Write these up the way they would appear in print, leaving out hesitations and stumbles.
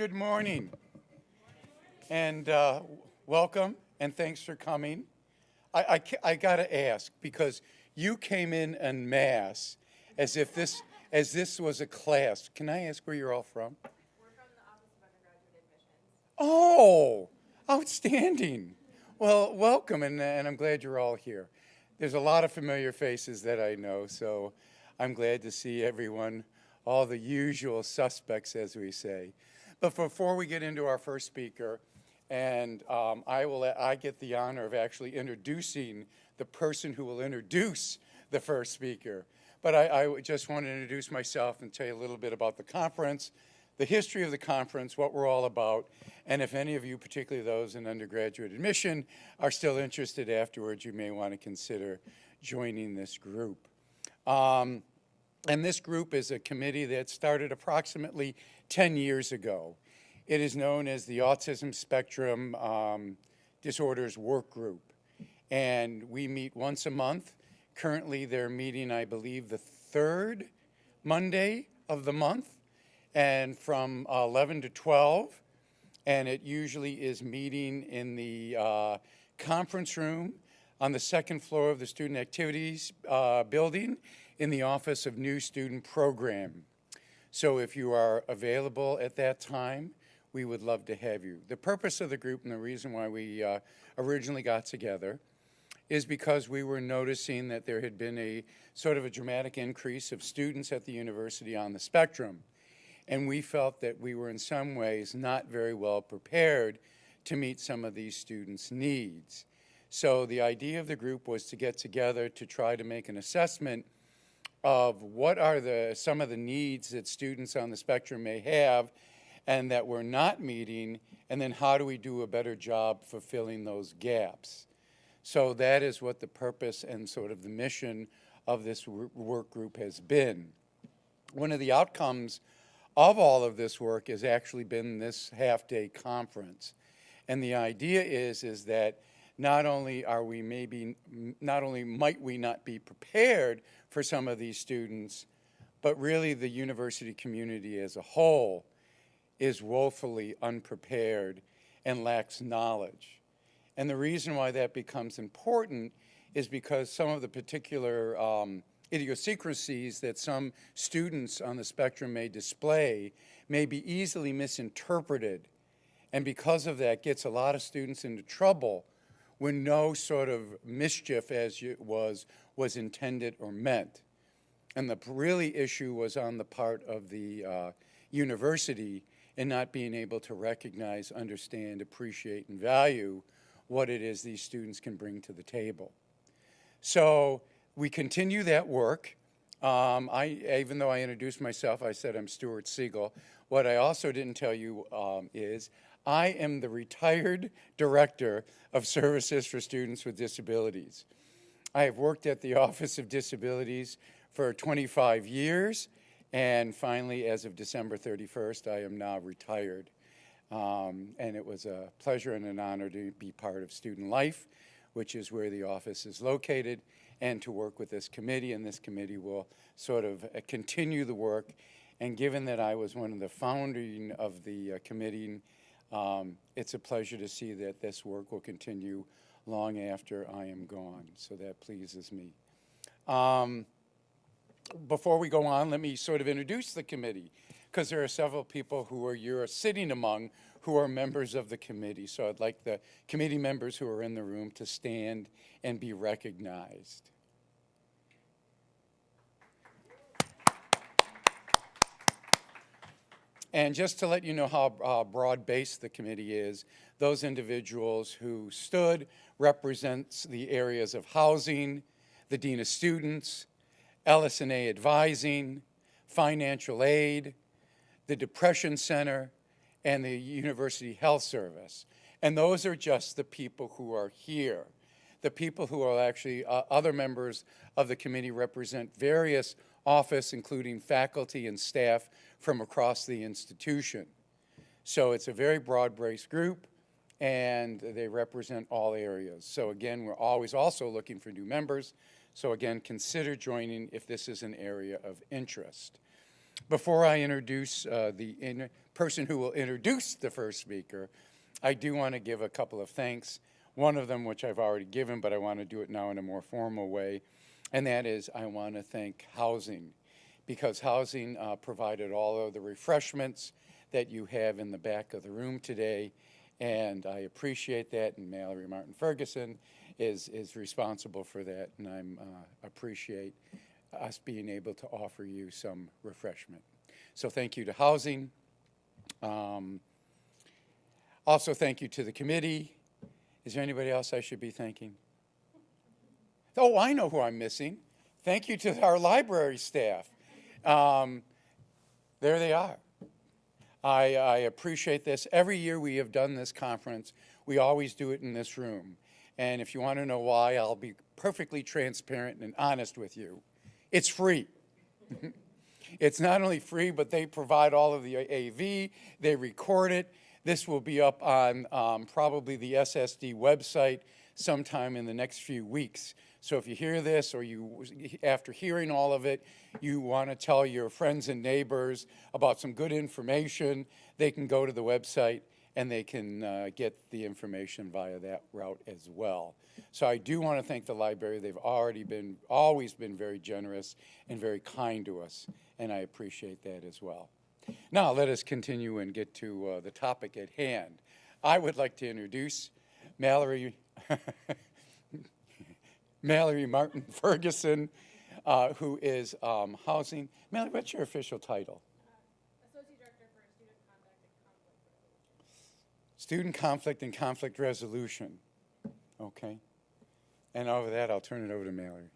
Good morning, and welcome, and thanks for coming. I gotta ask, because you came in en masse as this was a class. Can I ask where you're all from? We're from the Office of Undergraduate Admissions. Oh, outstanding. Well, welcome, and I'm glad you're all here. There's a lot of familiar faces that I know, so I'm glad to see everyone, all the usual suspects, as we say. But before we get into our first speaker, and I get the honor of actually introducing the person who will introduce the first speaker. But I just want to introduce myself and tell you a little bit about the conference, the history of the conference, what we're all about, and if any of you, particularly those in undergraduate admission, are still interested afterwards, you may want to consider joining this group. And this group is a committee that started approximately 10 years ago. It is known as the Autism Spectrum Disorders Work Group. And we meet once a month. Currently, they're meeting, I believe, the third Monday of the month, and from 11 to 12. And it usually is meeting in the conference room on the second floor of the Student Activities building in the Office of New Student Program. So if you are available at that time, we would love to have you. The purpose of the group and the reason why we originally got together is because we were noticing that there had been a sort of a dramatic increase of students at the university on the spectrum. And we felt that we were in some ways not very well prepared to meet some of these students' needs. So the idea of the group was to get together to try to make an assessment of what are some of the needs that students on the spectrum may have and that we're not meeting, and then how do we do a better job fulfilling those gaps. So that is what the purpose and sort of the mission of this work group has been. One of the outcomes of all of this work has actually been this half-day conference. And the idea is that not only might we not be prepared for some of these students, but really the university community as a whole is woefully unprepared and lacks knowledge. And the reason why that becomes important is because some of the particular idiosyncrasies that some students on the spectrum may display may be easily misinterpreted, and because of that gets a lot of students into trouble when no sort of mischief was intended or meant. And the really issue was on the part of the university in not being able to recognize, understand, appreciate, and value what it is these students can bring to the table. So we continue that work. Even though I introduced myself, I said I'm Stuart Siegel. What I also didn't tell you is I am the retired director of services for students with disabilities. I have worked at the Office of Disabilities for 25 years, and finally, as of December 31st, I am now retired. And it was a pleasure and an honor to be part of student life, which is where the office is located, and to work with this committee, and this committee will sort of continue the work. And given that I was one of the founding of the committee, it's a pleasure to see that this work will continue long after I am gone, so that pleases me. Before we go on, let me sort of introduce the committee, because there are several people who you're sitting among who are members of the committee. So I'd like the committee members who are in the room to stand and be recognized. And just to let you know how broad-based the committee is, those individuals who stood represents the areas of housing, the Dean of Students, LS&A Advising, Financial Aid, the Depression Center, and the University Health Service. And those are just the people who are here. The people who are actually other members of the committee represent various office, including faculty and staff from across the institution. So it's a very broad-based group, and they represent all areas. So again, we're always also looking for new members. So again, consider joining if this is an area of interest. Before I introduce person who will introduce the first speaker, I do want to give a couple of thanks. One of them, which I've already given, but I want to do it now in a more formal way, and that is I want to thank Housing, because Housing provided all of the refreshments that you have in the back of the room today, and I appreciate that, and Mallory Martin Ferguson is responsible for that, and I appreciate us being able to offer you some refreshment. So thank you to Housing. Also thank you to the committee. Is there anybody else I should be thanking? Oh, I know who I'm missing. Thank you to our library staff. There they are. I appreciate this. Every year we have done this conference. We always do it in this room. And if you want to know why, I'll be perfectly transparent and honest with you. It's free. It's not only free, but they provide all of the AV. They record it. This will be up on probably the SSD website sometime in the next few weeks. So if you hear this, or you, after hearing all of it, you want to tell your friends and neighbors about some good information, they can go to the website and they can get the information via that route as well. So I do want to thank the library. They've always been very generous and very kind to us, and I appreciate that as well. Now let us continue and get to the topic at hand. I would like to introduce Mallory Martin Ferguson, who is Housing. Mallory, what's your official title? Associate Director for Student Student Conflict Resolution. Conflict and Conflict Resolution. Okay. And over that, I'll turn it over to Mallory.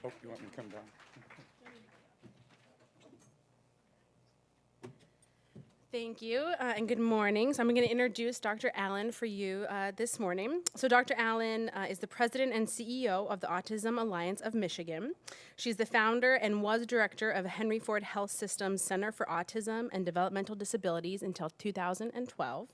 Oh, you want me to come down? Thank you, and good morning. So I'm going to introduce Dr. Allen for you this morning. So Dr. Allen is the president and CEO of the Autism Alliance of Michigan. She's the founder and was director of Henry Ford Health System's Center for Autism and Developmental Disabilities until 2012.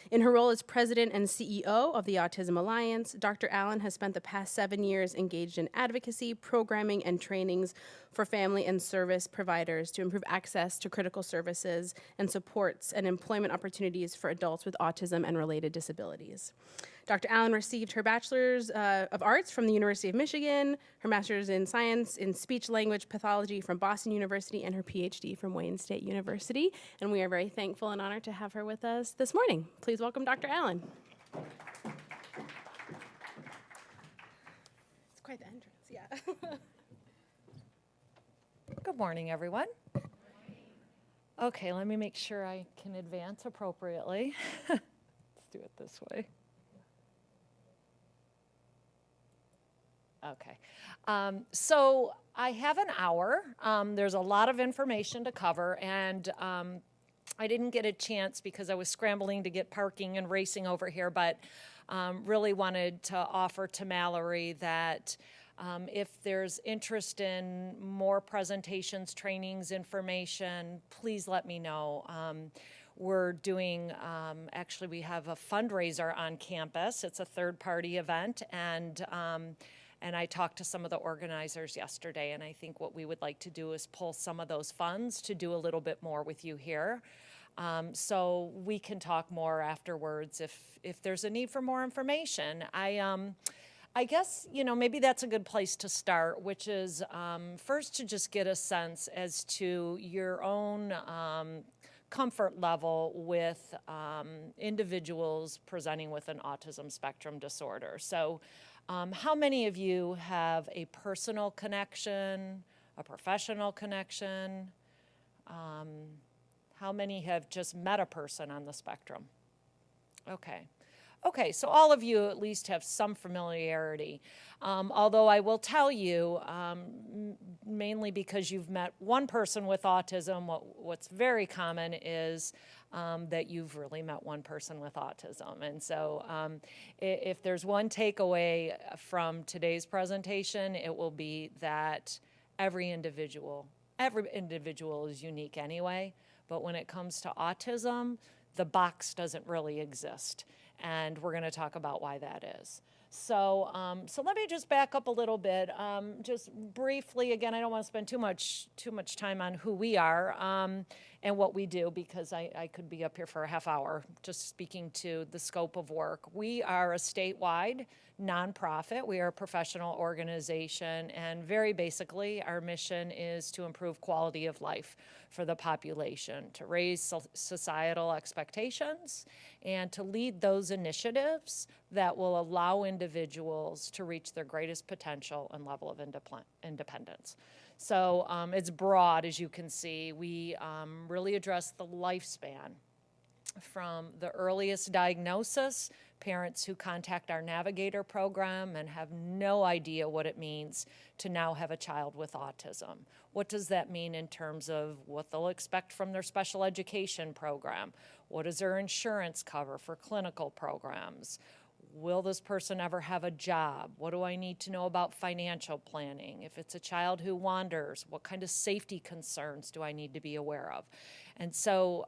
In her role as president and CEO of the Autism Alliance, Dr. Allen has spent the past 7 years engaged in advocacy, programming, and trainings for family and service providers to improve access to critical services and supports and employment opportunities for adults with autism and related disabilities. Dr. Allen received her Bachelor's of Arts from the University of Michigan, her Master's in Science in Speech Language Pathology from Boston University, and her PhD from Wayne State University. And we are very thankful and honored to have her with us this morning. Please welcome Dr. Allen. It's quite the entrance, yeah. Good morning, everyone. Okay, let me make sure I can advance appropriately. Let's do it this way. Okay, so I have an hour. There's a lot of information to cover, and I didn't get a chance because I was scrambling to get parking and racing over here, but really wanted to offer to Mallory that if there's interest in more presentations, trainings, information, please let me know. We're doing, actually we have a fundraiser on campus. It's a third-party event, and I talked to some of the organizers yesterday, and I think what we would like to do is pull some of those funds to do a little bit more with you here. So we can talk more afterwards if there's a need for more information. I guess, you know, maybe that's a good place to start, which is first to just get a sense as to your own comfort level with individuals presenting with an autism spectrum disorder. So how many of you have a personal connection, a professional connection? How many have just met a person on the spectrum? Okay. Okay, so all of you at least have some familiarity. Although I will tell you, mainly because you've met one person with autism, what's very common is that you've really met one person with autism. And so if there's one takeaway from today's presentation, it will be that every individual is unique anyway, but when it comes to autism, the box doesn't really exist. And we're going to talk about why that is. So let me just back up a little bit. Just briefly, again, I don't want to spend too much time on who we are and what we do, because I could be up here for a half hour just speaking to the scope of work. We are a statewide nonprofit. We are a professional organization, and very basically, our mission is to improve quality of life for the population, to raise societal expectations, and to lead those initiatives that will allow individuals to reach their greatest potential and level of independence. So it's broad, as you can see. We really address the lifespan from the earliest diagnosis, parents who contact our Navigator program and have no idea what it means to now have a child with autism. What does that mean in terms of what they'll expect from their special education program? What does their insurance cover for clinical programs? Will this person ever have a job? What do I need to know about financial planning? If it's a child who wanders, what kind of safety concerns do I need to be aware of? And so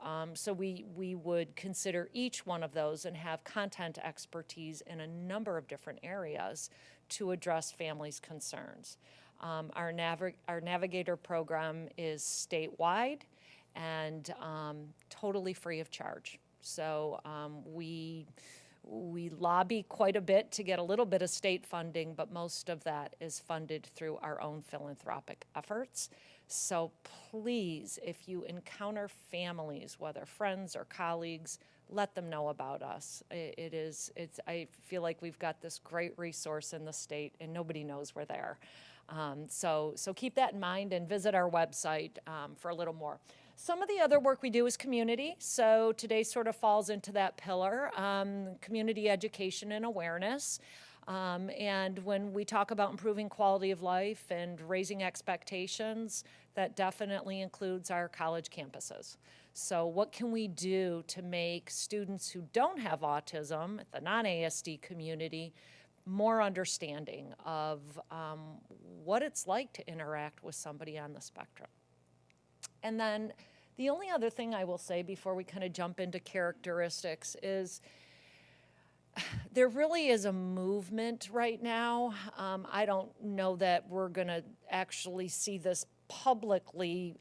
we would consider each one of those and have content expertise in a number of different areas to address families' concerns. Our Navigator program is statewide and totally free of charge. So we lobby quite a bit to get a little bit of state funding, but most of that is funded through our own philanthropic efforts. So please, if you encounter families, whether friends or colleagues, let them know about us. I feel like we've got this great resource in the state and nobody knows we're there. So keep that in mind and visit our website for a little more. Some of the other work we do is community. So today sort of falls into that pillar, community education and awareness. And when we talk about improving quality of life and raising expectations, that definitely includes our college campuses. So what can we do to make students who don't have autism, the non-ASD community, more understanding of what it's like to interact with somebody on the spectrum? And then the only other thing I will say before we kind of jump into characteristics is there really is a movement right now. I don't know that we're going to actually see this publicly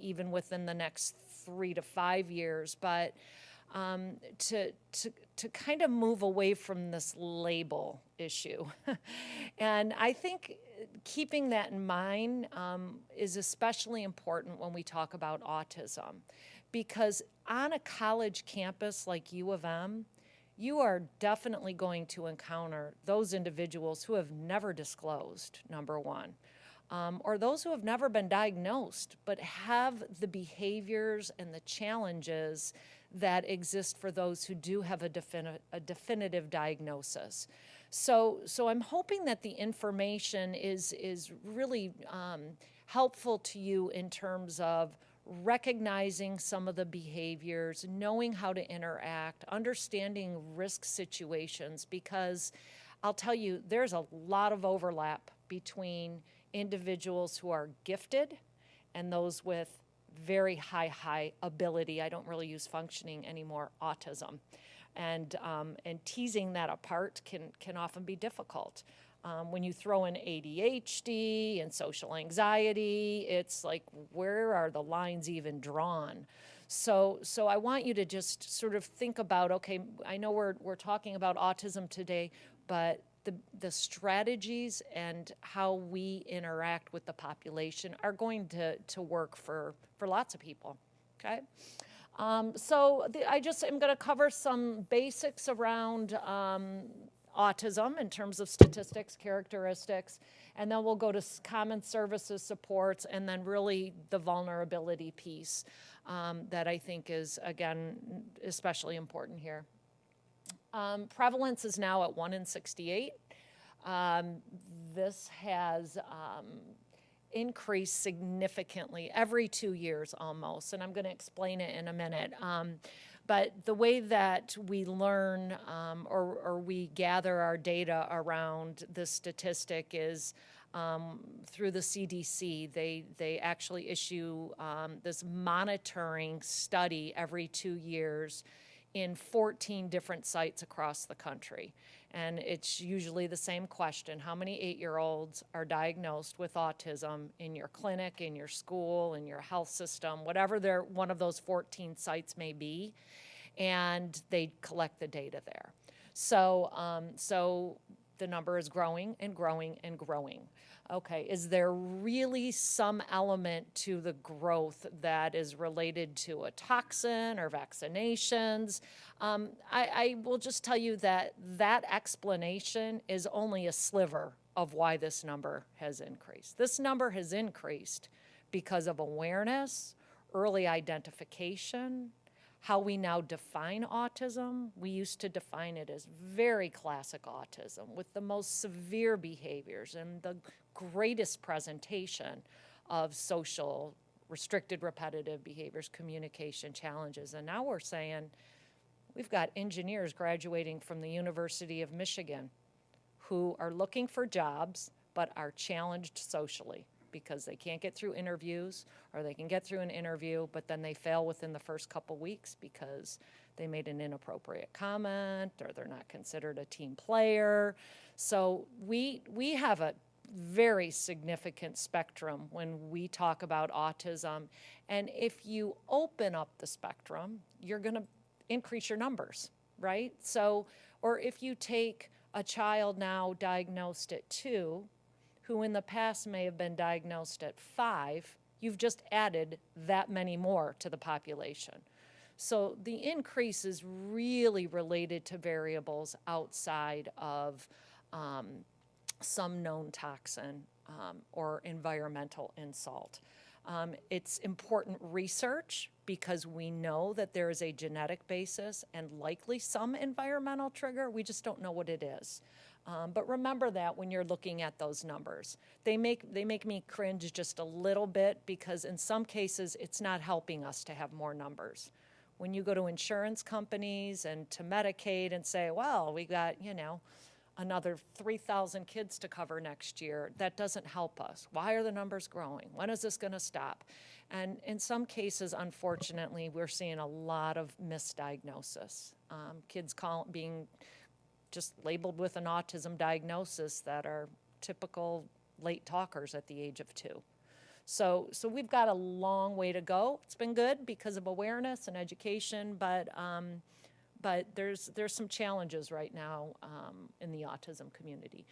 even within the next 3 to 5 years, but to kind of move away from this label issue. And I think keeping that in mind is especially important when we talk about autism, because on a college campus like U of M, you are definitely going to encounter those individuals who have never disclosed, number one, or those who have never been diagnosed but have the behaviors and the challenges that exist for those who do have a definitive diagnosis. So I'm hoping that the information is really helpful to you in terms of recognizing some of the behaviors, knowing how to interact, understanding risk situations, because I'll tell you, there's a lot of overlap between individuals who are gifted and those with very high ability. I don't really use functioning anymore, autism. And teasing that apart can often be difficult. When you throw in ADHD and social anxiety, it's like, where are the lines even drawn? So I want you to just sort of think about, okay, I know we're talking about autism today, but the strategies and how we interact with the population are going to work for lots of people, okay? I'm going to cover some basics around autism in terms of statistics, characteristics, and then we'll go to common services supports, and then really the vulnerability piece that I think is, again, especially important here. Prevalence is now at 1 in 68. This has increased significantly every 2 years almost, and I'm going to explain it in a minute. But the way that we learn or we gather our data around this statistic is through the CDC. They actually issue this monitoring study every 2 years in 14 different sites across the country. And it's usually the same question: how many 8-year-olds are diagnosed with autism in your clinic, in your school, in your health system, whatever one of those 14 sites may be, and they collect the data there. So the number is growing and growing and growing. Okay, is there really some element to the growth that is related to a toxin or vaccinations? I will just tell you that that explanation is only a sliver of why this number has increased. This number has increased because of awareness, early identification, how we now define autism. We used to define it as very classic autism with the most severe behaviors and the greatest presentation of social, restricted repetitive behaviors, communication challenges. And now we're saying we've got engineers graduating from the University of Michigan who are looking for jobs but are challenged socially because they can't get through interviews, or they can get through an interview, but then they fail within the first couple weeks because they made an inappropriate comment or they're not considered a team player. So we have a very significant spectrum when we talk about autism. And if you open up the spectrum, you're going to increase your numbers, right? So, or if you take a child now diagnosed at 2, who in the past may have been diagnosed at 5, you've just added that many more to the population. So the increase is really related to variables outside of some known toxin or environmental insult. It's important research because we know that there is a genetic basis and likely some environmental trigger. We just don't know what it is. But remember that when you're looking at those numbers. They make me cringe just a little bit because in some cases it's not helping us to have more numbers. When you go to insurance companies and to Medicaid and say, well, we got, another 3,000 kids to cover next year, that doesn't help us. Why are the numbers growing? When is this going to stop? And in some cases, unfortunately, we're seeing a lot of misdiagnosis. Kids being just labeled with an autism diagnosis that are typical late talkers at the age of 2. So we've got a long way to go. It's been good because of awareness and education, but there's some challenges right now in the autism community.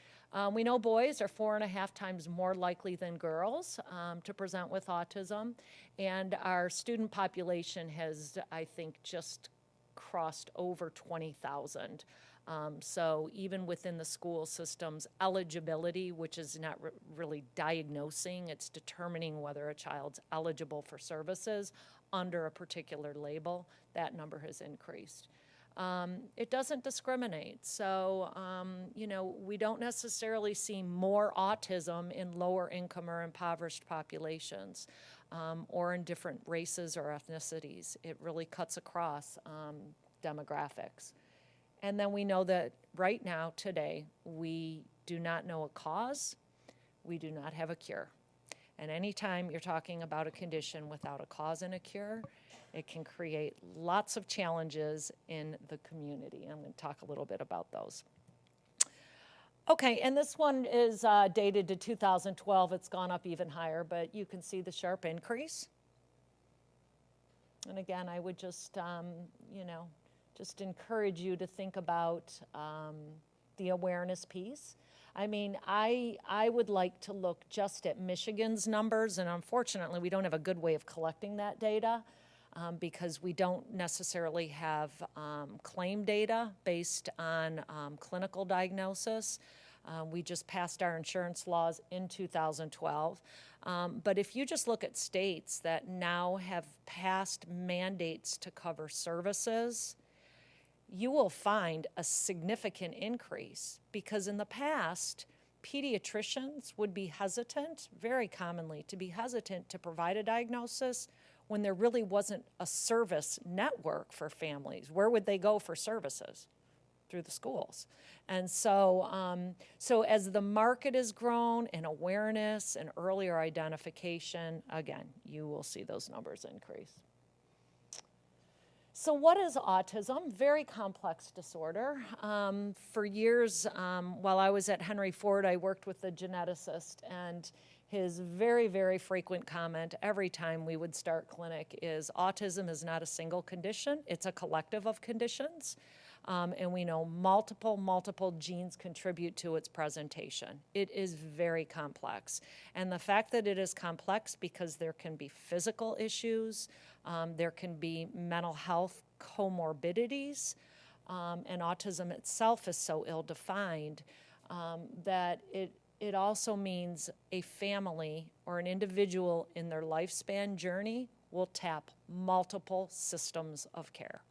We know boys are 4.5 times more likely than girls to present with autism, and our student population has, I think, just crossed over 20,000. So even within the school system's eligibility, which is not really diagnosing, it's determining whether a child's eligible for services under a particular label, that number has increased. It doesn't discriminate. So, we don't necessarily see more autism in lower income or impoverished populations or in different races or ethnicities. It really cuts across demographics. And then we know that right now, today, we do not know a cause. We do not have a cure. And anytime you're talking about a condition without a cause and a cure, it can create lots of challenges in the community. I'm going to talk a little bit about those. Okay, and this one is dated to 2012. It's gone up even higher, but you can see the sharp increase. And again, I would just, just encourage you to think about the awareness piece. I mean, I would like to look just at Michigan's numbers, and unfortunately, we don't have a good way of collecting that data because we don't necessarily have claim data based on clinical diagnosis. We just passed our insurance laws in 2012. But if you just look at states that now have passed mandates to cover services, you will find a significant increase because in the past, pediatricians would be hesitant, very commonly, to be hesitant to provide a diagnosis when there really wasn't a service network for families. Where would they go for services? Through the schools. And so, so as the market has grown in awareness and earlier identification, again, you will see those numbers increase. So what is autism? Very complex disorder. For years, while I was at Henry Ford, I worked with a geneticist, and his very, very frequent comment every time we would start clinic is autism is not a single condition, it's a collective of conditions. And we know multiple genes contribute to its presentation. It is very complex. And the fact that it is complex because there can be physical issues, there can be mental health comorbidities, and autism itself is so ill-defined that it also means a family or an individual in their lifespan journey will tap multiple systems of care.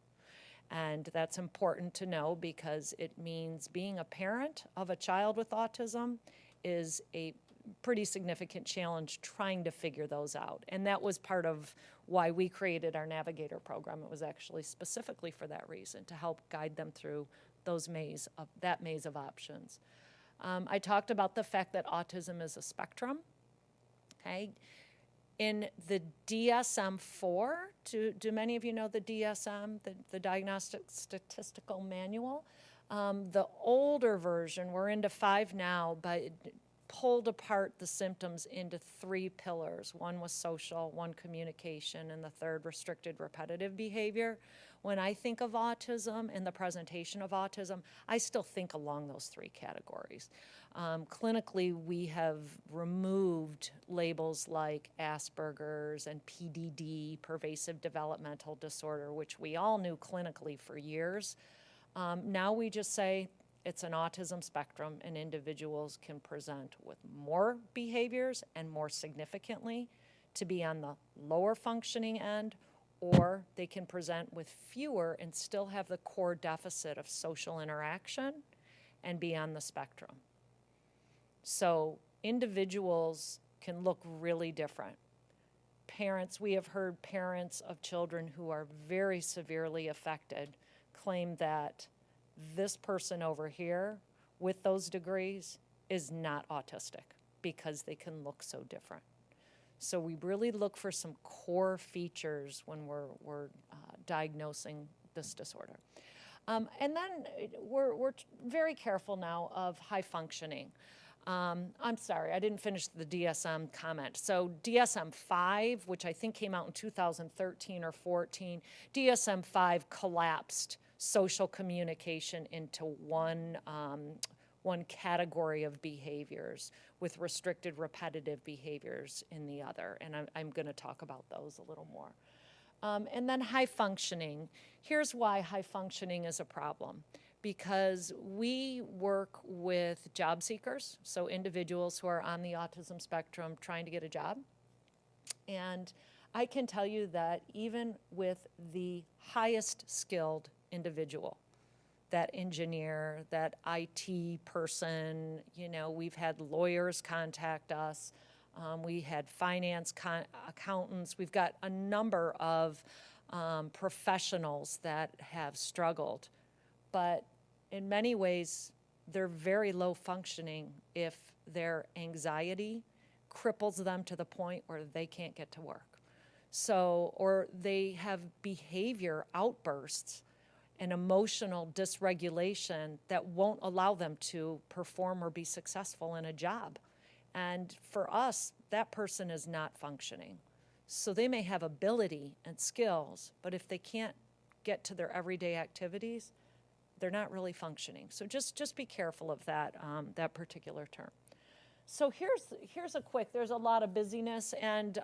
And that's important to know because it means being a parent of a child with autism is a pretty significant challenge trying to figure those out. And that was part of why we created our Navigator program. It was actually specifically for that reason, to help guide them through that maze of options. I talked about the fact that autism is a spectrum. Okay. In the DSM-4, do many of you know the DSM, the Diagnostic Statistical Manual? The older version, we're into 5 now, but it pulled apart the symptoms into 3 pillars. One was social, one communication, and the third restricted repetitive behavior. When I think of autism and the presentation of autism, I still think along those 3 categories. Clinically, we have removed labels like Asperger's and PDD, pervasive developmental disorder, which we all knew clinically for years. Now we just say it's an autism spectrum, and individuals can present with more behaviors and more significantly to be on the lower functioning end, or they can present with fewer and still have the core deficit of social interaction and be on the spectrum. So individuals can look really different. Parents, we have heard parents of children who are very severely affected claim that this person over here with those degrees is not autistic because they can look so different. So we really look for some core features when we're diagnosing this disorder. And then we're very careful now of high functioning. I'm sorry, I didn't finish the DSM comment. So DSM-5, which I think came out in 2013 or 14, DSM-5 collapsed social communication into one category of behaviors, with restricted repetitive behaviors in the other. And I'm going to talk about those a little more. And then high functioning. Here's why high functioning is a problem. Because we work with job seekers, so individuals who are on the autism spectrum trying to get a job. And I can tell you that even with the highest skilled individual, that engineer, that IT person, we've had lawyers contact us, we had finance accountants, we've got a number of professionals that have struggled. But in many ways, they're very low functioning if their anxiety cripples them to the point where they can't get to work. So, or they have behavior outbursts and emotional dysregulation that won't allow them to perform or be successful in a job. And for us, that person is not functioning. So they may have ability and skills, but if they can't get to their everyday activities, they're not really functioning. So just be careful of that, that particular term. So here's a quick, there's a lot of busyness, and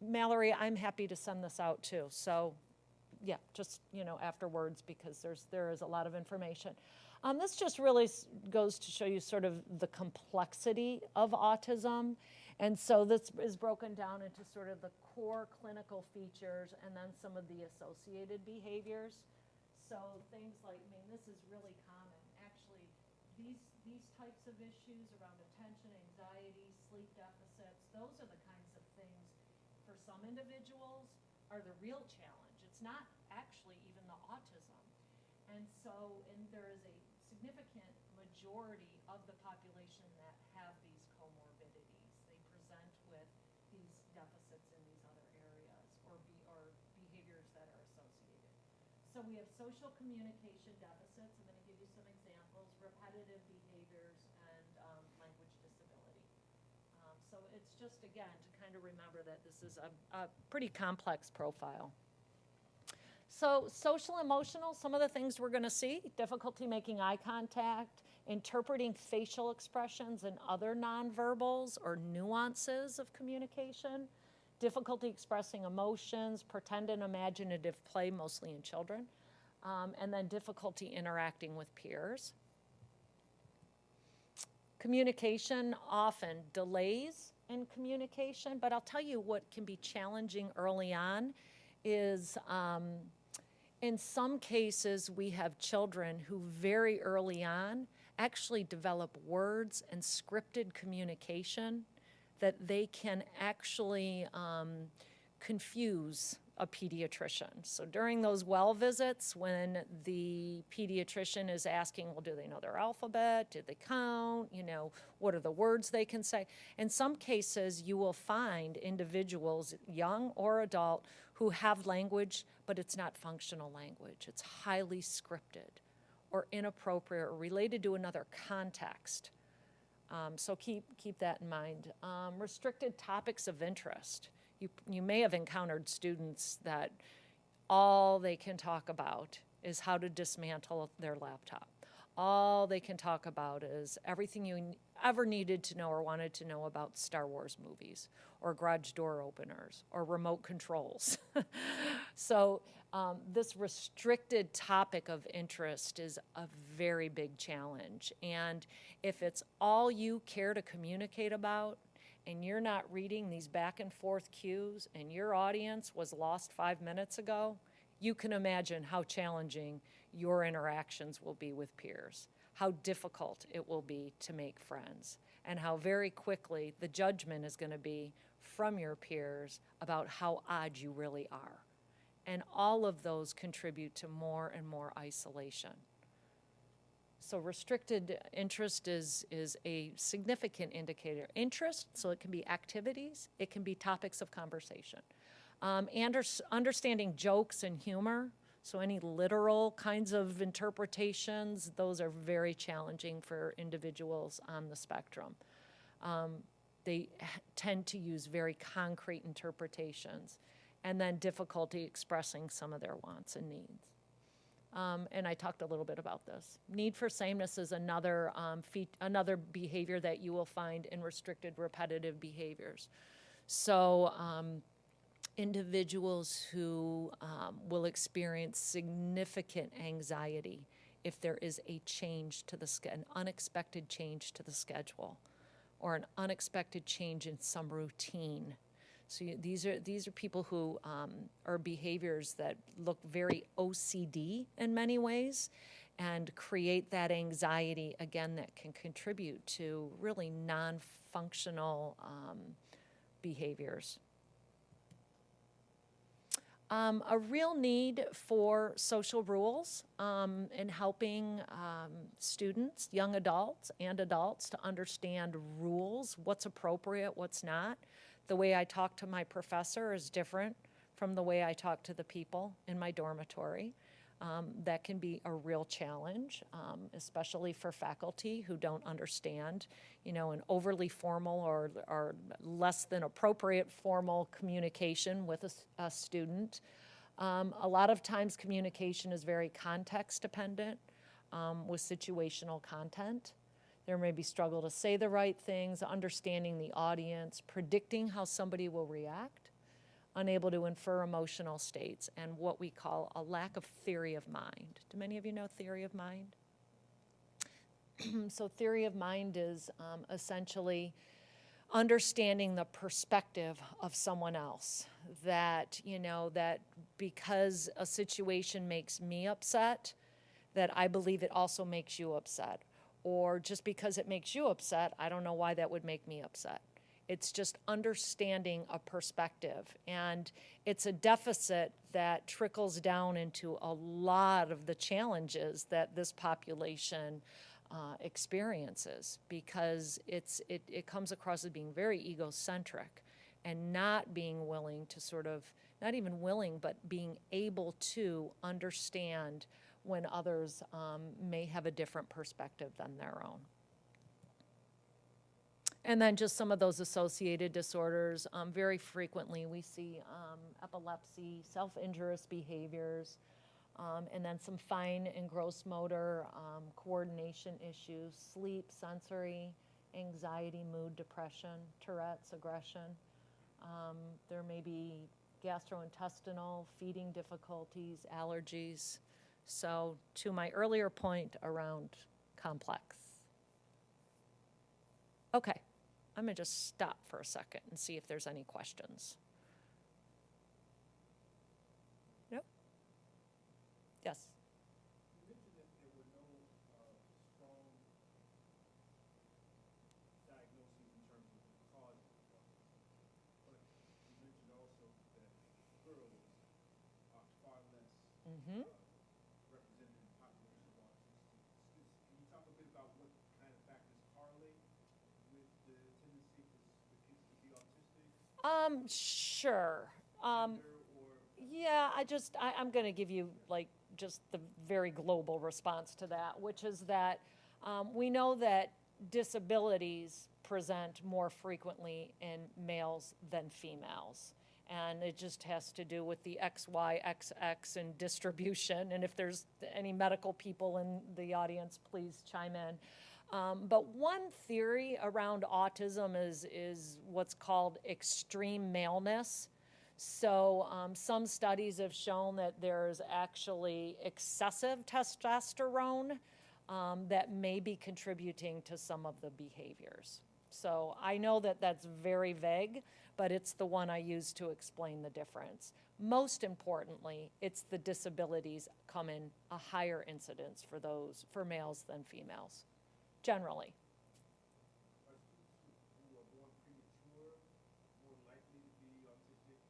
Mallory, I'm happy to send this out too. So yeah, just, afterwards, because there is a lot of information. This just really goes to show you sort of the complexity of autism. And so this is broken down into sort of the core clinical features and then some of the associated behaviors. So things like, this is really common. Actually, these types of issues around attention, anxiety, sleep deficits, those are the kinds of things for some individuals are the real challenge. It's not actually even the autism. And there is a significant majority of the population that have these comorbidities. They present with these deficits in these other areas or behaviors that are associated. So we have social communication deficits. I'm going to give you some examples, repetitive behaviors, and language disability. So it's just, again, to kind of remember that this is a pretty complex profile. So social emotional, some of the things we're going to see, difficulty making eye contact, interpreting facial expressions and other nonverbals or nuances of communication, difficulty expressing emotions, pretend and imaginative play, mostly in children, and then difficulty interacting with peers. Communication, often delays in communication, but I'll tell you what can be challenging early on is in some cases we have children who very early on actually develop words and scripted communication that they can actually confuse a pediatrician. So during those well visits, when the pediatrician is asking, well, do they know their alphabet? Did they count? You know, what are the words they can say? In some cases, you will find individuals, young or adult, who have language, but it's not functional language. It's highly scripted or inappropriate or related to another context. So keep that in mind. Restricted topics of interest. You may have encountered students that all they can talk about is how to dismantle their laptop. All they can talk about is everything you ever needed to know or wanted to know about Star Wars movies or garage door openers or remote controls. So this restricted topic of interest is a very big challenge. And if it's all you care to communicate about, and you're not reading these back and forth cues, and your audience was lost 5 minutes ago, you can imagine how challenging your interactions will be with peers, how difficult it will be to make friends, and how very quickly the judgment is going to be from your peers about how odd you really are. And all of those contribute to more and more isolation. So restricted interest is a significant indicator. Interest, so it can be activities, it can be topics of conversation. And understanding jokes and humor, so any literal kinds of interpretations, those are very challenging for individuals on the spectrum. They tend to use very concrete interpretations, and then difficulty expressing some of their wants and needs. And I talked a little bit about this. Need for sameness is another behavior that you will find in restricted repetitive behaviors. So individuals who will experience significant anxiety if there is a change to an unexpected change to the schedule or an unexpected change in some routine. So these are people who are behaviors that look very OCD in many ways and create that anxiety, again, that can contribute to really non-functional behaviors. A real need for social rules in helping students, young adults and adults to understand rules, what's appropriate, what's not. The way I talk to my professor is different from the way I talk to the people in my dormitory. That can be a real challenge, especially for faculty who don't understand, an overly formal or less than appropriate formal communication with a student. A lot of times communication is very context dependent with situational content. There may be struggle to say the right things, understanding the audience, predicting how somebody will react, unable to infer emotional states, and what we call a lack of theory of mind. Do many of you know theory of mind? So theory of mind is essentially understanding the perspective of someone else. That, that because a situation makes me upset, that I believe it also makes you upset. Or just because it makes you upset, I don't know why that would make me upset. It's just understanding a perspective. And it's a deficit that trickles down into a lot of the challenges that this population experiences, because it comes across as being very egocentric and not being willing to sort of not even willing, but being able to understand when others may have a different perspective than their own. And then just some of those associated disorders. Very frequently we see epilepsy, self-injurious behaviors, and then some fine and gross motor coordination issues, sleep, sensory, anxiety, mood, depression, Tourette's, aggression. There may be gastrointestinal, feeding difficulties, allergies. So to my earlier point around complex. Okay, I'm gonna just stop for a second and see if there's any questions. Nope. Yes. You mentioned that there were no strong diagnoses in terms of the cause of autism, but you mentioned also that girls are far less represented in the population of autistic students. Can you talk a bit about what kind of factors correlate with the tendency for kids to be autistic? Sure. Gender or Yeah, I'm going to give you like just the very global response to that, which is that we know that disabilities present more frequently in males than females. And it just has to do with the XYXX and distribution. And if there's any medical people in the audience, please chime in. But one theory around autism is what's called extreme maleness. So some studies have shown that there's actually excessive testosterone that may be contributing to some of the behaviors. So I know that that's very vague, but it's the one I use to explain the difference. Most importantly, it's the disabilities come in a higher incidence for males than females, generally. are students who are born premature more likely to be autistic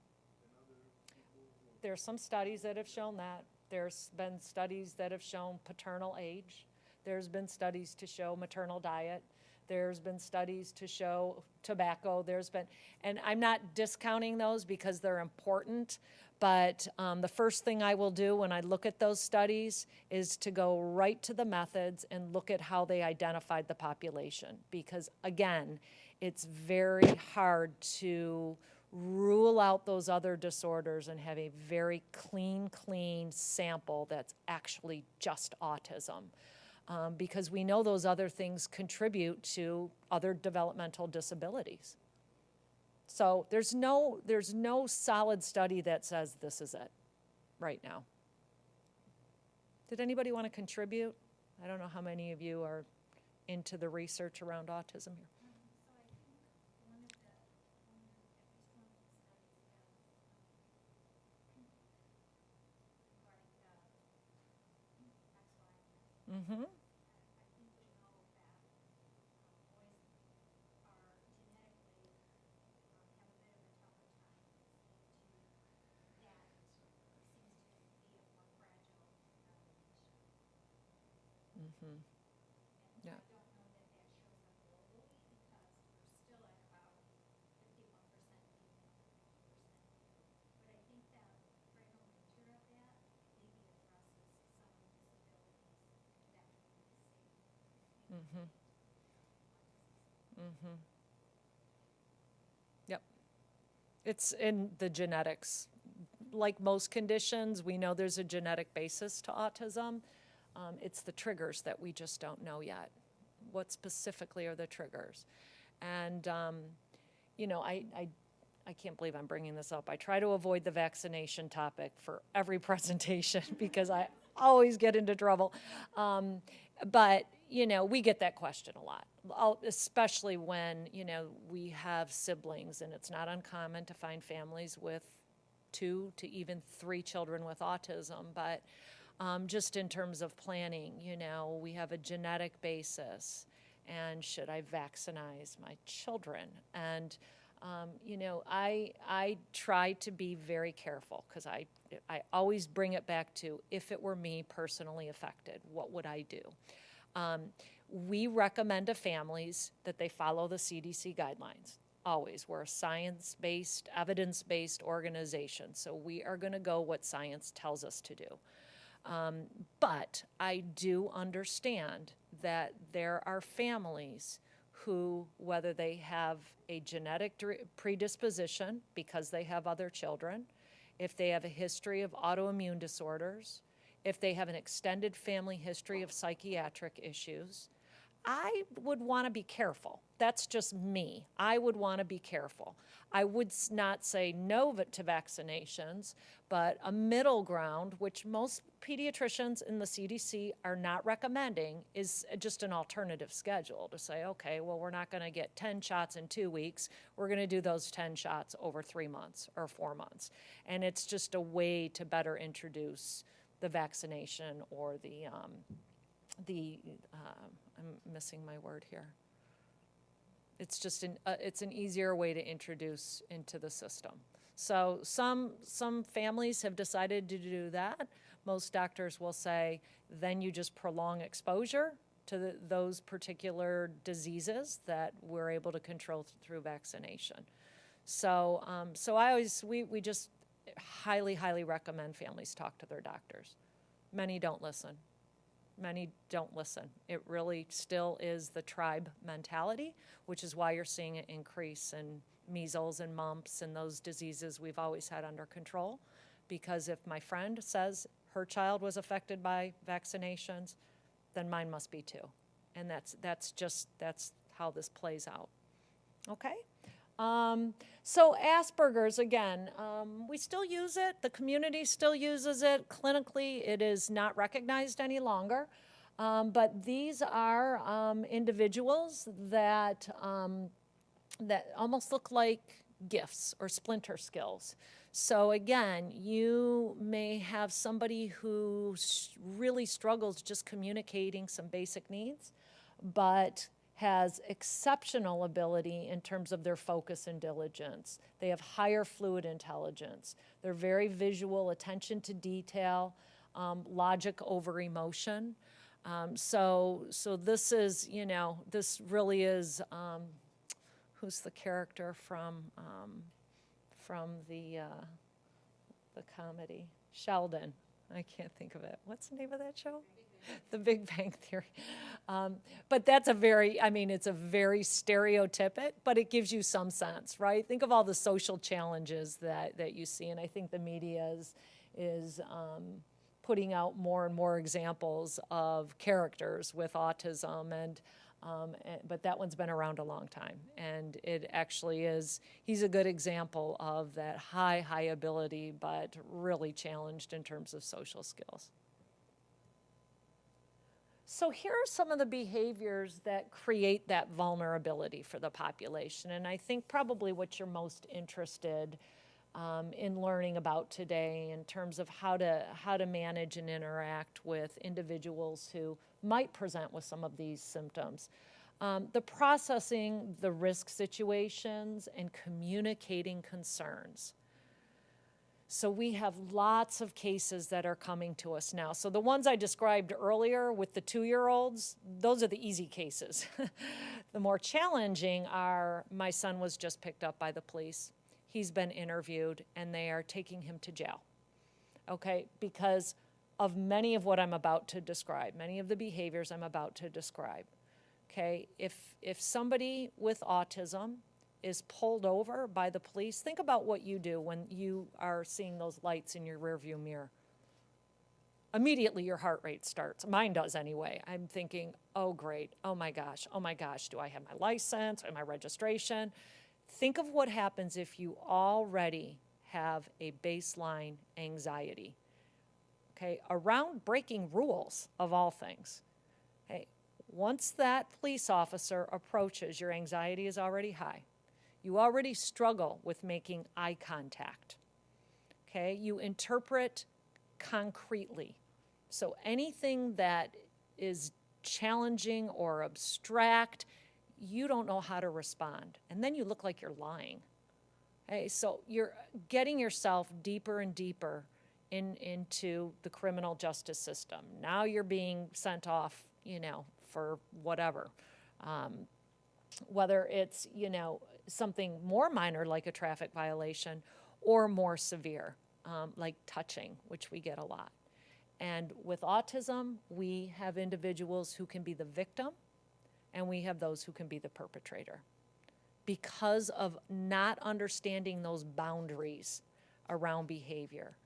than other people who are There's some studies that have shown that. There's been studies that have shown paternal age. There's been studies to show maternal diet. There's been studies to show tobacco. And I'm not discounting those because they're important, but the first thing I will do when I look at those studies is to go right to the methods and look at how they identified the population. Because again, it's very hard to rule out those other disorders and have a very clean sample that's actually just autism. Because we know those other things contribute to other developmental disabilities. So there's no solid study that says this is it right now. Did anybody want to contribute? I don't know how many of you are into the research around autism here. Mm-hmm. Mm-hmm. Yeah. Mm-hmm. Mm-hmm. Yep. It's in the genetics. Like most conditions, we know there's a genetic basis to autism. It's the triggers that we just don't know yet. What specifically are the triggers? And, you know, I can't believe I'm bringing this up. I try to avoid the vaccination topic for every presentation because I always get into trouble. But, you know, we get that question a lot, especially when, you know, we have siblings, and it's not uncommon to find families with 2 to even 3 children with autism. But just in terms of planning, you know, we have a genetic basis, and should I vaccinate my children? And you know, I try to be very careful because I always bring it back to, if it were me personally affected, what would I do? We recommend to families that they follow the CDC guidelines. always. We're a science-based, evidence-based organization, so we are going to go what science tells us to do. But I do understand that there are families who, whether they have a genetic predisposition because they have other children, if they have a history of autoimmune disorders, if they have an extended family history of psychiatric issues, I would want to be careful. That's just me. I would want to be careful. I would not say no to vaccinations, but a middle ground, which most pediatricians in the CDC are not recommending, is just an alternative schedule to say, okay, well, we're not going to get 10 shots in 2 weeks. We're going to do those 10 shots over 3 months or 4 months. And it's just a way to better introduce the vaccination or I'm missing my word here. It's just it's an easier way to introduce into the system. So some families have decided to do that. Most doctors will say, then you just prolong exposure to those particular diseases that we're able to control through vaccination. So we just highly recommend families talk to their doctors. Many don't listen. Many don't listen. It really still is the tribe mentality, which is why you're seeing an increase in measles and mumps and those diseases we've always had under control. Because if my friend says her child was affected by vaccinations, then mine must be too. And that's how this plays out. Okay? So Asperger's, again, we still use it. The community still uses it. Clinically, it is not recognized any longer. But these are individuals that almost look like gifts or splinter skills. So again, you may have somebody who really struggles just communicating some basic needs, but has exceptional ability in terms of their focus and diligence. They have higher fluid intelligence. They're very visual, attention to detail, logic over emotion. So this is, this really is, who's the character from the comedy? Sheldon. I can't think of it. What's the name of that show? The Big Bang Theory. But that's it's a very stereotypic, but it gives you some sense, right? Think of all the social challenges that you see, and I think the media is putting out more and more examples of characters with autism, but that one's been around a long time, and it actually is, he's a good example of that high ability, but really challenged in terms of social skills. So here are some of the behaviors that create that vulnerability for the population, and I think probably what you're most interested in learning about today in terms of how to manage and interact with individuals who might present with some of these symptoms. The processing the risk situations and communicating concerns. So we have lots of cases that are coming to us now. So the ones I described earlier with the 2-year-olds, those are the easy cases. The more challenging are, my son was just picked up by the police. He's been interviewed, and they are taking him to jail, okay, because of many of what I'm about to describe, many of the behaviors I'm about to describe, okay? If somebody with autism is pulled over by the police, think about what you do when you are seeing those lights in your rearview mirror. Immediately your heart rate starts. Mine does anyway. I'm thinking, oh great, oh my gosh, do I have my license or my registration? Think of what happens if you already have a baseline anxiety, okay, around breaking rules of all things. Okay, once that police officer approaches, your anxiety is already high. You already struggle with making eye contact, okay? You interpret concretely. So anything that is challenging or abstract, you don't know how to respond. And then you look like you're lying. Okay? So you're getting yourself deeper and deeper into the criminal justice system. Now you're being sent off, for whatever. Whether it's, something more minor like a traffic violation, or more severe, like touching, which we get a lot. And with autism, we have individuals who can be the victim, and we have those who can be the perpetrator because of not understanding those boundaries around behavior.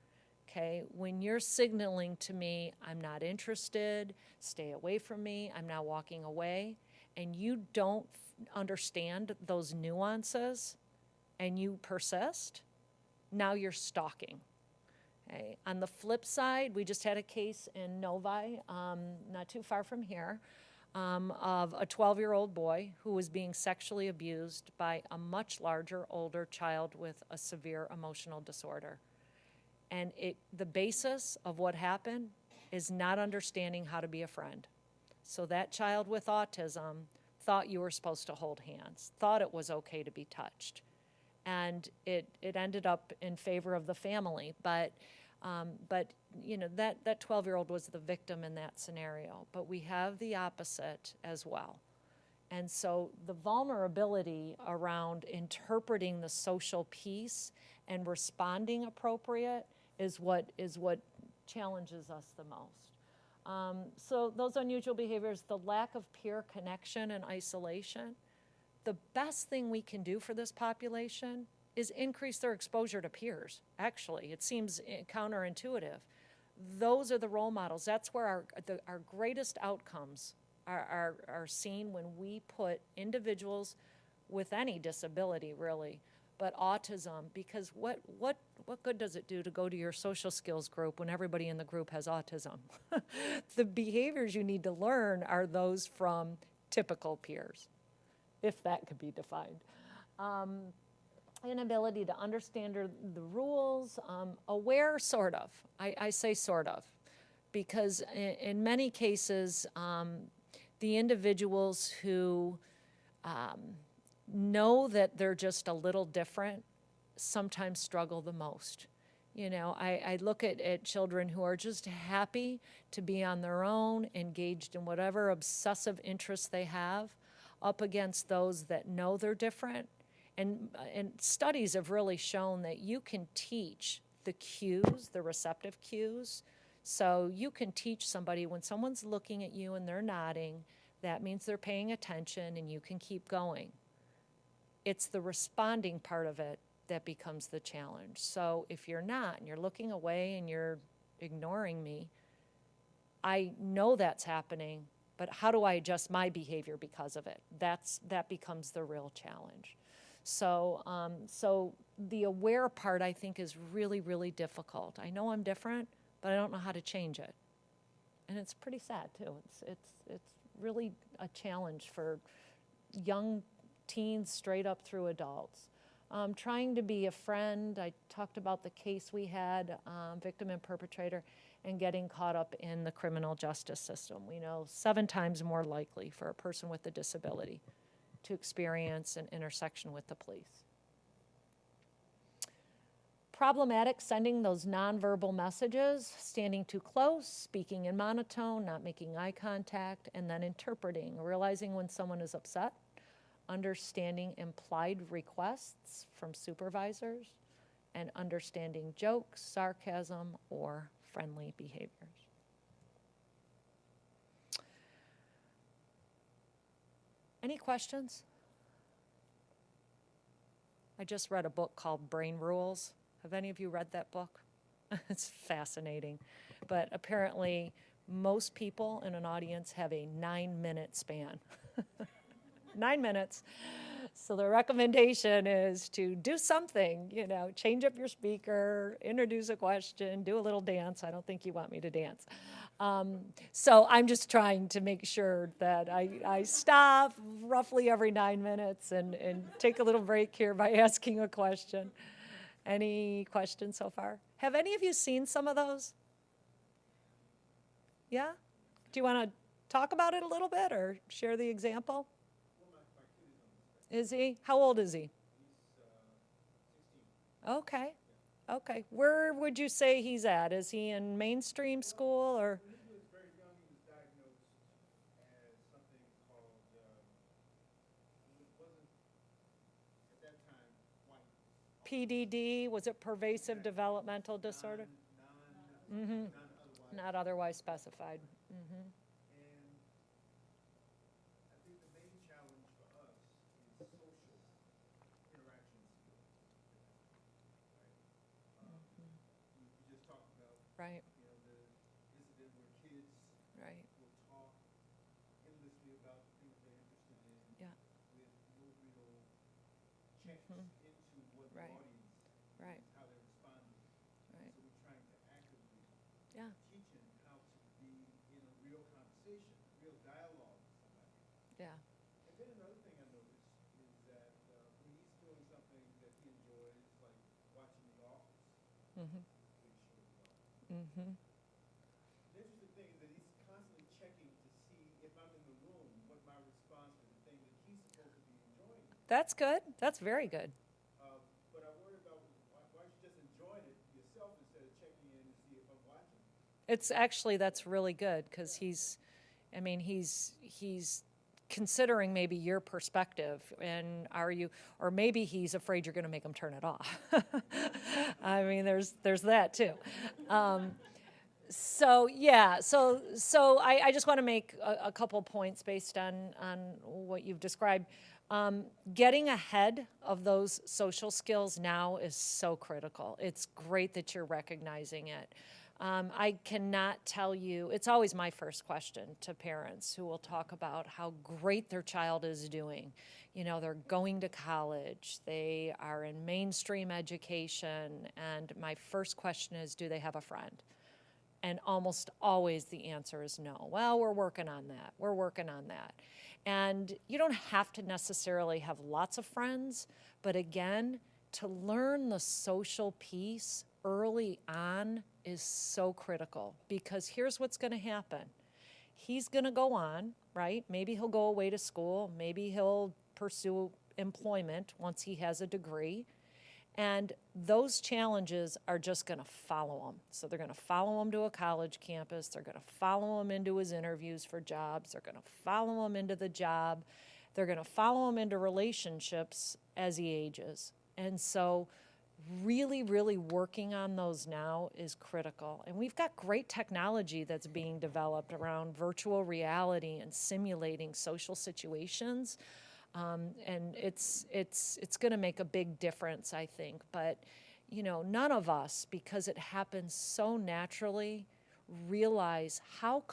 Okay, when you're signaling to me, I'm not interested, stay away from me, I'm now walking away, and you don't understand those nuances and you persist, now you're stalking. Okay. On the flip side, we just had a case in Novi, not too far from here, of a 12-year-old boy who was being sexually abused by a much larger, older child with a severe emotional disorder. And the basis of what happened is not understanding how to be a friend. So that child with autism thought you were supposed to hold hands, thought it was okay to be touched. And it ended up in favor of the family. But you know, that 12-year-old was the victim in that scenario. But we have the opposite as well. And so the vulnerability around interpreting the social piece and responding appropriate is what challenges us the most. So those unusual behaviors, the lack of peer connection and isolation, the best thing we can do for this population is increase their exposure to peers, actually. It seems counterintuitive. Those are the role models. That's where our greatest outcomes are seen when we put individuals with any disability, really, but autism, because what good does it do to go to your social skills group when everybody in the group has autism? The behaviors you need to learn are those from typical peers, if that could be defined. Inability to understand the rules, aware, sort of. I say sort of, because in many cases, the individuals who know that they're just a little different sometimes struggle the most. You know, I look at children who are just happy to be on their own, engaged in whatever obsessive interests they have, up against those that know they're different. And studies have really shown that you can teach the cues, the receptive cues. So you can teach somebody when someone's looking at you and they're nodding, that means they're paying attention and you can keep going. It's the responding part of it that becomes the challenge. So if you're not, and you're looking away and you're ignoring me, I know that's happening, but how do I adjust my behavior because of it? That becomes the real challenge. So the aware part, I think, is really, really difficult. I know I'm different, but I don't know how to change it. And it's pretty sad, too. It's really a challenge for young teens straight up through adults. Trying to be a friend. I talked about the case we had, victim and perpetrator, and getting caught up in the criminal justice system. We know 7 times more likely for a person with a disability to experience an intersection with the police. Problematic sending those nonverbal messages, standing too close, speaking in monotone, not making eye contact, and then interpreting, realizing when someone is upset, understanding implied requests from supervisors, and understanding jokes, sarcasm, or friendly behaviors. Any questions? I just read a book called Brain Rules. Have any of you read that book? It's fascinating. But apparently, most people in an audience have a 9-minute span. 9 minutes. So the recommendation is to do something, you know, change up your speaker, introduce a question, do a little dance. I don't think you want me to dance. So I'm just trying to make sure that I stop roughly every 9 minutes and take a little break here by asking a question. Any questions so far? Have any of you seen some of those? Yeah? Do you want to talk about it a little bit or share the example? Is he? How old is he? He's 16. Okay. Okay. Where would you say he's at? Is he in mainstream school or? When he was very young, he was diagnosed as something called, it wasn't PDD, was it pervasive developmental disorder? Not otherwise specified. And I think the main challenge for us is social interaction skills. Right? We just talked about, Right, the incident where kids right, will talk endlessly about the things they're interested in yeah, with no real checks into what the Right. audience right, is, how they're responding. right, So we're trying to actively yeah, teach him how to be in a real conversation, real dialogue with somebody. yeah, And then another thing I noticed is that when he's doing something that he enjoys, like watching The Office, mm-hmm, big show The Office. mm-hmm. The interesting thing is that he's constantly checking to see if I'm in the room, what my response to the thing that he's supposed to be enjoying. That's good, that's very good. But I worry about why you just enjoying it yourself instead of checking in to see if I'm watching. It's actually, that's really good, because he's considering maybe your perspective, and or maybe he's afraid you're going to make him turn it off. I mean, there's that too. So yeah, so I just want to make a couple points based on what you've described. Getting ahead of those social skills now is so critical. It's great that you're recognizing it. I cannot tell you, it's always my first question to parents who will talk about how great their child is doing. They're going to college, they are in mainstream education, and my first question is, do they have a friend? And almost always the answer is no. Well, we're working on that. We're working on that. And you don't have to necessarily have lots of friends, but again, to learn the social piece early on is so critical, because here's what's going to happen. He's going to go on, right? Maybe he'll go away to school. Maybe he'll pursue employment once he has a degree. And those challenges are just going to follow him. So they're going to follow him to a college campus. They're going to follow him into his interviews for jobs. They're going to follow him into the job. They're going to follow him into relationships as he ages. And so really, really working on those now is critical. And we've got great technology that's being developed around virtual reality and simulating social situations. And it's going to make a big difference, I think. But, none of us, because it happens so naturally, realize how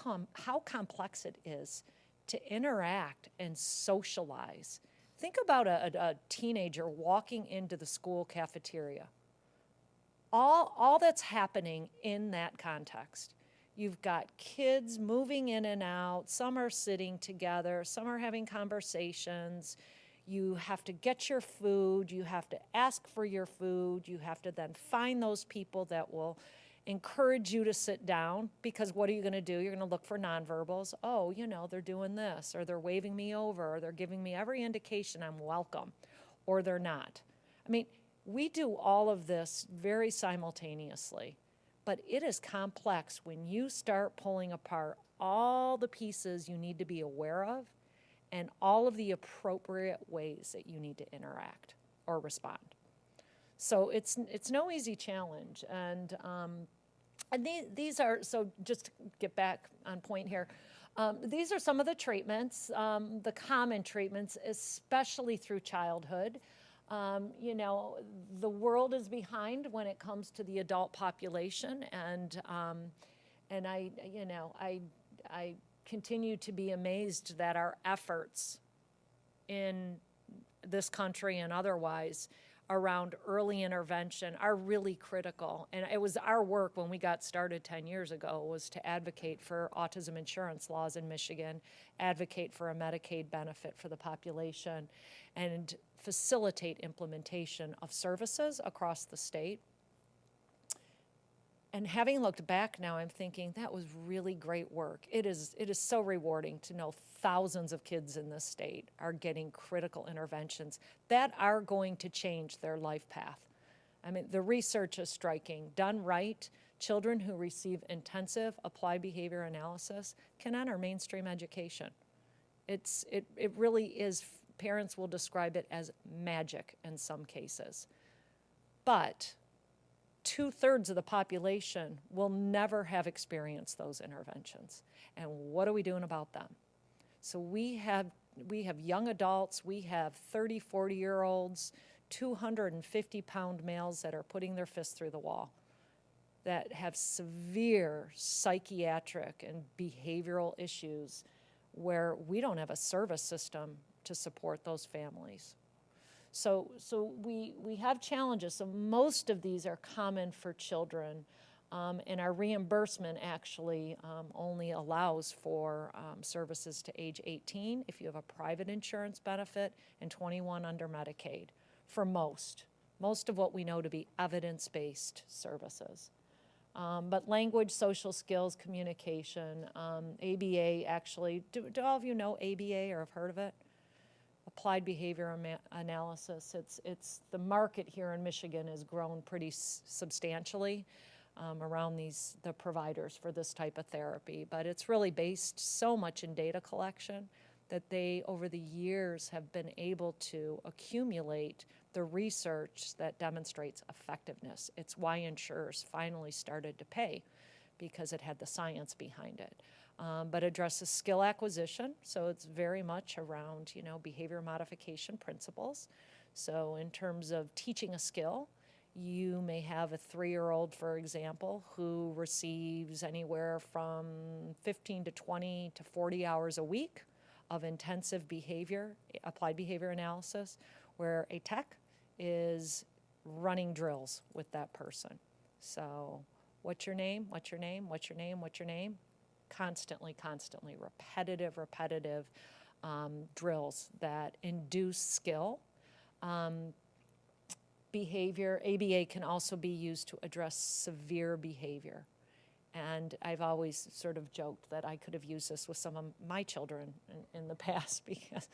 complex it is to interact and socialize. Think about a teenager walking into the school cafeteria. All that's happening in that context. You've got kids moving in and out. Some are sitting together. Some are having conversations. You have to get your food. You have to ask for your food. You have to then find those people that will encourage you to sit down, because what are you going to do? You're going to look for nonverbals. Oh, they're doing this, or they're waving me over, or they're giving me every indication I'm welcome, or they're not. I mean, we do all of this very simultaneously. But it is complex when you start pulling apart all the pieces you need to be aware of and all of the appropriate ways that you need to interact or respond. So it's no easy challenge. And these are, so just to get back on point here, these are some of the treatments, the common treatments, especially through childhood. The world is behind when it comes to the adult population, and I continue to be amazed that our efforts in this country and otherwise around early intervention are really critical. And it was our work when we got started 10 years ago was to advocate for autism insurance laws in Michigan, advocate for a Medicaid benefit for the population, and facilitate implementation of services across the state. And having looked back now, I'm thinking that was really great work. It is so rewarding to know thousands of kids in this state are getting critical interventions that are going to change their life path. I mean, the research is striking. Done right, children who receive intensive applied behavior analysis can enter mainstream education. It really is, parents will describe it as magic in some cases. But 2/3 of the population will never have experienced those interventions. And what are we doing about them? So we have young adults, we have 30, 40-year-olds, 250-pound males that are putting their fists through the wall, that have severe psychiatric and behavioral issues where we don't have a service system to support those families. So we have challenges. So most of these are common for children, and our reimbursement actually only allows for services to age 18 if you have a private insurance benefit and 21 under Medicaid for most of what we know to be evidence-based services. But language, social skills, communication, ABA actually, do all of you know ABA or have heard of it? Applied behavior analysis. It's the market here in Michigan has grown pretty substantially around the providers for this type of therapy, but it's really based so much in data collection that they, over the years, have been able to accumulate the research that demonstrates effectiveness. It's why insurers finally started to pay, because it had the science behind it. But addresses skill acquisition, so it's very much around, behavior modification principles. So in terms of teaching a skill, you may have a 3-year-old, for example, who receives anywhere from 15 to 20 to 40 hours a week of intensive applied behavior analysis, where a tech is running drills with that person. So what's your name? What's your name? What's your name? What's your name? Constantly, repetitive drills that induce skill. Behavior, ABA can also be used to address severe behavior. And I've always sort of joked that I could have used this with some of my children in the past, because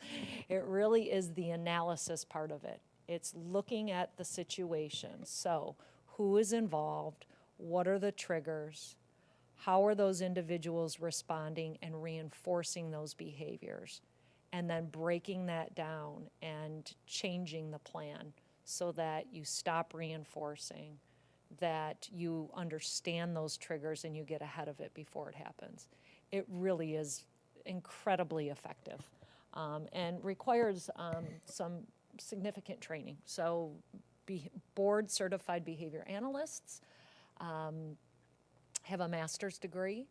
it really is the analysis part of it. It's looking at the situation. So who is involved? What are the triggers? How are those individuals responding and reinforcing those behaviors? And then breaking that down and changing the plan so that you stop reinforcing, that you understand those triggers and you get ahead of it before it happens. It really is incredibly effective and requires some significant training. So board certified behavior analysts have a master's degree,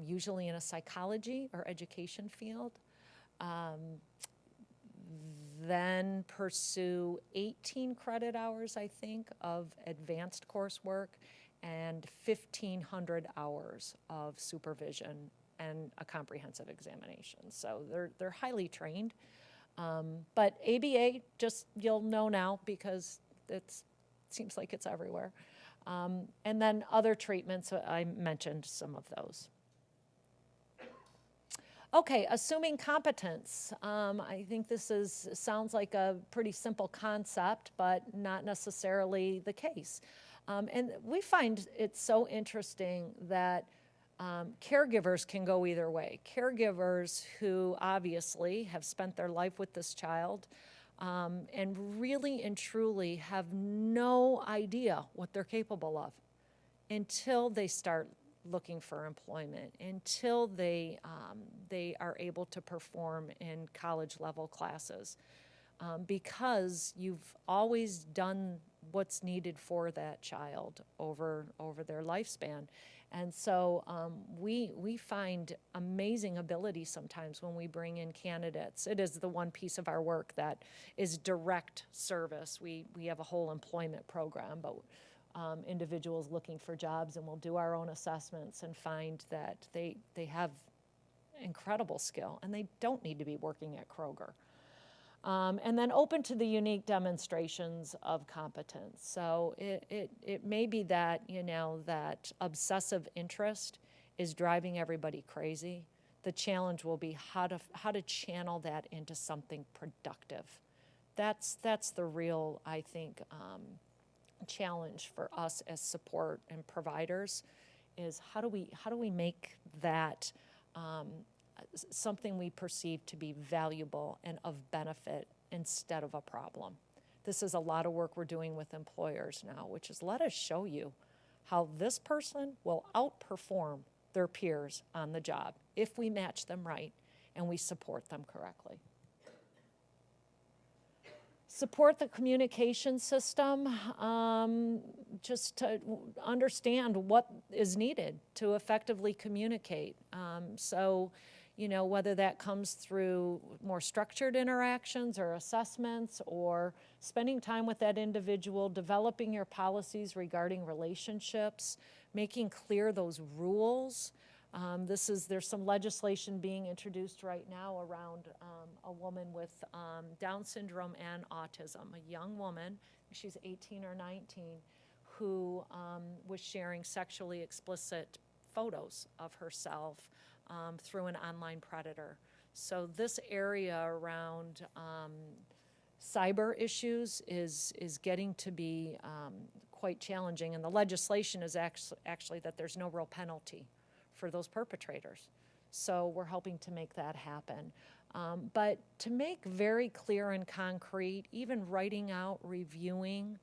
usually in a psychology or education field. Then pursue 18 credit hours, I think, of advanced coursework and 1,500 hours of supervision and a comprehensive examination. So they're highly trained. But ABA, just you'll know now because it seems like it's everywhere. And then other treatments, I mentioned some of those. Okay, assuming competence. I think this sounds like a pretty simple concept, but not necessarily the case. And we find it so interesting that caregivers can go either way. Caregivers who obviously have spent their life with this child and really and truly have no idea what they're capable of until they start looking for employment, until they are able to perform in college level classes, because you've always done what's needed for that child over their lifespan. And so we find amazing ability sometimes when we bring in candidates. It is the one piece of our work that is direct service. We have a whole employment program, but individuals looking for jobs, and we'll do our own assessments and find that they have incredible skill and they don't need to be working at Kroger. And then open to the unique demonstrations of competence. So it may be that, that obsessive interest is driving everybody crazy. The challenge will be how to channel that into something productive. That's the real, I think, challenge for us as support and providers, is how do we make that something we perceive to be valuable and of benefit instead of a problem. This is a lot of work we're doing with employers now, which is let us show you how this person will outperform their peers on the job if we match them right and we support them correctly. Support the communication system, just to understand what is needed to effectively communicate. So, you know, whether that comes through more structured interactions or assessments or spending time with that individual, developing your policies regarding relationships, making clear those rules. There's some legislation being introduced right now around a woman with Down syndrome and autism, a young woman, she's 18 or 19, who was sharing sexually explicit photos of herself through an online predator. So this area around cyber issues is getting to be quite challenging, and the legislation is actually that there's no real penalty for those perpetrators. So we're helping to make that happen. But to make very clear and concrete, even writing out, reviewing,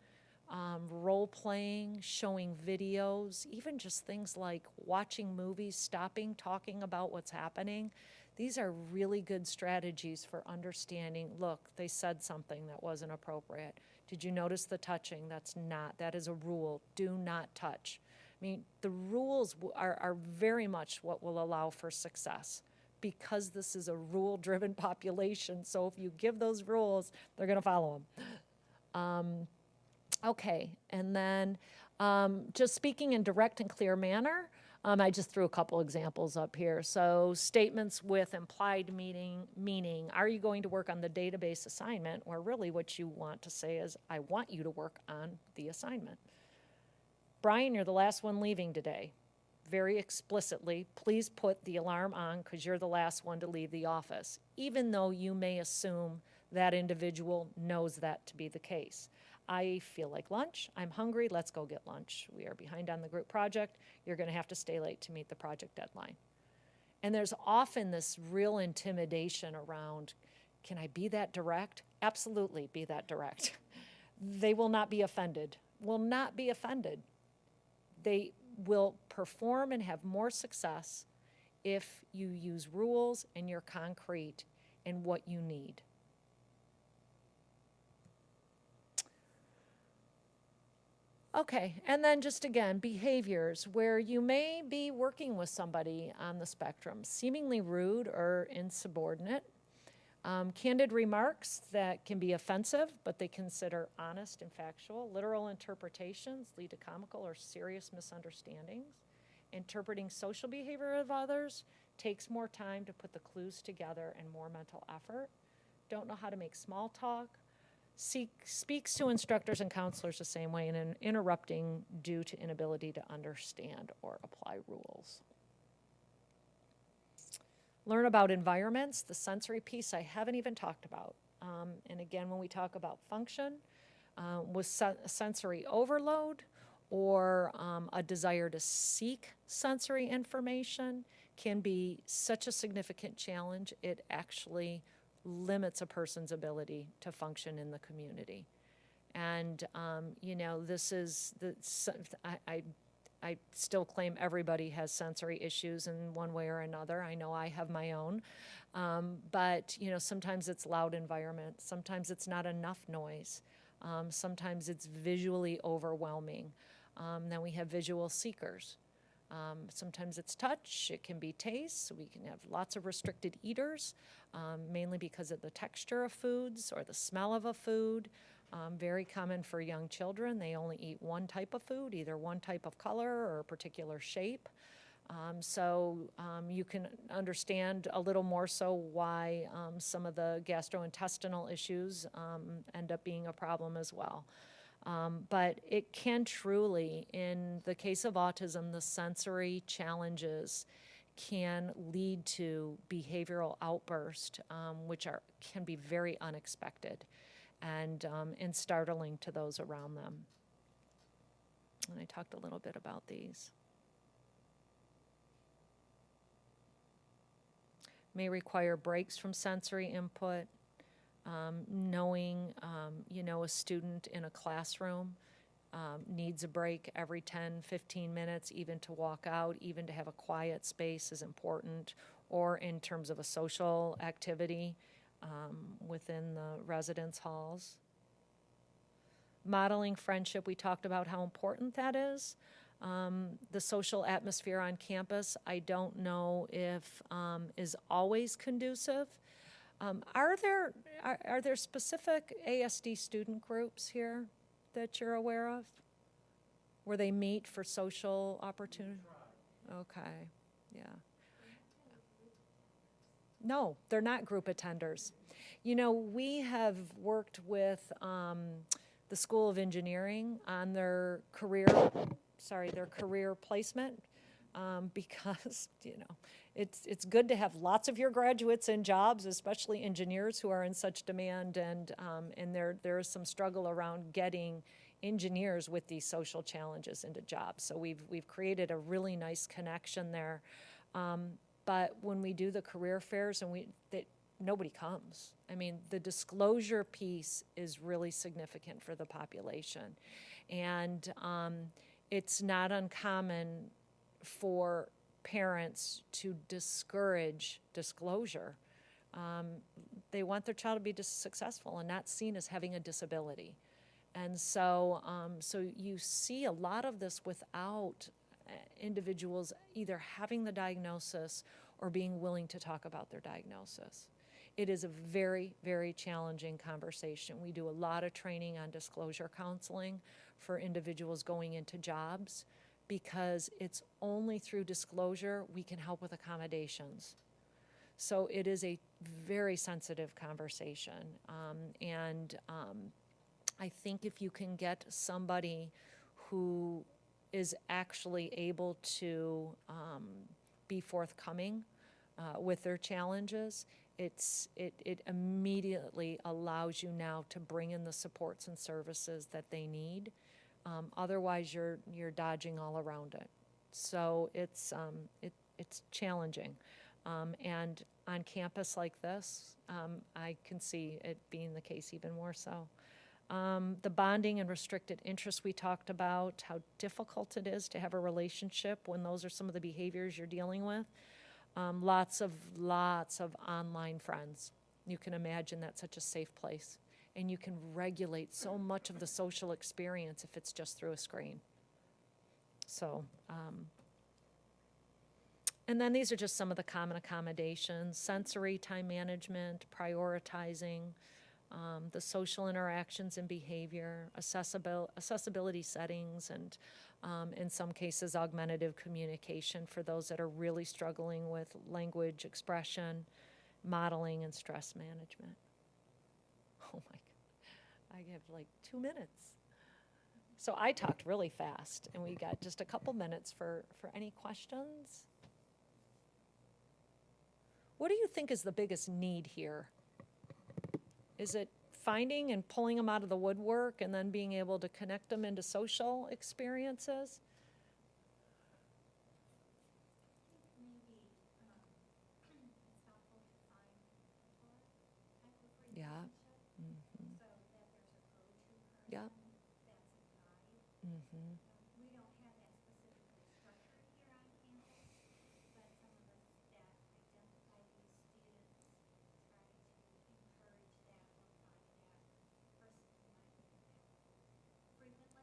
role-playing, showing videos, even just things like watching movies, stopping, talking about what's happening, these are really good strategies for understanding, look, they said something that wasn't appropriate. Did you notice the touching? That is a rule. Do not touch. I mean, the rules are very much what will allow for success because this is a rule-driven population. So if you give those rules, they're going to follow them. Okay, and then just speaking in direct and clear manner, I just threw a couple examples up here. So statements with implied meaning, are you going to work on the database assignment? Or really what you want to say is, I want you to work on the assignment. Brian, you're the last one leaving today. Very explicitly, please put the alarm on because you're the last one to leave the office, even though you may assume that individual knows that to be the case. I feel like lunch, I'm hungry, let's go get lunch. We are behind on the group project, you're gonna have to stay late to meet the project deadline. And there's often this real intimidation around, can I be that direct? Absolutely, be that direct. They will not be offended, They will perform and have more success if you use rules and you're concrete in what you need. Okay, and then just again, behaviors where you may be working with somebody on the spectrum, seemingly rude or insubordinate, candid remarks that can be offensive, but they consider honest and factual, literal interpretations lead to comical or serious misunderstandings, interpreting social behavior of others takes more time to put the clues together and more mental effort, don't know how to make small talk, speaks to instructors and counselors the same way, and interrupting due to inability to understand or apply rules. Learn about environments, the sensory piece I haven't even talked about. And again, when we talk about function, with sensory overload or a desire to seek sensory information can be such a significant challenge, it actually limits a person's ability to function in the community. And, you know, this is, I still claim everybody has sensory issues in one way or another. I know I have my own. But, you know, sometimes it's loud environment. Sometimes it's not enough noise. Sometimes it's visually overwhelming. Then we have visual seekers. Sometimes it's touch, it can be taste. We can have lots of restricted eaters, mainly because of the texture of foods or the smell of a food. Very common for young children. They only eat one type of food, either one type of color or a particular shape. So you can understand a little more so why some of the gastrointestinal issues end up being a problem as well. But it can truly, in the case of autism, the sensory challenges can lead to behavioral outbursts, which can be very unexpected and startling to those around them. And I talked a little bit about these. May require breaks from sensory input. knowing, a student in a classroom needs a break every 10, 15 minutes, even to walk out, even to have a quiet space is important, or in terms of a social activity within the residence halls. Modeling friendship, we talked about how important that is. The social atmosphere on campus, I don't know if is always conducive. Are there specific ASD student groups here that you're aware of, where they meet for social opportunity? Okay, yeah. No, they're not group attenders. We have worked with the School of Engineering on their career placement because, it's good to have lots of your graduates in jobs, especially engineers who are in such demand, and there is some struggle around getting engineers with these social challenges into jobs. So we've created a really nice connection there. But when we do the career fairs nobody comes. I mean, the disclosure piece is really significant for the population. And it's not uncommon for parents to discourage disclosure. They want their child to be successful and not seen as having a disability. And so you see a lot of this without individuals either having the diagnosis or being willing to talk about their diagnosis. It is a very, very challenging conversation. We do a lot of training on disclosure counseling for individuals going into jobs, because it's only through disclosure we can help with accommodations. So it is a very sensitive conversation. I think if you can get somebody who is actually able to be forthcoming with their challenges, it immediately allows you now to bring in the supports and services that they need. Otherwise, you're dodging all around it. So it's challenging. And on campus like this, I can see it being the case even more so. The bonding and restricted interest we talked about, how difficult it is to have a relationship when those are some of the behaviors you're dealing with. Lots of online friends. You can imagine that's such a safe place. And you can regulate so much of the social experience if it's just through a screen. So, and then these are just some of the common accommodations: sensory time management, prioritizing, the social interactions and behavior, accessibility settings, and in some cases augmentative communication for those that are really struggling with language expression, modeling, and stress management. Oh my God, I have like 2 minutes. So I talked really fast, and we got just a couple minutes for any questions. What do you think is the biggest need here? Is it finding and pulling them out of the woodwork and then being able to connect them into social experiences? Yeah. Mm-hmm. Yeah. Mm-hmm.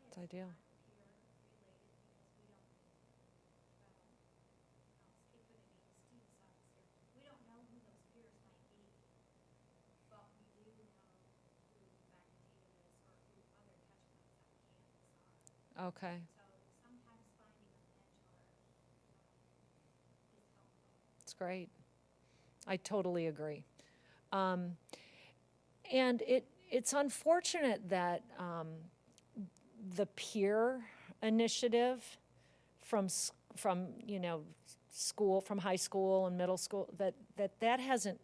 It's ideal. Okay. It's great. I totally agree. And it's unfortunate that the peer initiative from school, from high school and middle school, that hasn't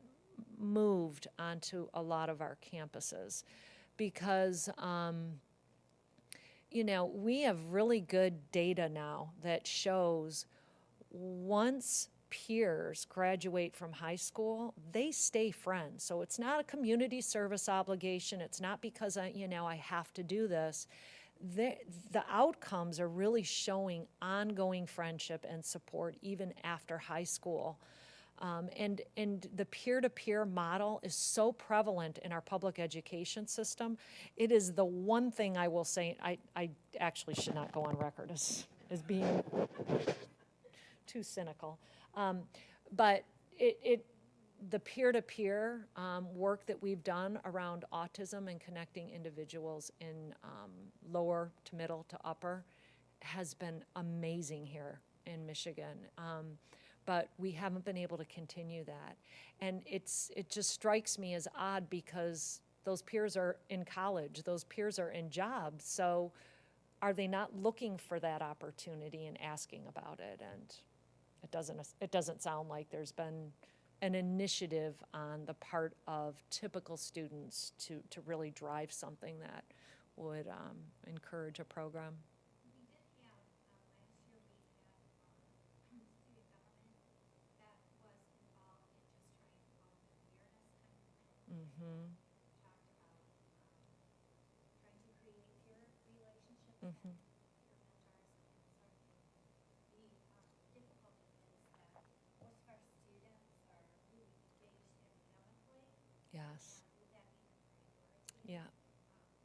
moved onto a lot of our campuses, because we have really good data now that shows once peers graduate from high school, they stay friends. So it's not a community service obligation. It's not because I have to do this. The outcomes are really showing ongoing friendship and support even after high school. And the peer-to-peer model is so prevalent in our public education system. It is the one thing I will say, I actually should not go on record as being too cynical. But the peer-to-peer work that we've done around autism and connecting individuals in lower to middle to upper has been amazing here in Michigan. But we haven't been able to continue that. And it just strikes me as odd because those peers are in college, those peers are in jobs, so are they not looking for that opportunity and asking about it? And it doesn't sound like there's been an initiative on the part of typical students to really drive something that would encourage a program. We did have, last year we had student government that was involved in just trying to promote an awareness kind of thing. Mm-hmm. Talked about trying to create peer relationships Mm-hmm. and peer mentors and that sort of thing. The difficulty is that most of our students are really engaged academically. Yes. And with that being a priority. Yeah.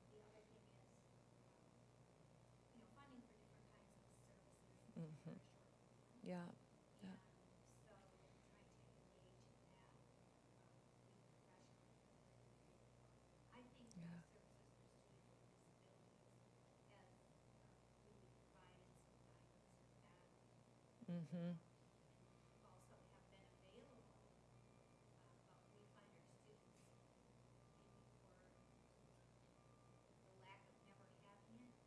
The other thing is, funding for different kinds of services is Mm-hmm. very short. Yeah. Yeah. And so trying to engage in that, with professional community. I think Yeah. the services for students with disabilities has really provided some guidance with that. Mm-hmm. Also have been available, but we find our students, maybe for the lack of never having it,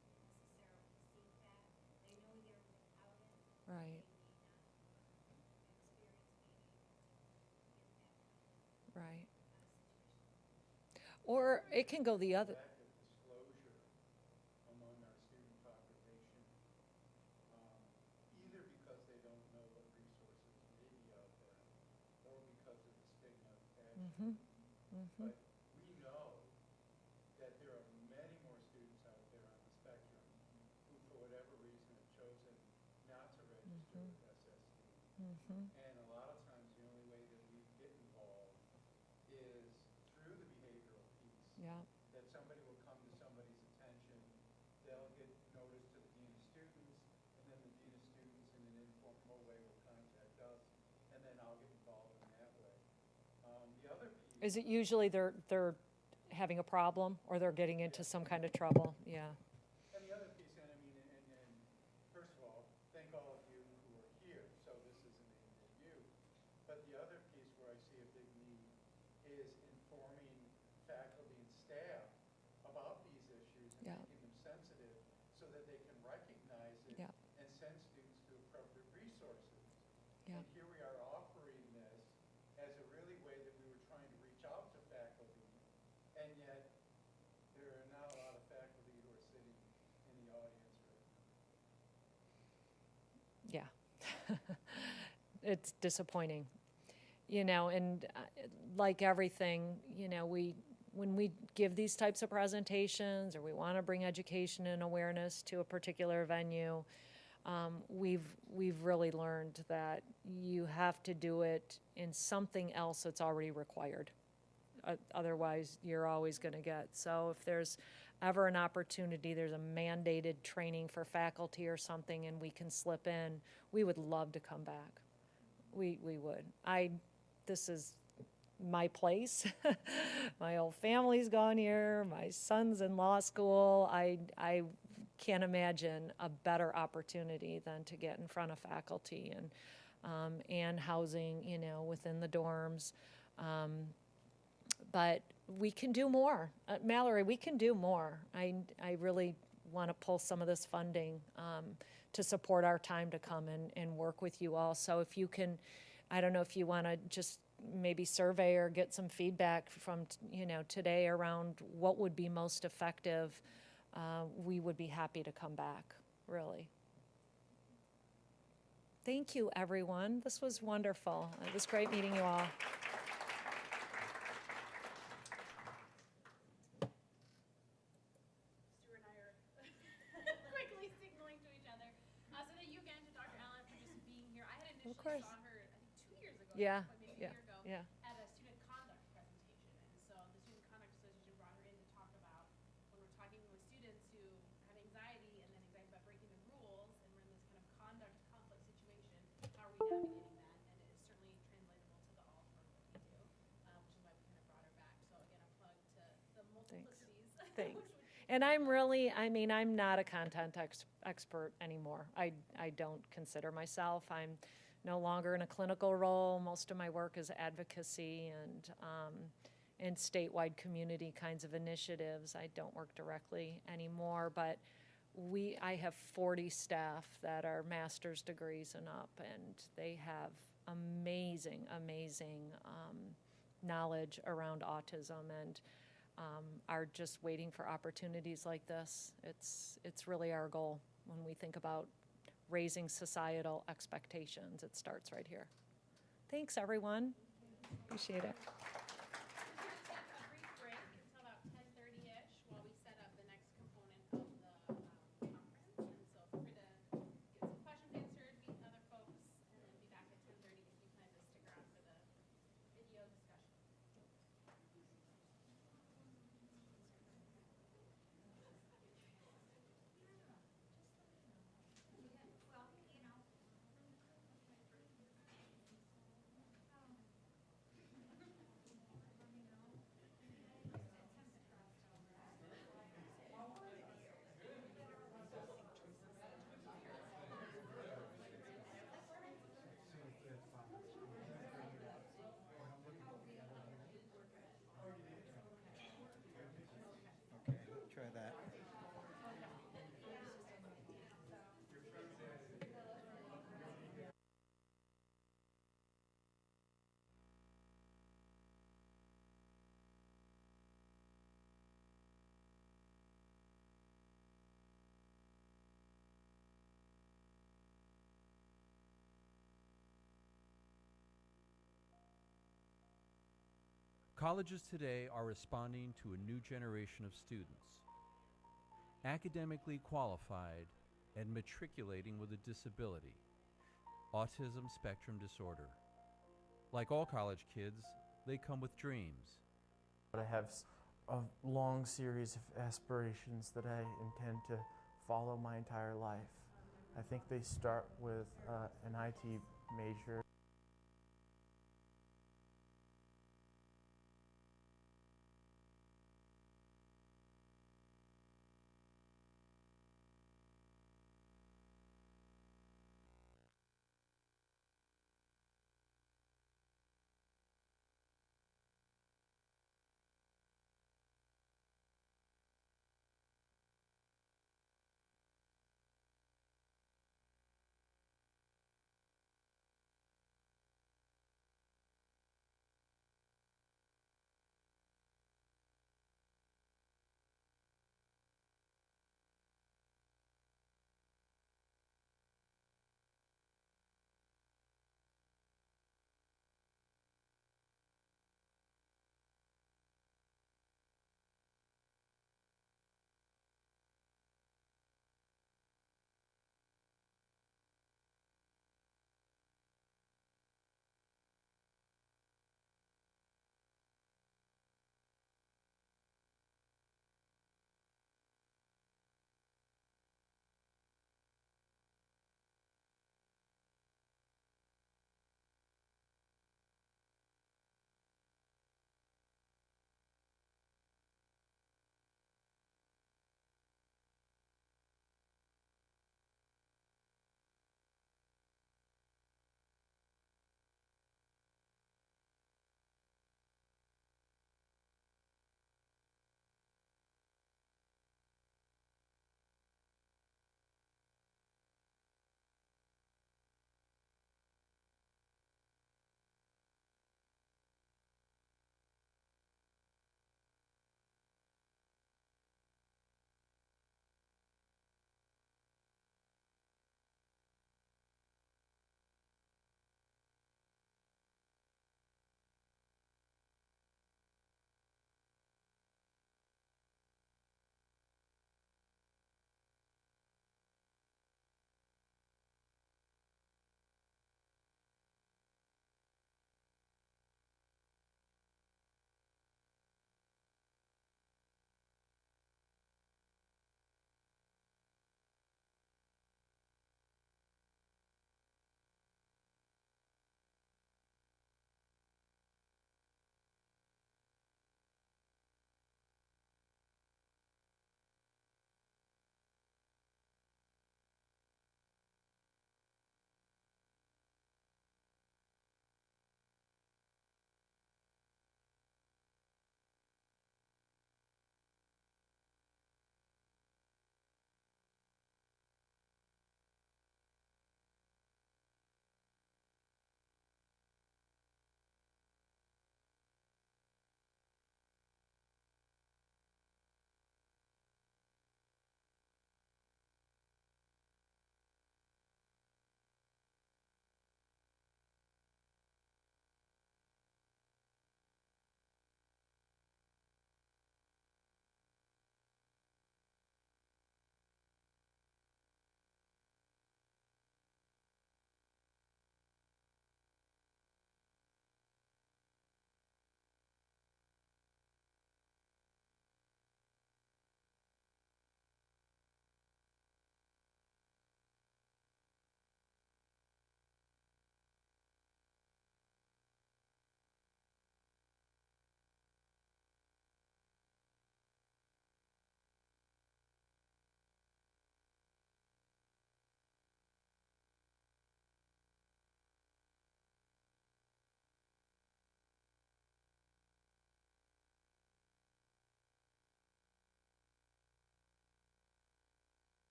don't necessarily seek that. They know they're without it. Right. They may not experience being able to get that Right. situation. Or it can go the other. Lack of disclosure among our student population, either because they don't know what resources may be out there, or because of the stigma attached. Mm-hmm. Mm-hmm. But we know that there are many more students out there on the spectrum who, for whatever reason, have chosen not to register with SSD. Mm-hmm. And a lot of times, the only way that we get involved is through the behavioral piece. Yeah. That somebody will come to somebody's attention, they'll get notice to the dean of students, and then the dean of students in an informal way will contact us, and then I'll get involved in that way. The other piece. Is it usually they're having a problem or they're getting into some kind of trouble? Yeah. And the other piece, and I mean, and first of all, thank all of you who are here, so this isn't aimed at you. But the other piece where I see a big need is informing faculty and staff about these issues and Yeah. making them sensitive so that they can recognize it Yeah. and send students to appropriate resources. Yeah. And here we are offering this as a really way that we were trying to reach out to faculty, and yet there are not a lot of faculty who are sitting in the audience right now. Yeah. It's disappointing. And like everything, when we give these types of presentations or we want to bring education and awareness to a particular venue, we've really learned that you have to do it in something else that's already required. Otherwise, you're always going to get. So if there's ever an opportunity, there's a mandated training for faculty or something, and we can slip in, we would love to come back. We would. This is my place. My whole family's gone here. My son's in law school. I can't imagine a better opportunity than to get in front of faculty and housing, within the dorms. But we can do more. Mallory, we can do more. I really want to pull some of this funding to support our time to come and work with you all. So if you can, I don't know if you want to just maybe survey or get some feedback from, today around what would be most effective, we would be happy to come back, really. Thank you, everyone. This was wonderful. It was great meeting you all. Stuart and I are quickly signaling to each other. So thank you again to Dr. Allen for just being here. I had initially course. saw her, I think 2 years ago, Yeah, at this point, maybe yeah, a year ago, yeah. at a student conduct presentation. And so the Student Conduct Association brought her in to talk about when we're talking with students who have anxiety and then anxiety about breaking the rules, and we're in this kind of conduct conflict situation, how are we navigating that? And it is certainly translatable to the alt work that we do, which is why we kind of brought her back. So again, a plug to the multiplicities. Thanks. And I'm really, I mean, I'm not a content expert anymore. I don't consider myself. I'm no longer in a clinical role. Most of my work is advocacy and statewide community kinds of initiatives. I don't work directly anymore, but I have 40 staff that are master's degrees and up, and they have amazing knowledge around autism, and are just waiting for opportunities like this. It's really our goal when we think about raising societal expectations. It starts right here. Thanks, everyone. Appreciate it. We're going to take a brief break until about 10:30-ish while we set up the next component of the conference. And so feel free to get some questions answered, meet other folks, and then be back at 10:30 if you plan to stick around for the video discussion. Well, you know. Okay, try that. Colleges today are responding to a new generation of students, academically qualified and matriculating with a disability, autism spectrum disorder. Like all college kids, they come with dreams. But I have a long series of aspirations that I intend to follow my entire life. I think they start with an IT major.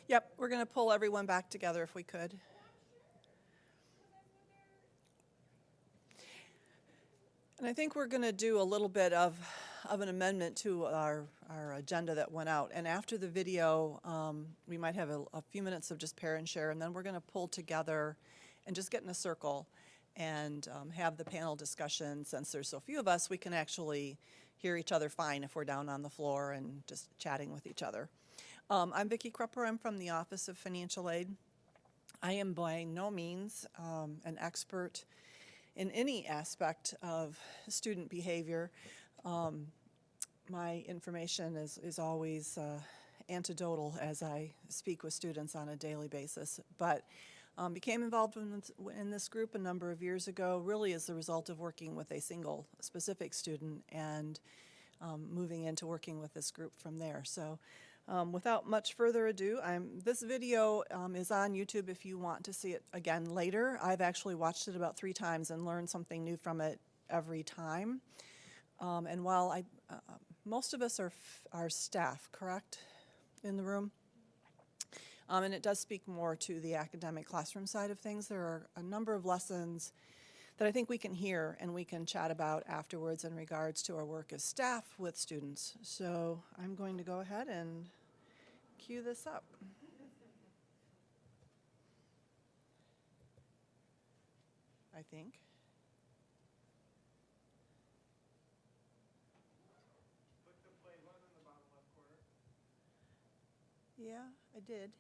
Yep, we're going to pull everyone back together if we could. And I think we're going to do a little bit of an amendment to our agenda that went out. And after the video, we might have a few minutes of just parent share, and then we're going to pull together and just get in a circle and have the panel discussion. Since there's so few of us, we can actually hear each other fine if we're down on the floor and just chatting with each other. I'm Vicki Krupper. I'm from the Office of Financial Aid. I am by no means an expert in any aspect of student behavior. My information is always anecdotal as I speak with students on a daily basis, but became involved in this group a number of years ago, really as a result of working with a single specific student and moving into working with this group from there. So without much further ado, this video is on YouTube if you want to see it again later. I've actually watched it about 3 times and learned something new from it every time. And while most of us are staff, correct, in the room? And it does speak more to the academic classroom side of things. There are a number of lessons that I think we can hear and we can chat about afterwards in regards to our work as staff with students. So I'm going to go ahead and cue this up. I think. Click the play button in the bottom left corner. Yeah, I did.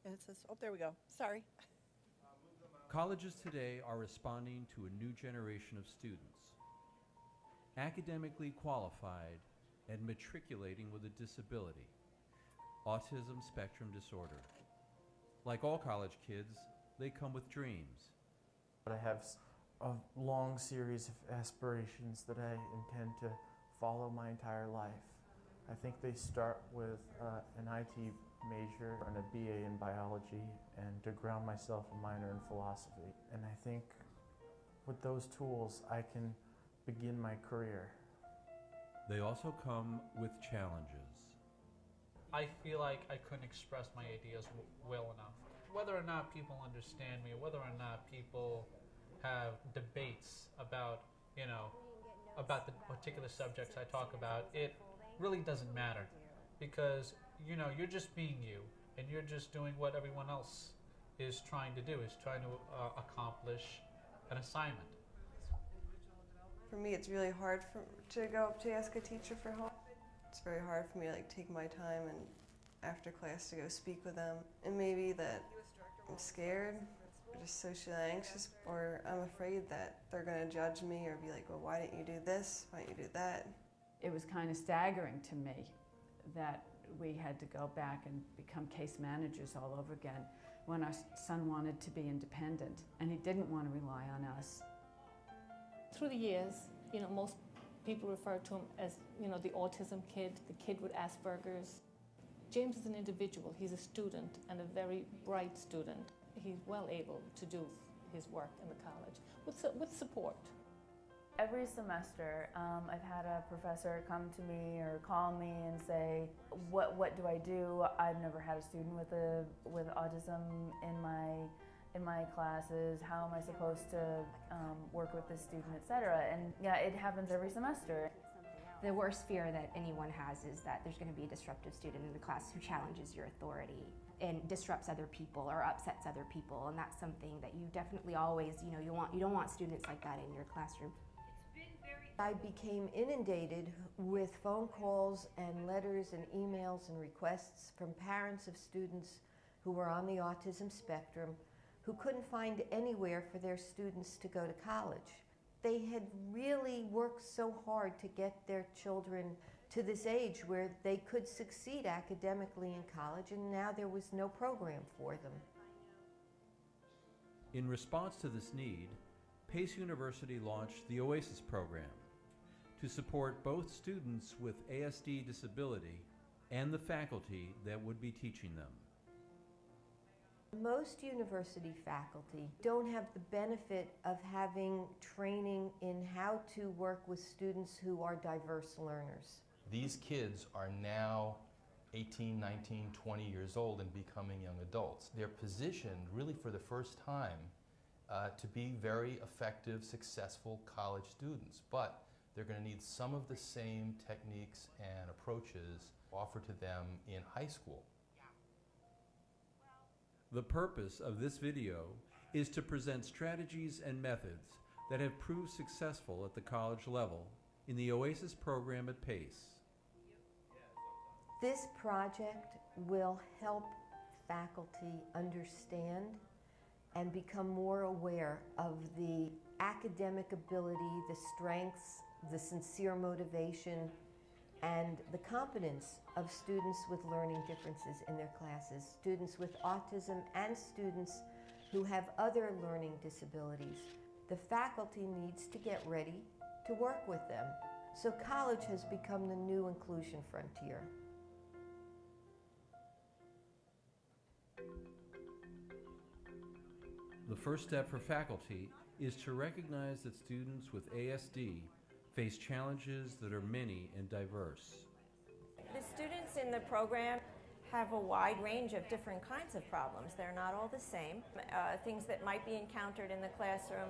And it says, oh, there we go. Sorry. Colleges today are responding to a new generation of students, academically qualified and matriculating with a disability, autism spectrum disorder. Like all college kids, they come with dreams. But I have a long series of aspirations that I intend to follow my entire life. I think they start with an IT major and a BA in biology, and to ground myself a minor in philosophy. And I think with those tools I can begin my career. They also come with challenges. I feel like I couldn't express my ideas well enough. Whether or not people understand me, whether or not people have debates about, about the particular subjects I talk about, it really doesn't matter, because you're just being you, and you're just doing what everyone else is trying to do, is trying to accomplish an assignment. For me, it's really hard to go up to ask a teacher for help. It's very hard for me to take my time and after class to go speak with them. And maybe that I'm scared, or just socially anxious, or I'm afraid that they're going to judge me or be like, well, why didn't you do this? Why didn't you do that? It was kind of staggering to me that we had to go back and become case managers all over again when our son wanted to be independent and he didn't want to rely on us. Through the years, most people refer to him as, the autism kid, the kid with Asperger's. James is an individual. He's a student and a very bright student. He's well able to do his work in the college with support. Every semester, I've had a professor come to me or call me and say, what do I do? I've never had a student with autism in my classes. How am I supposed to work with this student, etc. And yeah, it happens every semester. The worst fear that anyone has is that there's going to be a disruptive student in the class who challenges your authority and disrupts other people or upsets other people, and that's something that you definitely always, you don't want students like that in your classroom. I became inundated with phone calls and letters and emails and requests from parents of students who were on the autism spectrum who couldn't find anywhere for their students to go to college. They had really worked so hard to get their children to this age where they could succeed academically in college, and now there was no program for them. In response to this need, Pace University launched the OASIS program to support both students with ASD disability and the faculty that would be teaching them. Most university faculty don't have the benefit of having training in how to work with students who are diverse learners. These kids are now 18, 19, 20 years old and becoming young adults. They're positioned really for the first time to be very effective, successful college students, but they're going to need some of the same techniques and approaches offered to them in high school. The purpose of this video is to present strategies and methods that have proved successful at the college level in the OASIS program at PACE. This project will help faculty understand and become more aware of the academic ability, the strengths, the sincere motivation, and the competence of students with learning differences in their classes, students with autism and students who have other learning disabilities. The faculty needs to get ready to work with them. So college has become the new inclusion frontier. The first step for faculty is to recognize that students with ASD face challenges that are many and diverse. The students in the program have a wide range of different kinds of problems. They're not all the same. Things that might be encountered in the classroom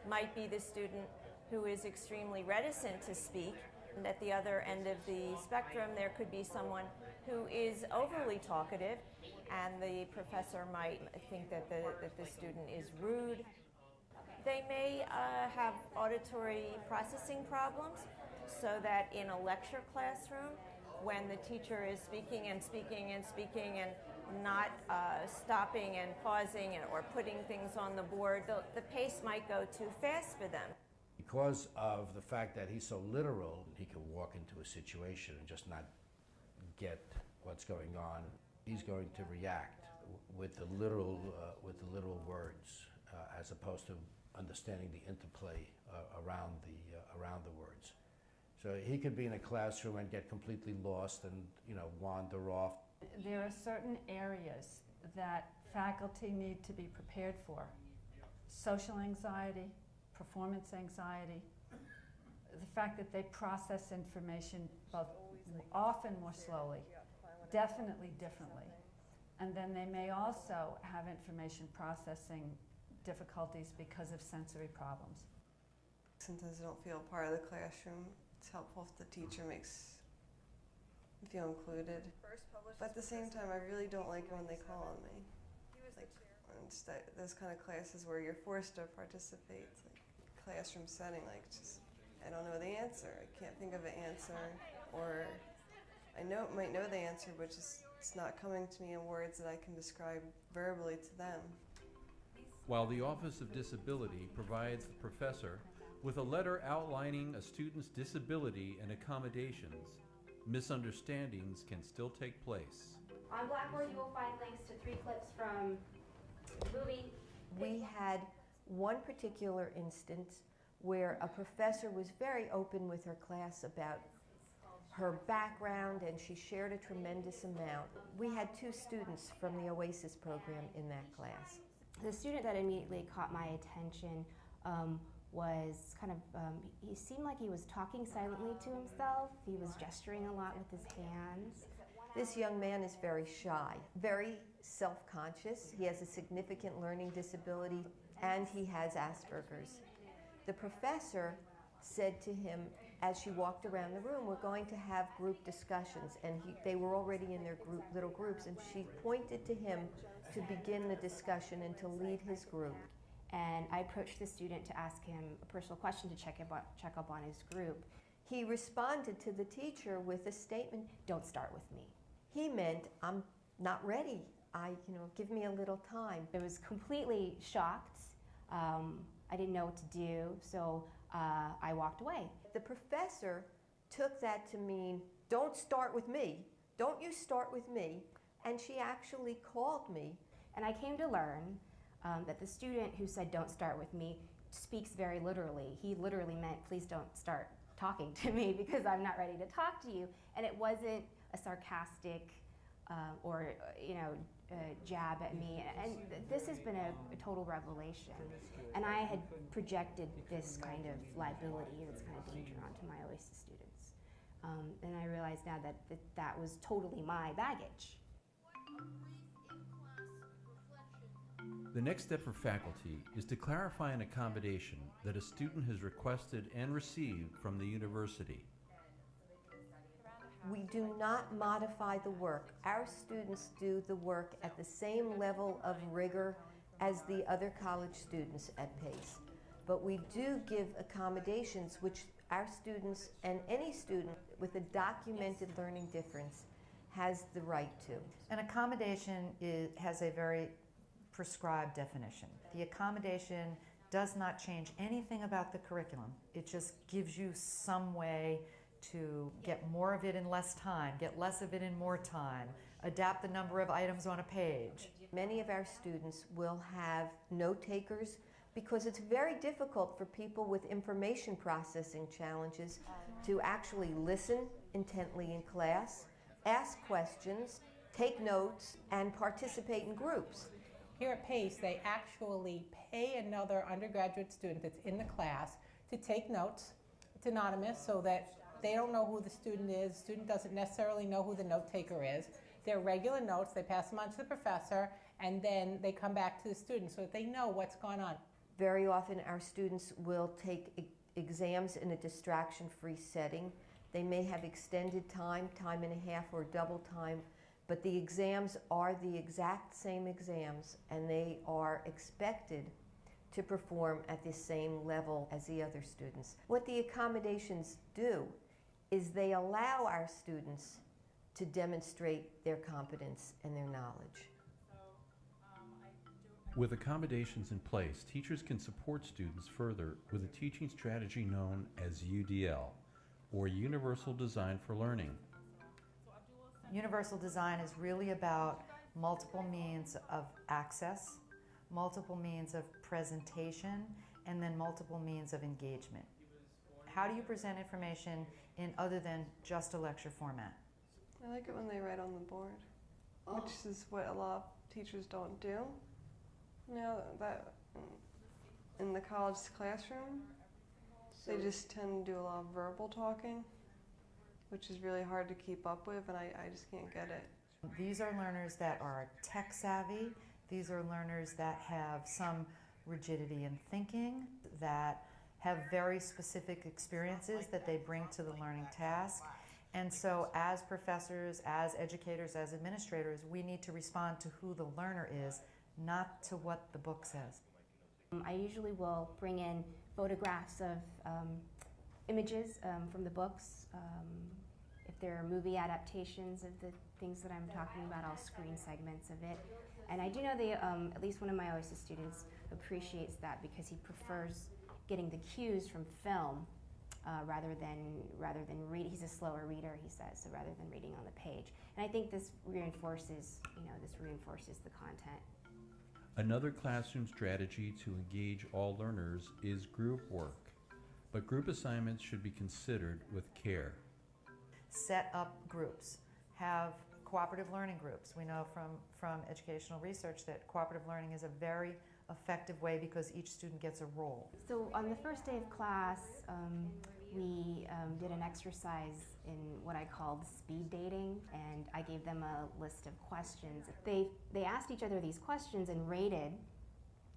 might be the student who is extremely reticent to speak. And at the other end of the spectrum, there could be someone who is overly talkative, and the professor might think that the student is rude. They may have auditory processing problems, so that in a lecture classroom, when the teacher is speaking and speaking and speaking and not stopping and pausing or putting things on the board, the pace might go too fast for them. Because of the fact that he's so literal, he can walk into a situation and just not get what's going on. He's going to react with the literal words, as opposed to understanding the interplay around the words. So he could be in a classroom and get completely lost and wander off. There are certain areas that faculty need to be prepared for. Social anxiety, performance anxiety, the fact that they process information both often more slowly, definitely differently, and then they may also have information processing difficulties because of sensory problems. Sometimes I don't feel part of the classroom. It's helpful if the teacher makes me feel included. But at the same time, I really don't like it when they call on me. Like, it's those kind of classes where you're forced to participate. It's like classroom setting, like just, I don't know the answer. I can't think of an answer. Or I might know the answer, but it's not coming to me in words that I can describe verbally to them. While the Office of Disability provides the professor with a letter outlining a student's disability and accommodations, misunderstandings can still take place. On Blackboard, you will find links to 3 clips from the movie. We had one particular instance where a professor was very open with her class about her background, and she shared a tremendous amount. We had 2 students from the OASIS program in that class. The student that immediately caught my attention was kind of, he seemed like he was talking silently to himself. He was gesturing a lot with his hands. This young man is very shy, very self-conscious. He has a significant learning disability, and he has Asperger's. The professor said to him, as she walked around the room, we're going to have group discussions, and they were already in their little groups, and she pointed to him to begin the discussion and to lead his group. And I approached the student to ask him a personal question to check up on his group. He responded to the teacher with a statement, "Don't start with me." He meant, I'm not ready. Give me a little time. I was completely shocked. I didn't know what to do, so I walked away. The professor took that to mean, don't start with me. Don't you start with me. And she actually called me. And I came to learn that the student who said, "Don't start with me," speaks very literally. He literally meant, please don't start talking to me because I'm not ready to talk to you. And it wasn't a sarcastic or jab at me. And this has been a total revelation. And I had projected this kind of liability and this kind of danger onto my OASIS students. And I realize now that that was totally my baggage. The next step for faculty is to clarify an accommodation that a student has requested and received from the university. We do not modify the work. Our students do the work at the same level of rigor as the other college students at Pace. But we do give accommodations which our students and any student with a documented learning difference has the right to. An accommodation has a very prescribed definition. The accommodation does not change anything about the curriculum. It just gives you some way to get more of it in less time, get less of it in more time, adapt the number of items on a page. Many of our students will have note takers because it's very difficult for people with information processing challenges to actually listen intently in class, ask questions, take notes, and participate in groups. Here at Pace, they actually pay another undergraduate student that's in the class to take notes. It's anonymous so that they don't know who the student is. The student doesn't necessarily know who the note taker is. They're regular notes. They pass them on to the professor, and then they come back to the student so that they know what's going on. Very often our students will take exams in a distraction-free setting. They may have extended time, time and a half, or double time, but the exams are the exact same exams, and they are expected to perform at the same level as the other students. What the accommodations do is they allow our students to demonstrate their competence and their knowledge. With accommodations in place, teachers can support students further with a teaching strategy known as UDL, or Universal Design for Learning. Universal design is really about multiple means of access, multiple means of presentation, and then multiple means of engagement. How do you present information in other than just a lecture format? I like it when they write on the board, which is what a lot of teachers don't do. You know, that in the college classroom, they just tend to do a lot of verbal talking, which is really hard to keep up with, and I just can't get it. These are learners that are tech savvy. These are learners that have some rigidity in thinking, that have very specific experiences that they bring to the learning task. And so as professors, as educators, as administrators, we need to respond to who the learner is, not to what the book says. I usually will bring in photographs of images from the books. If there are movie adaptations of the things that I'm talking about, I'll screen segments of it. And I do know at least one of my OSS students appreciates that because he prefers getting the cues from film rather than read. He's a slower reader, he says, so rather than reading on the page. And I think this reinforces the content. Another classroom strategy to engage all learners is group work, but group assignments should be considered with care. Set up groups. Have cooperative learning groups. We know from educational research that cooperative learning is a very effective way because each student gets a role. So on the first day of class, we did an exercise in what I called speed dating, and I gave them a list of questions. They asked each other these questions and rated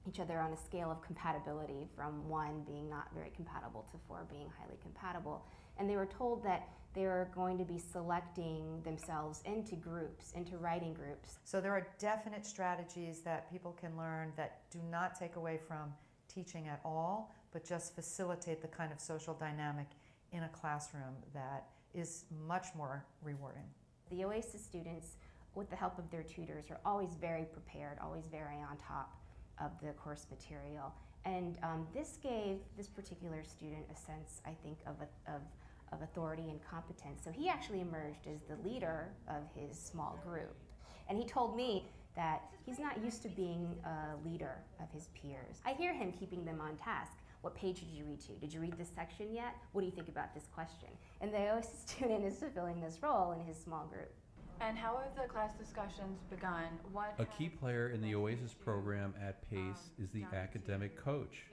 each other on a scale of compatibility, from 1 being not very compatible to 4 being highly compatible. And they were told that they were going to be selecting themselves into groups, into writing groups. So there are definite strategies that people can learn that do not take away from teaching at all, but just facilitate the kind of social dynamic in a classroom that is much more rewarding. The OASIS students, with the help of their tutors, are always very prepared, always very on top of the course material. And this gave this particular student a sense, I think, of authority and competence. So he actually emerged as the leader of his small group. And he told me that he's not used to being a leader of his peers. I hear him keeping them on task. What page did you read to? Did you read this section yet? What do you think about this question? And the OSS student is fulfilling this role in his small group. And how have the class discussions begun? A key player in the OASIS program at PACE is the academic coach,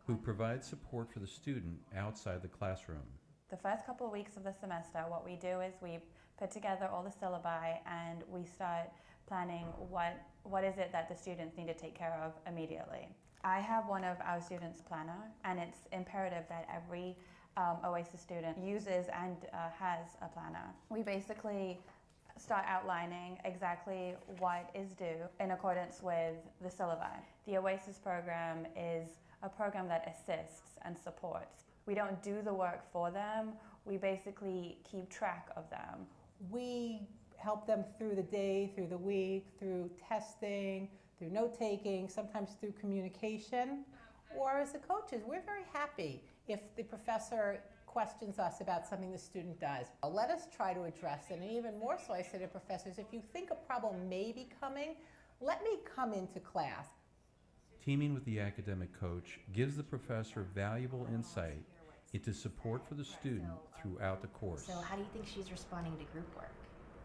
who provides support for the student outside the classroom. The first couple of weeks of the semester, what we do is we put together all the syllabi and we start planning what is it that the students need to take care of immediately. I have one of our students' planner, and it's imperative that every OASIS student uses and has a planner. We basically start outlining exactly what is due in accordance with the syllabi. The OASIS program is a program that assists and supports. We don't do the work for them, we basically keep track of them. We help them through the day, through the week, through testing, through note-taking, sometimes through communication. Or as the coaches, we're very happy if the professor questions us about something the student does. Let us try to address it, and even more so I say to professors, if you think a problem may be coming, let me come into class. Teaming with the academic coach gives the professor valuable insight into support for the student throughout the course. So how do you think she's responding to group work?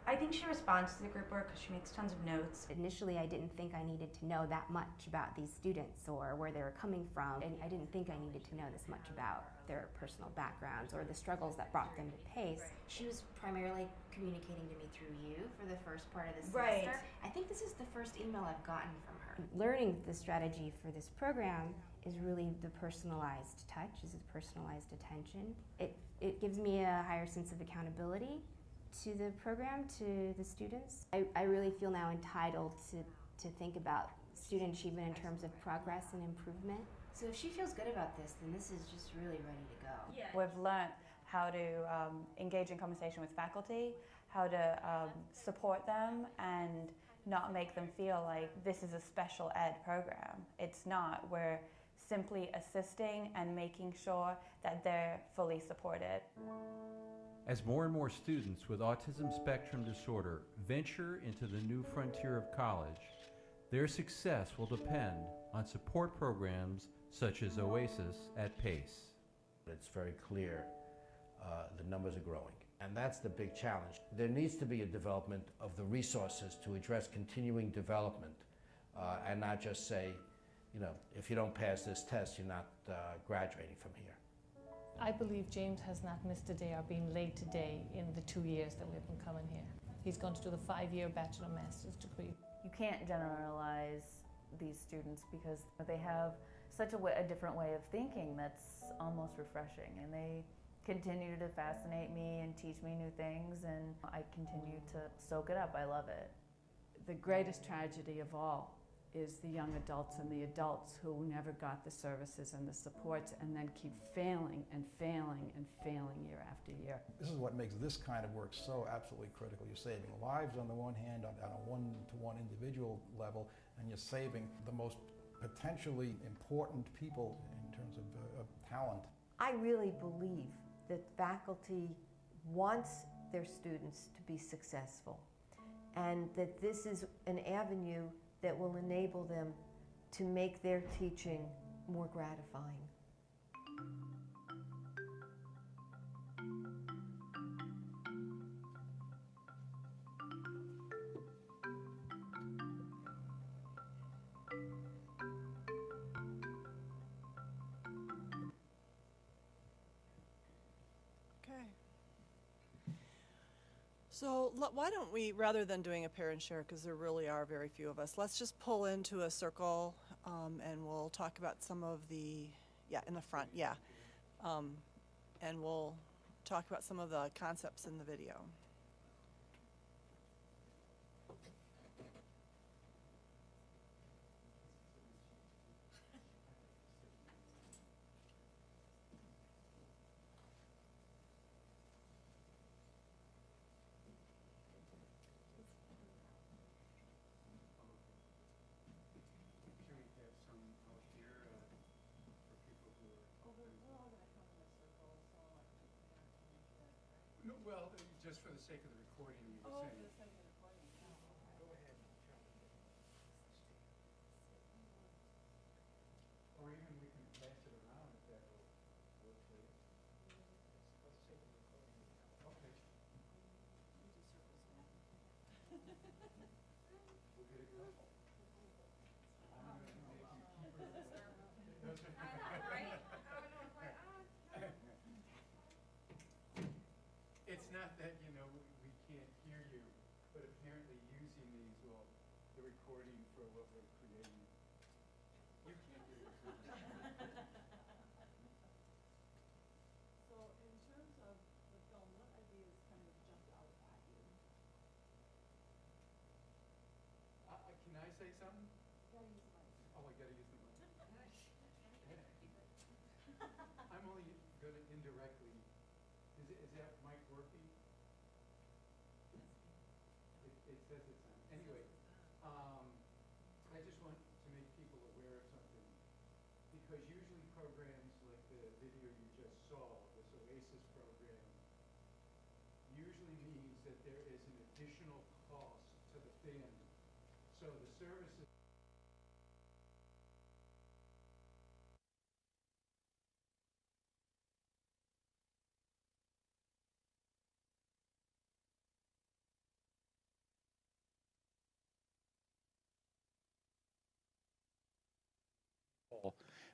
I think she responds to the group work because she makes tons of notes. Initially, I didn't think I needed to know that much about these students or where they were coming from, and I didn't think I needed to know this much about their personal backgrounds or the struggles that brought them to PACE. She was primarily communicating to me through you for the first part of the semester. Right. I think this is the first email I've gotten from her. Learning the strategy for this program is really the personalized touch, is the personalized attention. It gives me a higher sense of accountability to the program, to the students. I really feel now entitled to think about student achievement in terms of progress and improvement. So if she feels good about this, then this is just really ready to go. Yeah. We've learned how to engage in conversation with faculty, how to support them and not make them feel like this is a special ed program. It's not. We're simply assisting and making sure that they're fully supported. As more and more students with autism spectrum disorder venture into the new frontier of college, their success will depend on support programs such as OASIS at PACE. It's very clear the numbers are growing, and that's the big challenge. There needs to be a development of the resources to address continuing development and not just say, you know, if you don't pass this test, you're not graduating from here. I believe James has not missed a day or been late today in the 2 years that we've been coming here. He's going to do the 5-year bachelor master's degree. You can't generalize these students because they have such a different way of thinking that's almost refreshing, and they continue to fascinate me and teach me new things, and I continue to soak it up. I love it. The greatest tragedy of all is the young adults and the adults who never got the services and the supports and then keep failing and failing and failing year after year. This is what makes this kind of work so absolutely critical. You're saving lives on the one hand, on a one-to-one individual level, and you're saving the most potentially important people in terms of talent. I really believe that faculty wants their students to be successful, and that this is an avenue that will enable them to make their teaching more gratifying. So why don't we, rather than doing a parent share, because there really are very few of us, let's just pull into a circle and we'll talk about some of the, in the front, and we'll talk about some of the concepts in the video. No, well, just for the sake of the recording, we were saying. For the sake of the recording. Go ahead and try to get or even we can pass it around if that will work for you. For the sake of the recording. Okay. We'll get a couple. I'm going to make you keep it. That's right. not that, we can't hear you, but apparently using these will, the recording for what we're creating. You can't hear yourself. So in terms of the film, what ideas kind of jumped out at you? Can I say something? Gotta use the mic. Oh, I gotta use the mic. I'm only good at indirectly. Is that mic working? It says it's on. Anyway, I just want to make people aware of something. Because usually programs like the video you just saw, this OASIS program, usually means that there is an additional cost to the family. So the services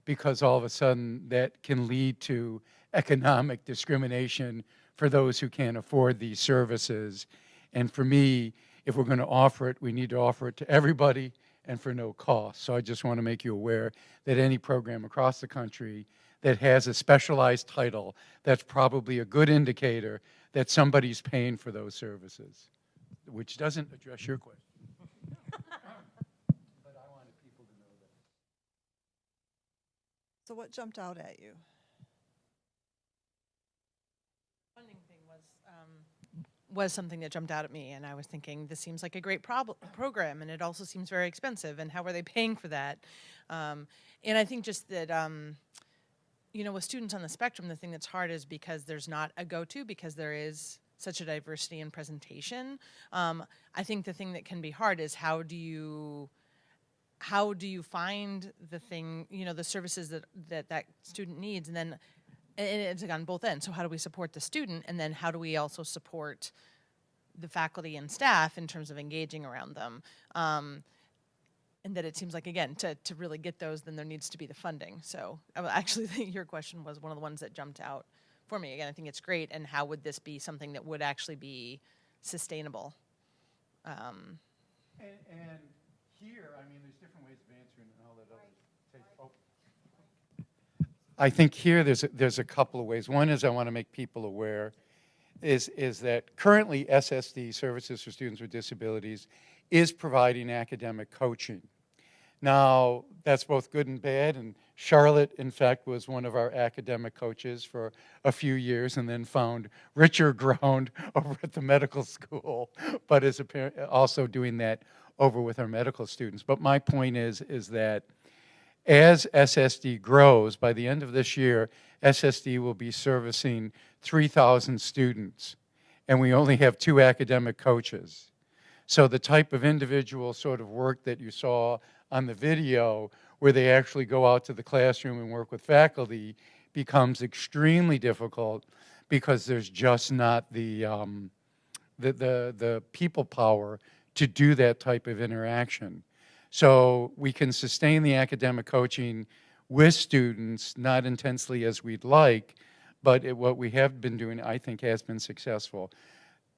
because all of a sudden that can lead to economic discrimination for those who can't afford these services. And for me, if we're going to offer it, we need to offer it to everybody and for no cost. So I just want to make you aware that any program across the country that has a specialized title, that's probably a good indicator that somebody's paying for those services, which doesn't address your question. But I wanted people to know that. So what jumped out at you? Funding thing was something that jumped out at me, and I was thinking, this seems like a great program, and it also seems very expensive, and how are they paying for that? And I think just that, with students on the spectrum, the thing that's hard is because there's not a go-to, because there is such a diversity in presentation. I think the thing that can be hard is how do you find the thing, the services that student needs, and then and it's like on both ends. So how do we support the student, and then how do we also support the faculty and staff in terms of engaging around them? And that it seems like, again, to really get those, then there needs to be the funding. So I actually think your question was one of the ones that jumped out for me. Again, I think it's great, and how would this be something that would actually be sustainable? And here, there's different ways of answering, and I'll let others take. Oh. I think here there's a couple of ways. One is I want to make people aware is that currently SSD, Services for Students with Disabilities, is providing academic coaching. Now, that's both good and bad, and Charlotte, in fact, was one of our academic coaches for a few years and then found richer ground over at the medical school, but is also doing that over with our medical students. But my point is that as SSD grows, by the end of this year, SSD will be servicing 3,000 students, and we only have 2 academic coaches. So the type of individual sort of work that you saw on the video, where they actually go out to the classroom and work with faculty, becomes extremely difficult because there's just not the people power to do that type of interaction. So we can sustain the academic coaching with students, not intensely as we'd like, but what we have been doing, I think, has been successful.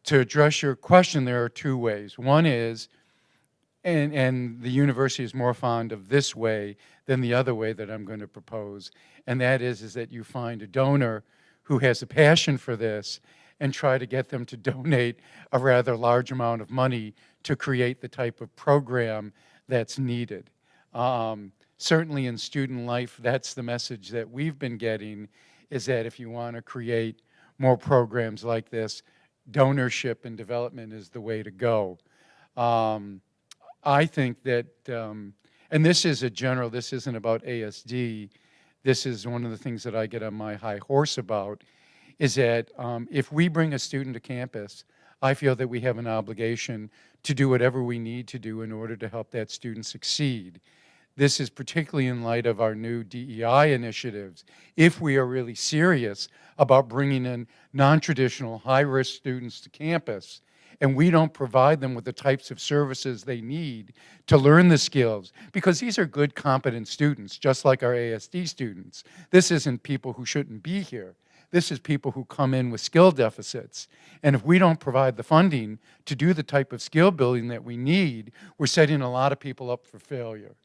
To address your question, there are 2 ways. One is, and the university is more fond of this way than the other way that I'm going to propose, and that is that you find a donor who has a passion for this and try to get them to donate a rather large amount of money to create the type of program that's needed. Certainly in student life, that's the message that we've been getting, is that if you want to create more programs like this, donorship and development is the way to go. I think that, and this is a general, this isn't about ASD, this is one of the things that I get on my high horse about, is that if we bring a student to campus, I feel that we have an obligation to do whatever we need to do in order to help that student succeed. This is particularly in light of our new DEI initiatives. If we are really serious about bringing in non-traditional, high-risk students to campus, and we don't provide them with the types of services they need to learn the skills, because these are good, competent students, just like our ASD students. This isn't people who shouldn't be here. This is people who come in with skill deficits. And if we don't provide the funding to do the type of skill building that we need, we're setting a lot of people up for failure.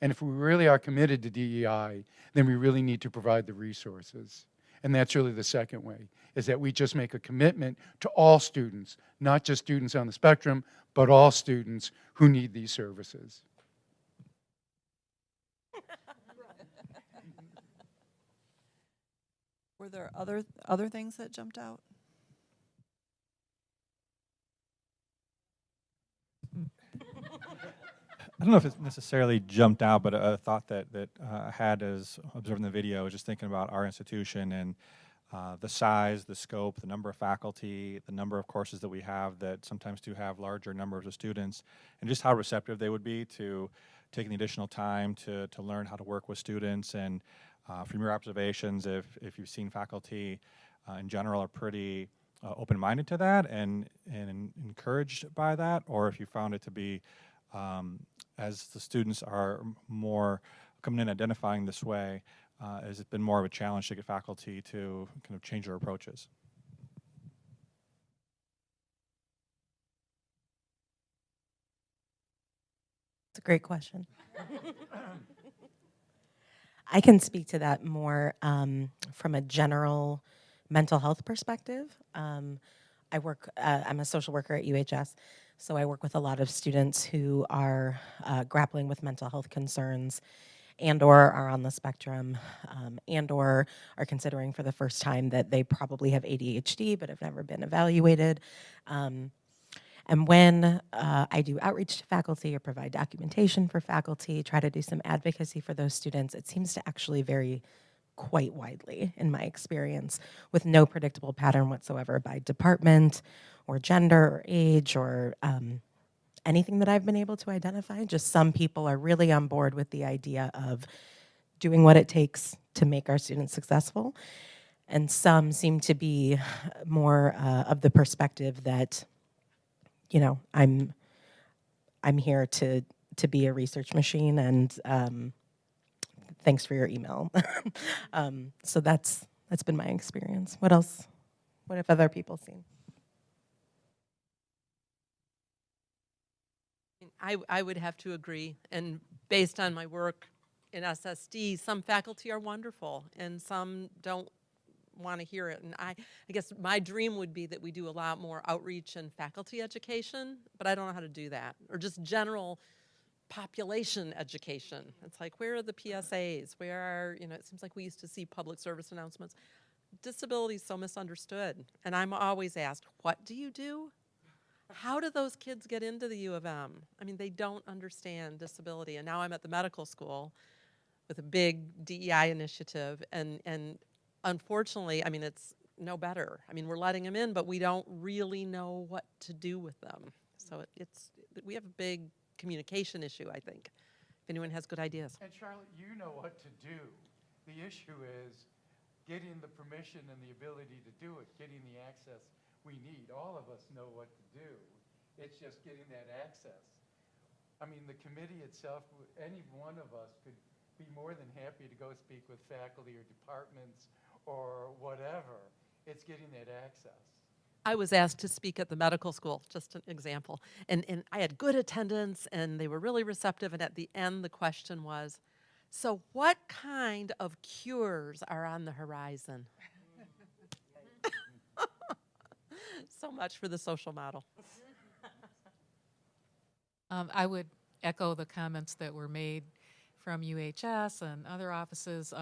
And if we really are committed to DEI, then we really need to provide the resources. And that's really the second way, is that we just make a commitment to all students, not just students on the spectrum, but all students who need these services. Were there other things that jumped out? I don't know if it's necessarily jumped out, but a thought that I had as observing the video, just thinking about our institution and the size, the scope, the number of faculty, the number of courses that we have that sometimes do have larger numbers of students, and just how receptive they would be to taking the additional time to learn how to work with students. And from your observations, if you've seen faculty in general are pretty open-minded to that and encouraged by that, or if you found it to be as the students are more coming in identifying this way, has it been more of a challenge to get faculty to kind of change their approaches? It's a great question. I can speak to that more from a general mental health perspective. I'm a social worker at UHS, so I work with a lot of students who are grappling with mental health concerns and or are on the spectrum and or are considering for the first time that they probably have ADHD but have never been evaluated. And when I do outreach to faculty or provide documentation for faculty, try to do some advocacy for those students, it seems to actually vary quite widely in my experience, with no predictable pattern whatsoever by department or gender or age or anything that I've been able to identify. Just some people are really on board with the idea of doing what it takes to make our students successful. And some seem to be more of the perspective that, you know, I'm here to be a research machine, and thanks for your email. So that's been my experience. What else? What have other people seen? I would have to agree. And based on my work in SSD, some faculty are wonderful and some don't want to hear it. And I guess my dream would be that we do a lot more outreach and faculty education, but I don't know how to do that. Or just general population education. It's like, where are the PSAs? Where are, it seems like we used to see public service announcements. Disability is so misunderstood. And I'm always asked, what do you do? How do those kids get into the U of M? I mean, they don't understand disability. And now I'm at the medical school with a big DEI initiative. And unfortunately, I mean, it's no better. I mean, we're letting them in, but we don't really know what to do with them. So we have a big communication issue, I think, if anyone has good ideas. And Charlotte, you know what to do. The issue is getting the permission and the ability to do it, getting the access we need. All of us know what to do. It's just getting that access. I mean, the committee itself, any one of us could be more than happy to go speak with faculty or departments or whatever. It's getting that access. I was asked to speak at the medical school, just an example. And I had good attendance, and they were really receptive. And at the end, the question was, so what kind of cures are on the horizon? So much for the social model. I would echo the comments that were made from UHS and other offices.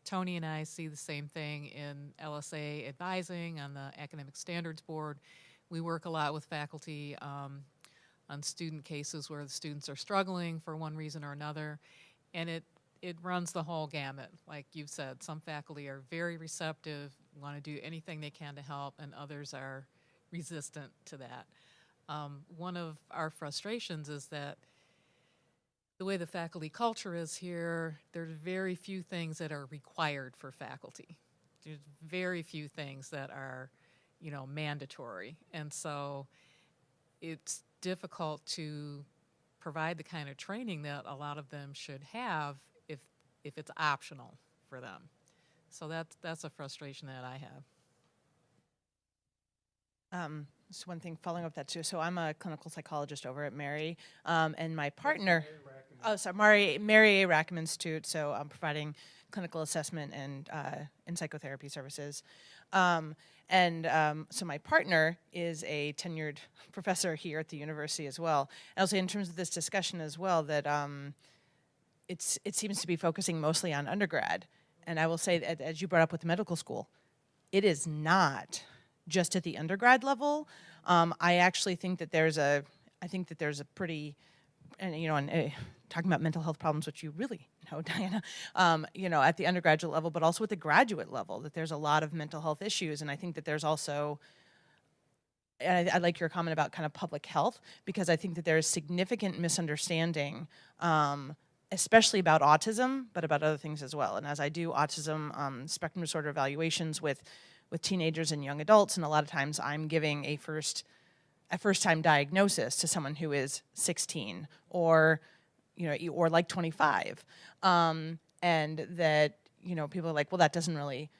Tony and I see the same thing in LSA advising on the Academic Standards Board. We work a lot with faculty on student cases where the students are struggling for one reason or another, and it runs the whole gamut. Like you've said, some faculty are very receptive, want to do anything they can to help, and others are resistant to that. One of our frustrations is that the way the faculty culture is here, there's very few things that are required for faculty. There's very few things that are, mandatory. And so it's difficult to provide the kind of training that a lot of them should have if it's optional for them. So that's a frustration that I have. Just one thing following up that too. So I'm a clinical psychologist over at Mary, and my partner. Oh, sorry, Mary A. Rackham Institute. So I'm providing clinical assessment and psychotherapy services. So my partner is a tenured professor here at the university as well. And I'll say in terms of this discussion as well that it seems to be focusing mostly on undergrad. And I will say that, as you brought up with medical school, it is not just at the undergrad level. I actually think that there's a pretty, and talking about mental health problems, which you really know, Diana, at the undergraduate level, but also at the graduate level, that there's a lot of mental health issues. And I think that there's also, and I like your comment about kind of public health, because I think that there is significant misunderstanding, especially about autism, but about other things as well. And as I do autism spectrum disorder evaluations with teenagers and young adults, and a lot of times I'm giving a first-time diagnosis to someone who is 16 or like 25, and that people are like, well, that doesn't really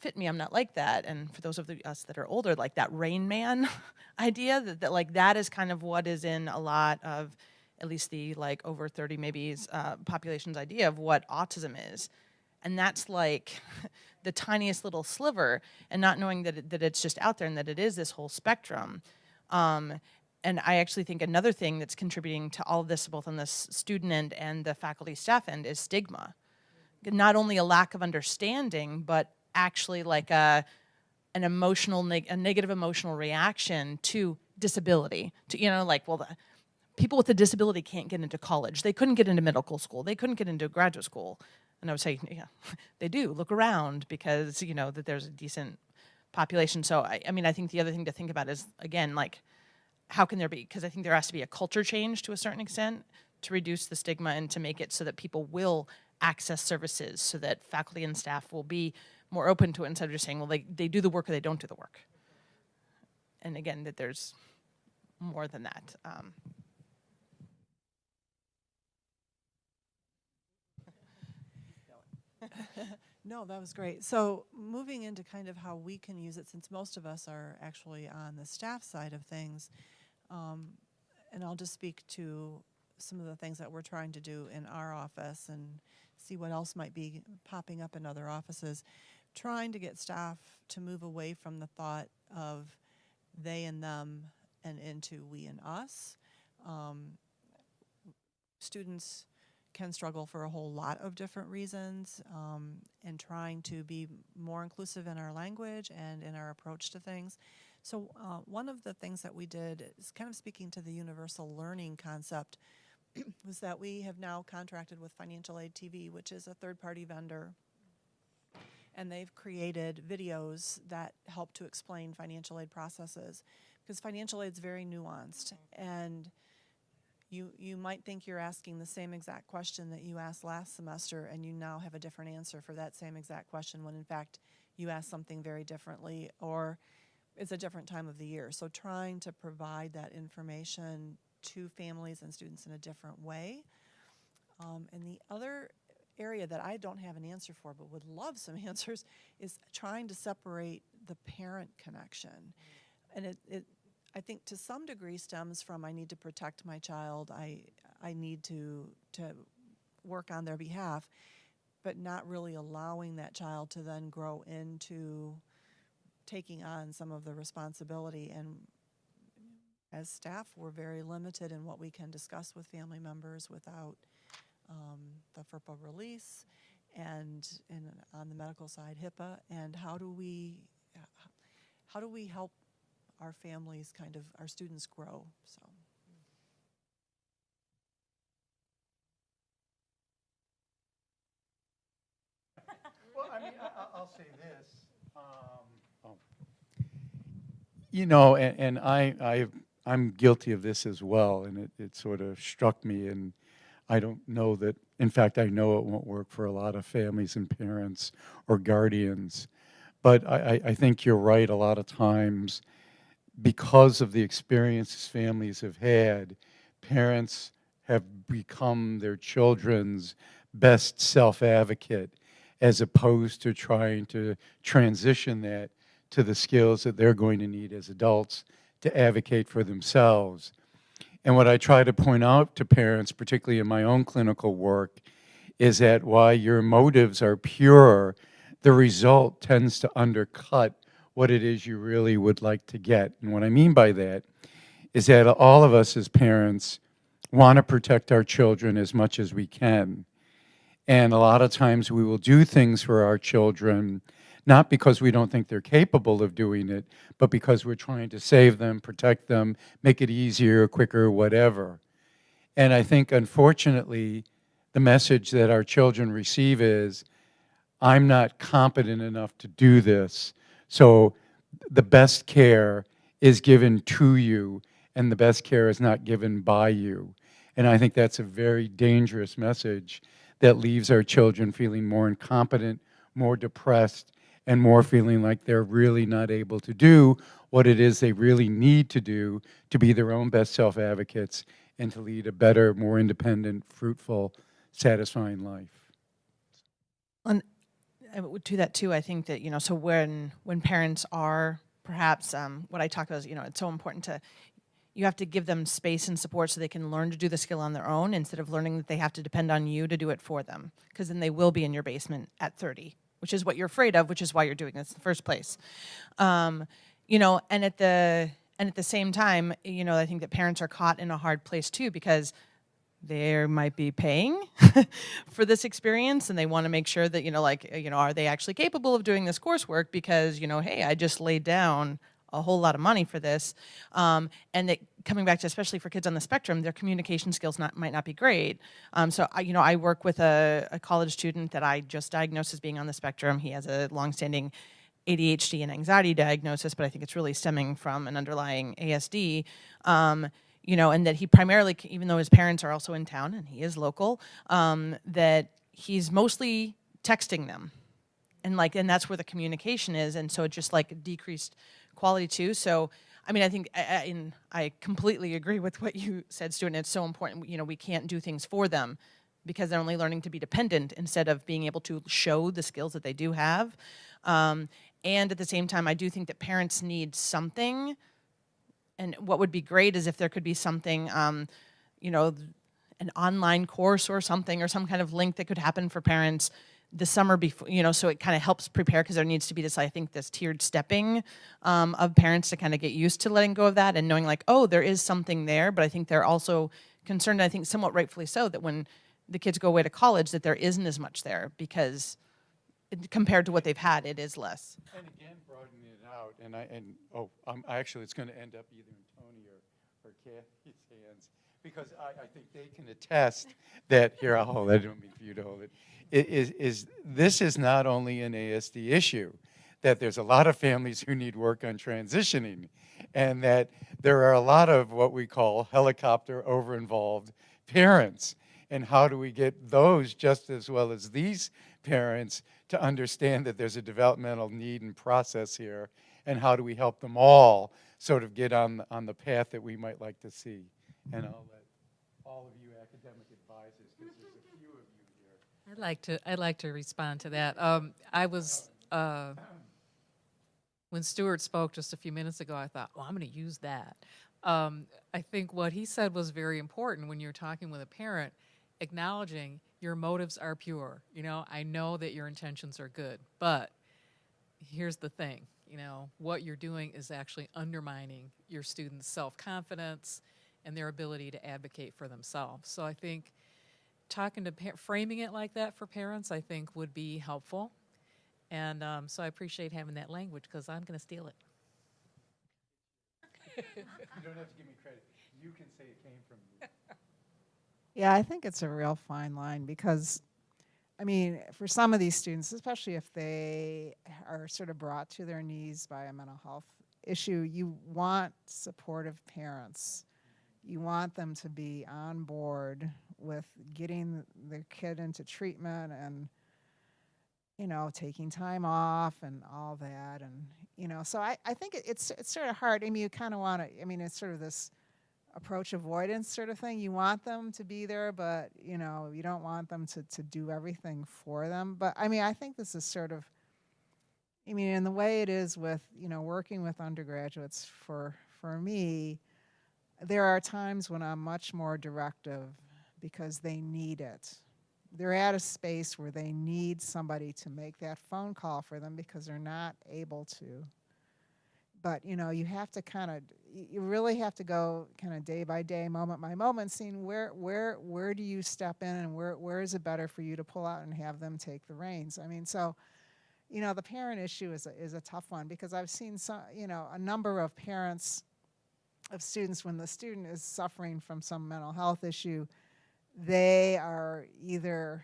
fit me. I'm not like that. And for those of us that are older, like that Rain Man idea, that like that is kind of what is in a lot of at least the like over 30 maybe population's idea of what autism is. And that's like the tiniest little sliver, and not knowing that it's just out there and that it is this whole spectrum. And I actually think another thing that's contributing to all of this, both on the student end and the faculty staff end, is stigma. Not only a lack of understanding, but actually like a negative emotional reaction to disability. People with a disability can't get into college. They couldn't get into medical school. They couldn't get into graduate school. And I would say, yeah, they do. Look around, because that there's a decent population. So I think the other thing to think about is, again, like, how can there be? Because I think there has to be a culture change to a certain extent to reduce the stigma and to make it so that people will access services, so that faculty and staff will be more open to it instead of just saying, well, they do the work or they don't do the work. And again, that there's more than that. No, that was great. So moving into kind of how we can use it, since most of us are actually on the staff side of things, and I'll just speak to some of the things that we're trying to do in our office and see what else might be popping up in other offices. Trying to get staff to move away from the thought of they and them and into we and us. Students can struggle for a whole lot of different reasons, and trying to be more inclusive in our language and in our approach to things. So one of the things that we did is kind of speaking to the universal learning concept was that we have now contracted with Financial Aid TV, which is a third-party vendor, and they've created videos that help to explain financial aid processes, because financial aid is very nuanced, and you might think you're asking the same exact question that you asked last semester, and you now have a different answer for that same exact question, when in fact you asked something very differently, or it's a different time of the year. So trying to provide that information to families and students in a different way. And the other area that I don't have an answer for but would love some answers is trying to separate the parent connection. And it I think to some degree stems from, I need to protect my child, I need to work on their behalf, but not really allowing that child to then grow into taking on some of the responsibility. And as staff, we're very limited in what we can discuss with family members without the FERPA release, and on the medical side, HIPAA. And how do we help our families, kind of our students, grow? So. Well, I mean, I'll say this. I'm guilty of this as well, and it sort of struck me, and I don't know that, in fact, I know it won't work for a lot of families and parents or guardians, but I think you're right. A lot of times, because of the experiences families have had, parents have become their children's best self-advocate, as opposed to trying to transition that to the skills that they're going to need as adults to advocate for themselves. And what I try to point out to parents, particularly in my own clinical work, is that while your motives are pure, the result tends to undercut what it is you really would like to get. And what I mean by that is that all of us as parents want to protect our children as much as we can. And a lot of times we will do things for our children, not because we don't think they're capable of doing it, but because we're trying to save them, protect them, make it easier, quicker, whatever. And I think, unfortunately, the message that our children receive is, I'm not competent enough to do this, so the best care is given to you, and the best care is not given by you. And I think that's a very dangerous message that leaves our children feeling more incompetent, more depressed, and more feeling like they're really not able to do what it is they really need to do to be their own best self-advocates and to lead a better, more independent, fruitful, satisfying life. And to that too, I think that, so when parents are perhaps, what I talk about is, it's so important you have to give them space and support so they can learn to do the skill on their own instead of learning that they have to depend on you to do it for them. Because then they will be in your basement at 30, which is what you're afraid of, which is why you're doing this in the first place. And at the same time, I think that parents are caught in a hard place too, because they might be paying for this experience and they want to make sure that, are they actually capable of doing this coursework? Because, hey, I just laid down a whole lot of money for this. And that coming back to, especially for kids on the spectrum, their communication skills might not be great. So I work with a college student that I just diagnosed as being on the spectrum. He has a longstanding ADHD and anxiety diagnosis, but I think it's really stemming from an underlying ASD. And that he primarily, even though his parents are also in town and he is local, that he's mostly texting them. And that's where the communication is. And so it just decreased quality too. So, I think I completely agree with what you said, Stuart, and it's so important. We can't do things for them because they're only learning to be dependent instead of being able to show the skills that they do have. And at the same time, I do think that parents need something. And what would be great is if there could be something, an online course or something, or some kind of link that could happen for parents the summer before, so it kind of helps prepare, because there needs to be this tiered stepping of parents to kind of get used to letting go of that and knowing there is something there. But I think they're also concerned, I think somewhat rightfully so, that when the kids go away to college, that there isn't as much there, because compared to what they've had, it is less. And again, broadening it out, actually, it's going to end up either in Tony or Kathy's hands, because I think they can attest that, here, I'll hold it, I don't mean for you to hold it, this is not only an ASD issue, that there's a lot of families who need work on transitioning, and that there are a lot of what we call helicopter over-involved parents. And how do we get those, just as well as these parents, to understand that there's a developmental need and process here, and how do we help them all sort of get on the path that we might like to see? And I'll let all of you academic advisors, because there's a few of you here. I'd like to respond to that. I was when Stuart spoke just a few minutes ago, I thought, I'm going to use that. I think what he said was very important when you're talking with a parent, acknowledging your motives are pure. I know that your intentions are good, but here's the thing, what you're doing is actually undermining your students' self-confidence and their ability to advocate for themselves. So I think framing it like that for parents, I think, would be helpful. And so I appreciate having that language, because I'm going to steal it. You don't have to give me credit. You can say it came from you. Yeah, I think it's a real fine line, because, for some of these students, especially if they are sort of brought to their knees by a mental health issue, you want supportive parents. You want them to be on board with getting their kid into treatment and, taking time off and all that. And, so I think it's sort of hard. You kind of want to, it's sort of this approach avoidance sort of thing. You want them to be there, but you don't want them to do everything for them. But I mean, I think this is sort of, in the way it is with, working with undergraduates for me, there are times when I'm much more directive because they need it. They're at a space where they need somebody to make that phone call for them because they're not able to. But, you have to you really have to go kind of day by day, moment by moment, seeing where do you step in and where is it better for you to pull out and have them take the reins. I mean, so, the parent issue is a tough one because I've seen some, a number of parents of students, when the student is suffering from some mental health issue, they are either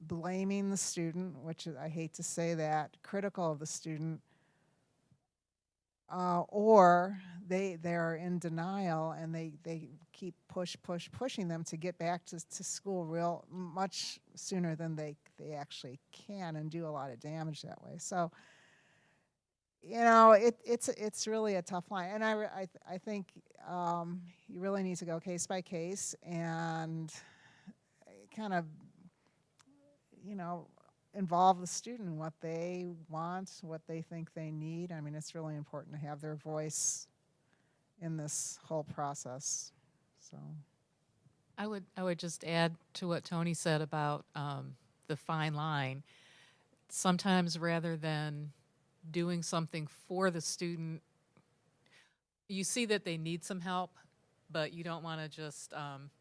blaming the student, which I hate to say that, critical of the student, or they're in denial and they keep pushing them to get back to school much sooner than they actually can, and do a lot of damage that way. So, it's really a tough line, and I think you really need to go case by case and kind of involve the student in what they want, what they think they need. I mean, it's really important to have their voice in this whole process. So, I would just add to what Tony said about the fine line. Sometimes rather than doing something for the student, you see that they need some help, but you don't want to just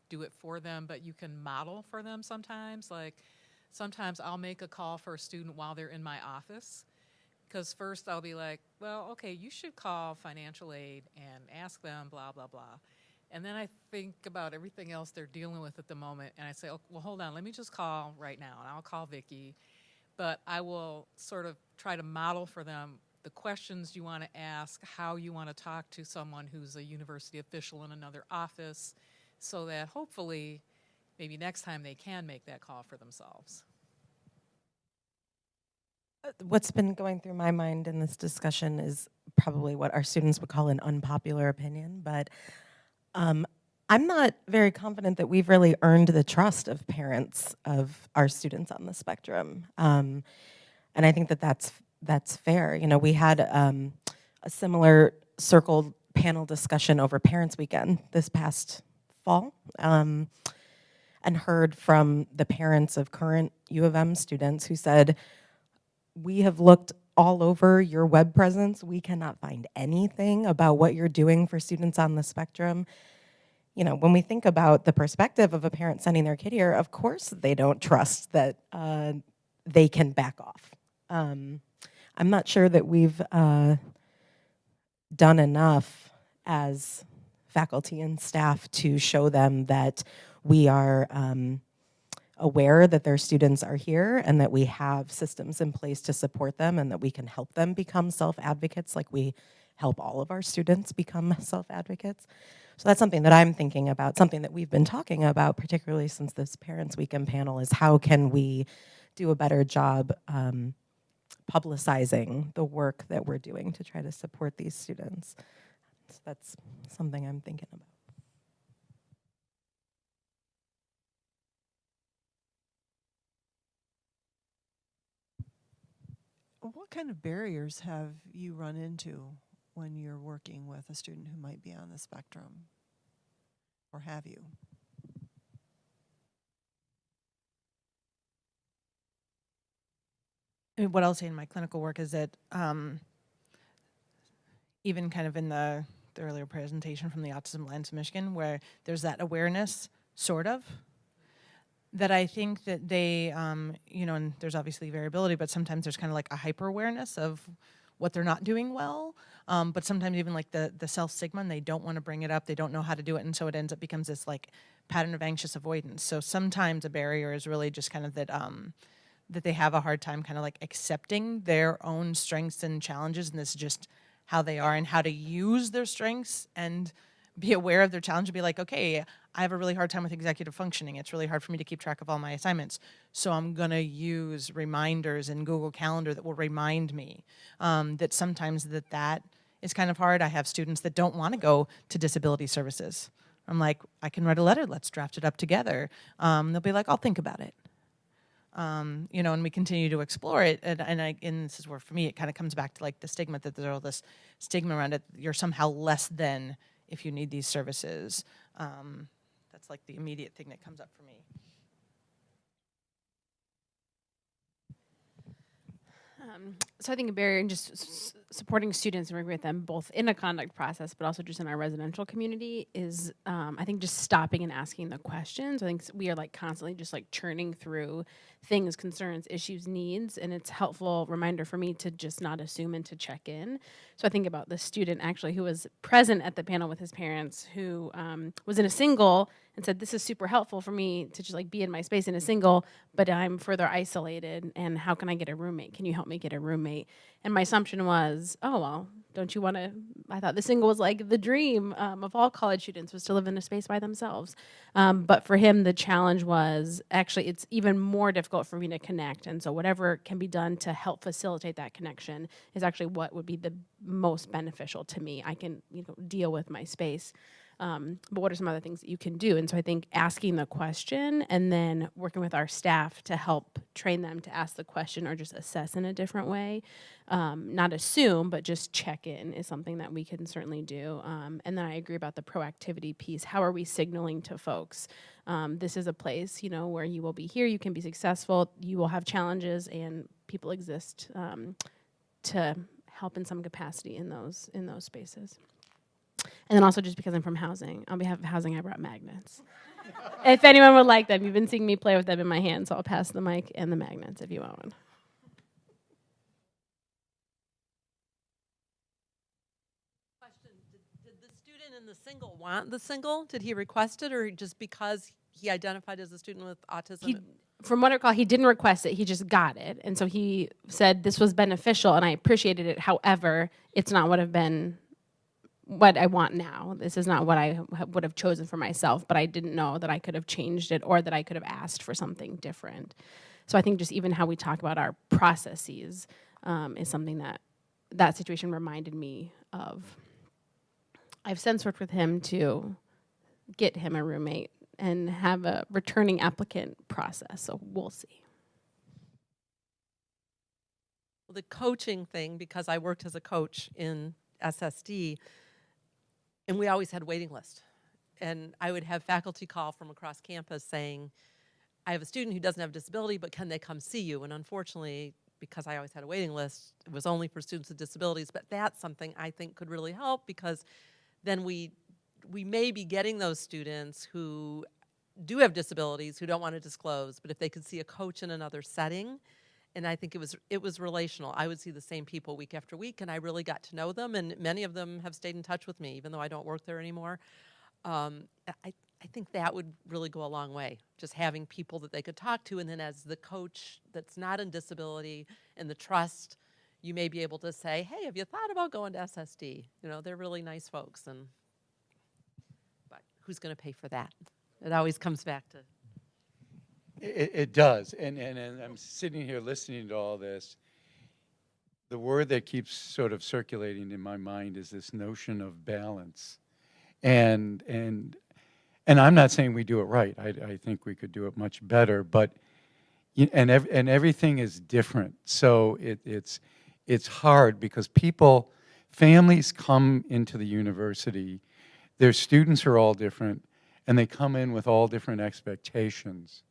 do it for them, but you can model for them sometimes. Like, sometimes I'll make a call for a student while they're in my office, because first I'll be like, well, okay, you should call financial aid and ask them blah, blah, blah. And then I think about everything else they're dealing with at the moment, and I say, oh, well, hold on, let me just call right now, and I'll call Vicki. But I will sort of try to model for them the questions you want to ask, how you want to talk to someone who's a university official in another office, so that hopefully maybe next time they can make that call for themselves. What's been going through my mind in this discussion is probably what our students would call an unpopular opinion, but I'm not very confident that we've really earned the trust of parents of our students on the spectrum. And I think that that's fair. We had a similar circle panel discussion over Parents Weekend this past fall, and heard from the parents of current U of M students who said, we have looked all over your web presence. We cannot find anything about what you're doing for students on the spectrum. When we think about the perspective of a parent sending their kid here, of course they don't trust that they can back off. I'm not sure that we've done enough as faculty and staff to show them that we are aware that their students are here and that we have systems in place to support them and that we can help them become self-advocates like we help all of our students become self-advocates. So that's something that I'm thinking about, something that we've been talking about, particularly since this Parents Weekend panel, is how can we do a better job publicizing the work that we're doing to try to support these students. So that's something I'm thinking about. What kind of barriers have you run into when you're working with a student who might be on the spectrum? Or have you? What I'll say in my clinical work is that even kind of in the earlier presentation from the Autism Alliance of Michigan, where there's that awareness, sort of, that I think that they, and there's obviously variability, but sometimes there's kind of like a hyper-awareness of what they're not doing well, but sometimes even like the self-stigma, and they don't want to bring it up, they don't know how to do it, and so it ends up becomes this like pattern of anxious avoidance. So sometimes a barrier is really just kind of that, that they have a hard time kind of like accepting their own strengths and challenges, and this is just how they are, and how to use their strengths and be aware of their challenge and be like, okay, I have a really hard time with executive functioning. It's really hard for me to keep track of all my assignments. So I'm going to use reminders in Google Calendar that will remind me that sometimes that is kind of hard. I have students that don't want to go to disability services. I'm like, I can write a letter, let's draft it up together. They'll be like, I'll think about it. You know, and we continue to explore it. And this is where, for me, it kind of comes back to like the stigma, that there's all this stigma around it. You're somehow less than if you need these services. That's like the immediate thing that comes up for me. So I think a barrier in just supporting students and working with them both in a conduct process, but also just in our residential community is, I think, just stopping and asking the questions. I think we are like constantly just like churning through things, concerns, issues, needs, and it's helpful reminder for me to just not assume and to check in. So I think about the student actually who was present at the panel with his parents, who was in a single and said, this is super helpful for me to just like be in my space in a single, but I'm further isolated, and how can I get a roommate? Can you help me get a roommate? And my assumption was, oh, well, don't you want to, I thought the single was like the dream of all college students, was to live in a space by themselves. But for him, the challenge was actually it's even more difficult for me to connect. And so whatever can be done to help facilitate that connection is actually what would be the most beneficial to me. I can, you know, deal with my space. But what are some other things that you can do? And so I think asking the question and then working with our staff to help train them to ask the question or just assess in a different way, not assume, but just check in is something that we can certainly do. And then I agree about the proactivity piece. How are we signaling to folks? This is a place, you know, where you will be here, you can be successful, you will have challenges, and people exist to help in some capacity in those spaces. And then also, just because I'm from housing, on behalf of housing, I brought magnets. If anyone would like them, you've been seeing me play with them in my hand, so I'll pass the mic and the magnets if you want one. Question, did the student in the single want the single? Did he request it, or just because he identified as a student with autism? From what I recall, he didn't request it, he just got it. And so he said this was beneficial and I appreciated it. However, it's not what I've been what I want now. This is not what I would have chosen for myself, but I didn't know that I could have changed it or that I could have asked for something different. So I think just even how we talk about our processes is something that situation reminded me of. I've since worked with him to get him a roommate and have a returning applicant process, so we'll see. Well, the coaching thing, because I worked as a coach in SSD, and we always had a waiting list. And I would have faculty call from across campus saying, I have a student who doesn't have a disability, but can they come see you? And unfortunately, because I always had a waiting list, it was only for students with disabilities. But that's something I think could really help, because then we may be getting those students who do have disabilities who don't want to disclose, but if they could see a coach in another setting. And I think it was relational. I would see the same people week after week, and I really got to know them, and many of them have stayed in touch with me, even though I don't work there anymore. I think that would really go a long way, just having people that they could talk to, and then as the coach that's not in disability and the trust, you may be able to say, hey, have you thought about going to SSD? You know, they're really nice folks, but who's going to pay for that? It always comes back to... It does, and I'm sitting here listening to all this. The word that keeps sort of circulating in my mind is this notion of balance, and I'm not saying we do it right. I think we could do it much better, but and everything is different. So it's hard because families come into the university, their students are all different, and they come in with all different expectations.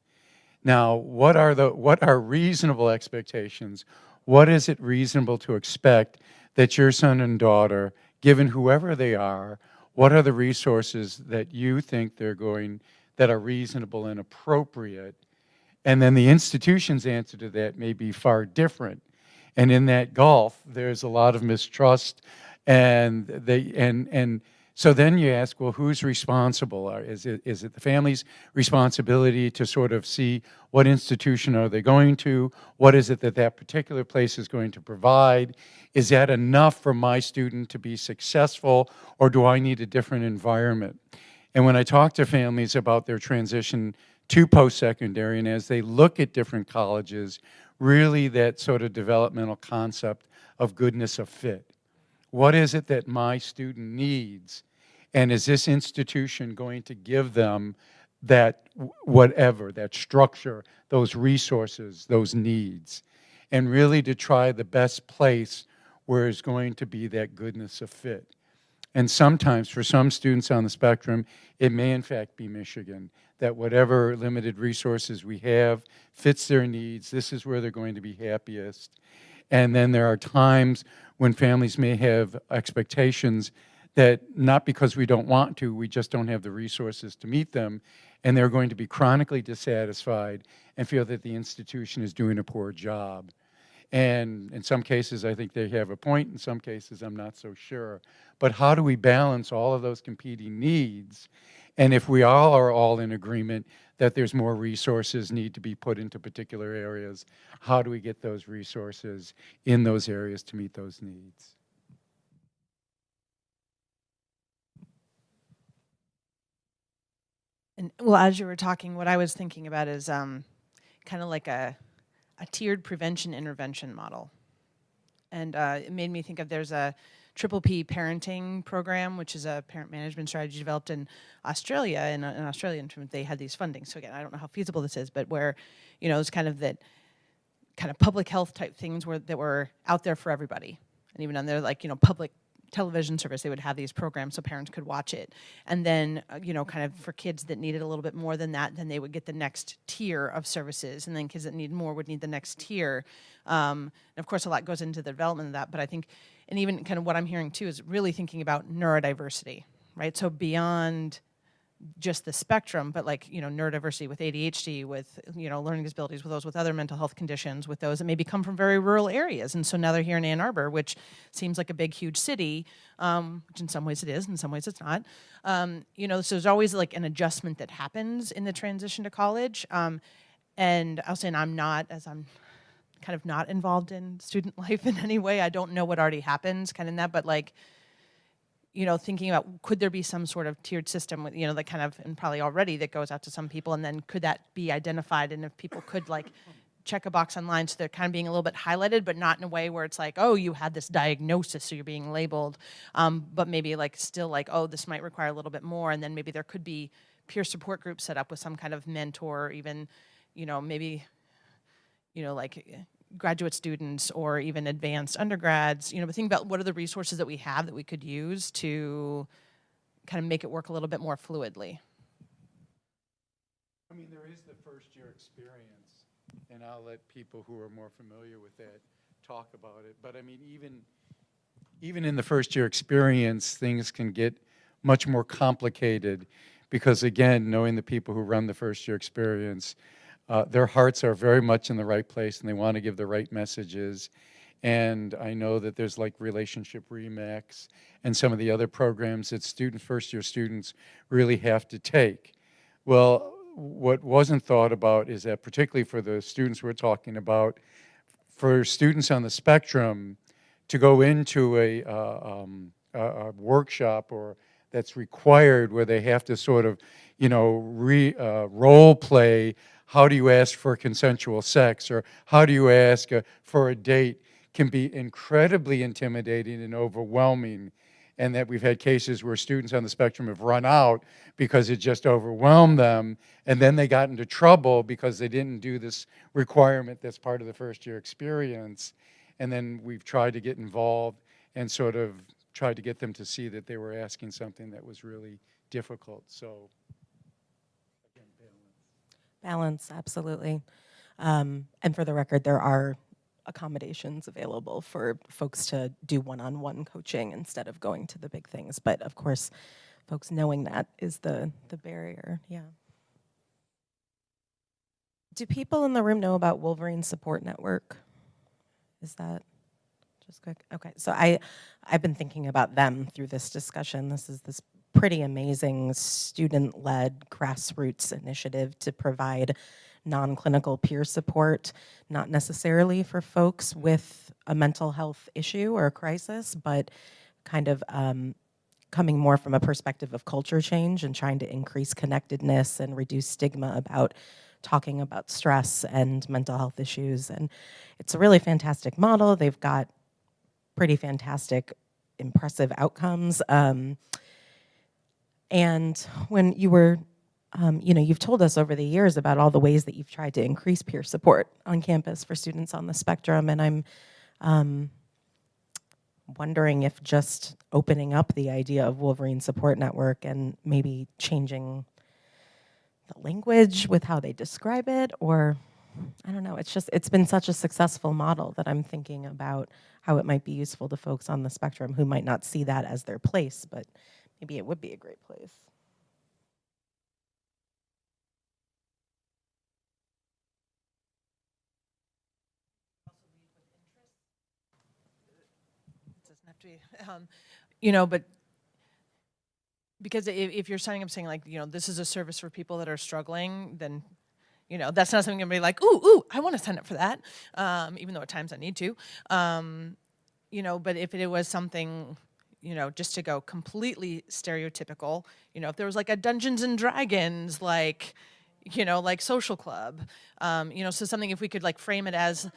Now, what are reasonable expectations? What is it reasonable to expect that your son and daughter, given whoever they are, what are the resources that you think that are reasonable and appropriate? And then the institution's answer to that may be far different. And in that gulf, there's a lot of mistrust, and so then you ask, well, who's responsible? Is it the family's responsibility to sort of see what institution are they going to? What is it that particular place is going to provide? Is that enough for my student to be successful, or do I need a different environment? And when I talk to families about their transition to post-secondary, and as they look at different colleges, really that sort of developmental concept of goodness of fit. What is it that my student needs? And is this institution going to give them that whatever, that structure, those resources, those needs? And really to try the best place where is going to be that goodness of fit. And sometimes, for some students on the spectrum, it may in fact be Michigan, that whatever limited resources we have fits their needs. This is where they're going to be happiest. And then there are times when families may have expectations that not because we don't want to, we just don't have the resources to meet them, and they're going to be chronically dissatisfied and feel that the institution is doing a poor job. And in some cases, I think they have a point. In some cases, I'm not so sure. But how do we balance all of those competing needs? And if we all are all in agreement that there's more resources need to be put into particular areas, how do we get those resources in those areas to meet those needs? And well, as you were talking, what I was thinking about is kind of like a tiered prevention intervention model. And it made me think of, there's a Triple P parenting program, which is a parent management strategy developed in Australia. In Australia, they had these funding. So again, I don't know how feasible this is, but where, it's kind of that kind of public health type things that were out there for everybody. And even on their public television service, they would have these programs so parents could watch it. And then, kind of for kids that needed a little bit more than that, then they would get the next tier of services. And then kids that need more would need the next tier. And of course, a lot goes into the development of that. But I think, and even kind of what I'm hearing too, is really thinking about neurodiversity, right? So beyond just the spectrum, but neurodiversity with ADHD, with learning disabilities, with those with other mental health conditions, with those that maybe come from very rural areas, and so now they're here in Ann Arbor, which seems like a big, huge city, which in some ways it is, in some ways it's not. So there's always an adjustment that happens in the transition to college, and I'll say, and I'm kind of not involved in student life in any way. I don't know what already happens, kind of in that, but thinking about, could there be some sort of tiered system with, that kind of, and probably already, that goes out to some people, and then could that be identified, and if people could check a box online so they're kind of being a little bit highlighted, but not in a way where it's oh, you had this diagnosis, so you're being labeled, but maybe still oh, this might require a little bit more, and then maybe there could be peer support groups set up with some kind of mentor, or even, maybe, graduate students or even advanced undergrads, but think about what are the resources that we have that we could use to kind of make it work a little bit more fluidly. I mean, there is the first year experience, and I'll let people who are more familiar with that talk about it. But I mean, even in the first year experience, things can get much more complicated because, again, knowing the people who run the first year experience, their hearts are very much in the right place, and they want to give the right messages. And I know that there's Relationship Remax and some of the other programs that first-year students really have to take. Well, what wasn't thought about is that, particularly for the students we're talking about, for students on the spectrum to go into a workshop or that's required where they have to sort of, role play. How do you ask for consensual sex, or how do you ask for a date, can be incredibly intimidating and overwhelming, and that we've had cases where students on the spectrum have run out because it just overwhelmed them, and then they got into trouble because they didn't do this requirement that's part of the first year experience. And then we've tried to get involved and sort of tried to get them to see that they were asking something that was really difficult. So balance, absolutely. And for the record, there are accommodations available for folks to do one-on-one coaching instead of going to the big things. But of course, folks knowing that is the barrier, yeah. Do people in the room know about Wolverine Support Network? Is that just quick? Okay, so I've been thinking about them through this discussion. This is this pretty amazing student-led grassroots initiative to provide non-clinical peer support, not necessarily for folks with a mental health issue or a crisis, but kind of coming more from a perspective of culture change and trying to increase connectedness and reduce stigma about talking about stress and mental health issues. And it's a really fantastic model. They've got pretty fantastic, impressive outcomes. And when you were, you've told us over the years about all the ways that you've tried to increase peer support on campus for students on the spectrum, and I'm wondering if just opening up the idea of Wolverine Support Network and maybe changing the language with how they describe it, or I don't know, it's been such a successful model that I'm thinking about how it might be useful to folks on the spectrum who might not see that as their place, but maybe it would be a great place. It doesn't have to be, but because if you're signing up saying like, this is a service for people that are struggling, then, that's not something I'm gonna be like, ooh, I want to sign up for that, even though at times I need to. But if it was something, just to go completely stereotypical, if there was like a Dungeons and Dragons, like social club, so something if we could like frame it as,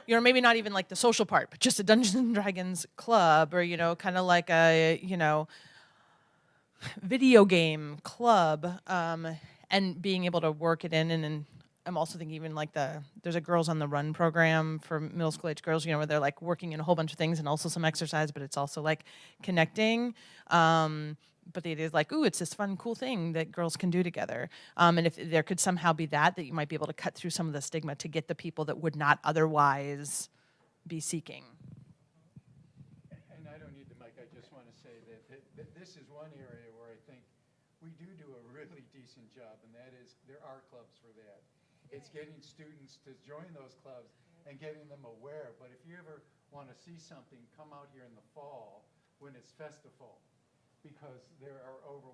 maybe not even like the social part, but just a Dungeons and Dragons club, or, kind of like a, video game club, and being able to work it in. And I'm also thinking even like there's a Girls on the Run program for middle school age girls, where they're like working in a whole bunch of things and also some exercise, but it's also like connecting. But the idea is like, ooh, it's this fun, cool thing that girls can do together. And if there could somehow be that you might be able to cut through some of the stigma to get the people that would not otherwise be seeking. And I don't need the mic, I just want to say that this is one area where I think we do a really decent job, and that is there are clubs for that. It's getting students to join those clubs and getting them aware. But if you ever want to see something, come out here in the fall when it's festival, because there are over,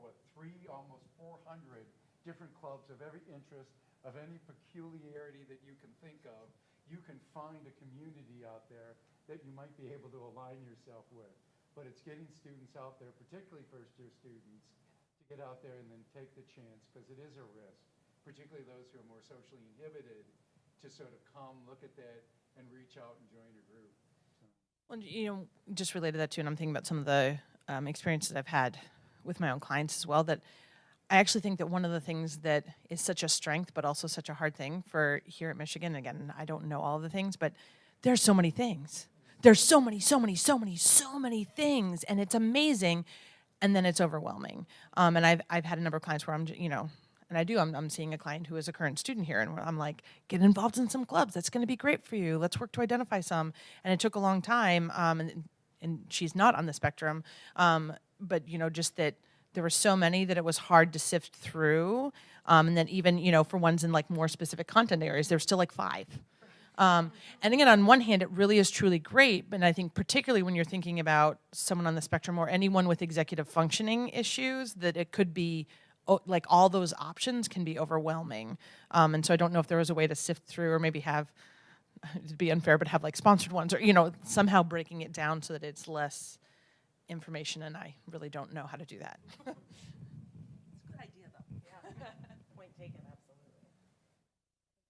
almost 400 different clubs of every interest, of any peculiarity that you can think of. You can find a community out there that you might be able to align yourself with. But it's getting students out there, particularly first-year students, to get out there and then take the chance, because it is a risk, particularly those who are more socially inhibited, to sort of come, look at that, and reach out and join a group. Well, just related to that too, and I'm thinking about some of the experiences I've had with my own clients as well, that I actually think that one of the things that is such a strength, but also such a hard thing for here at Michigan, again, I don't know all of the things, but there's so many things. There's so many things, and it's amazing, and then it's overwhelming. And I've had a number of clients where I'm seeing a client who is a current student here, and I'm like, get involved in some clubs. That's going to be great for you. Let's work to identify some. And it took a long time, and she's not on the spectrum, but just that there were so many that it was hard to sift through, and then even for ones in like more specific content areas, there's still like 5. And again, on one hand, it really is truly great, but I think particularly when you're thinking about someone on the spectrum or anyone with executive functioning issues, that it could be like all those options can be overwhelming. And so I don't know if there was a way to sift through, or maybe have, it'd be unfair, but have like sponsored ones, or somehow breaking it down so that it's less information, and I really don't know how to do that. It's a good idea though. Yeah. Point taken, absolutely.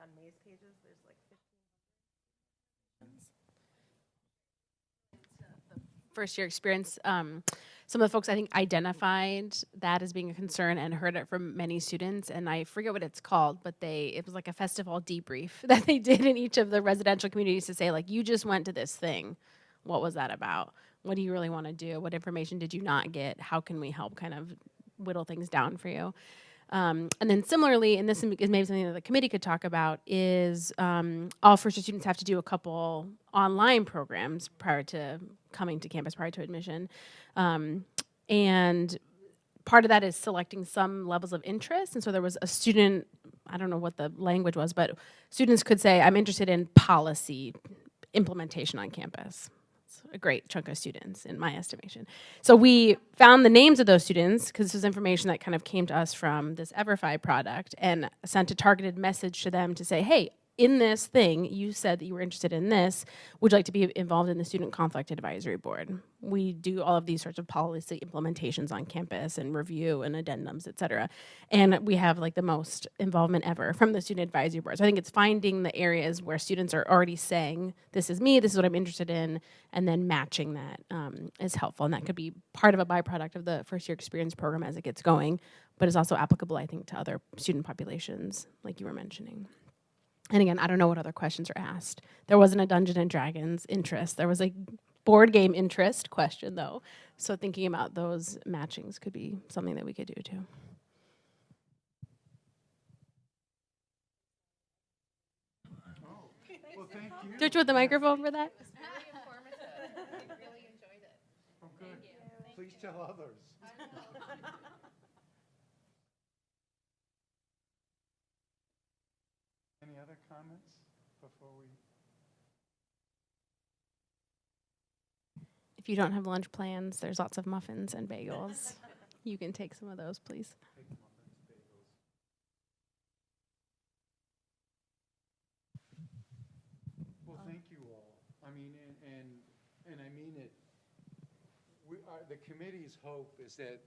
On May's pages, there's like 15. First year experience, some of the folks I think identified that as being a concern and heard it from many students, and I forget what it's called, but it was like a festival debrief that they did in each of the residential communities to say, like, you just went to this thing. What was that about? What do you really want to do? What information did you not get? How can we help kind of whittle things down for you? And then similarly, and this is maybe something that the committee could talk about, is all first-year students have to do a couple online programs prior to coming to campus, prior to admission. And part of that is selecting some levels of interest. And so there was a student, I don't know what the language was, but students could say, I'm interested in policy implementation on campus. A great chunk of students in my estimation. So we found the names of those students, because this was information that kind of came to us from this EverFi product, and sent a targeted message to them to say, hey, in this thing, you said that you were interested in this. Would you like to be involved in the Student Conflict Advisory Board? We do all of these sorts of policy implementations on campus and review and addendums, et cetera. And we have like the most involvement ever from the Student Advisory Board. So I think it's finding the areas where students are already saying, this is me, this is what I'm interested in, and then matching that is helpful. And that could be part of a byproduct of the first year experience program as it gets going, but is also applicable, I think, to other student populations, like you were mentioning. And again, I don't know what other questions are asked. There wasn't a Dungeons and Dragons interest. There was a board game interest question, though. So thinking about those matchings could be something that we could do, too. Well, thank you. Don't you want the microphone for that? I really enjoyed it. Oh, good. Please tell others. Any other comments before we? If you don't have lunch plans, there's lots of muffins and bagels. You can take some of those, please. Take muffins, bagels. Well, thank you all. I mean, and I mean it. The committee's hope is that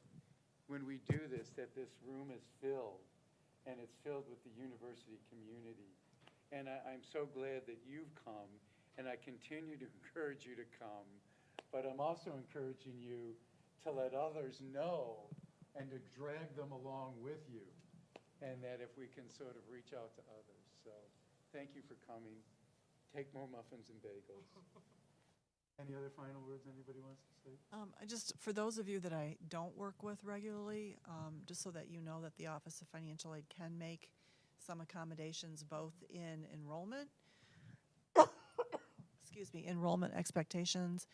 when we do this, that this room is filled, and it's filled with the university community. And I'm so glad that you've come, and I continue to encourage you to come. But I'm also encouraging you to let others know and to drag them along with you. And that if we can sort of reach out to others. So thank you for coming. Take more muffins and bagels. Any other final words anybody wants to say? For those of you that I don't work with regularly, just so that you know that the Office of Financial Aid can make some accommodations both in enrollment, excuse me, enrollment expectations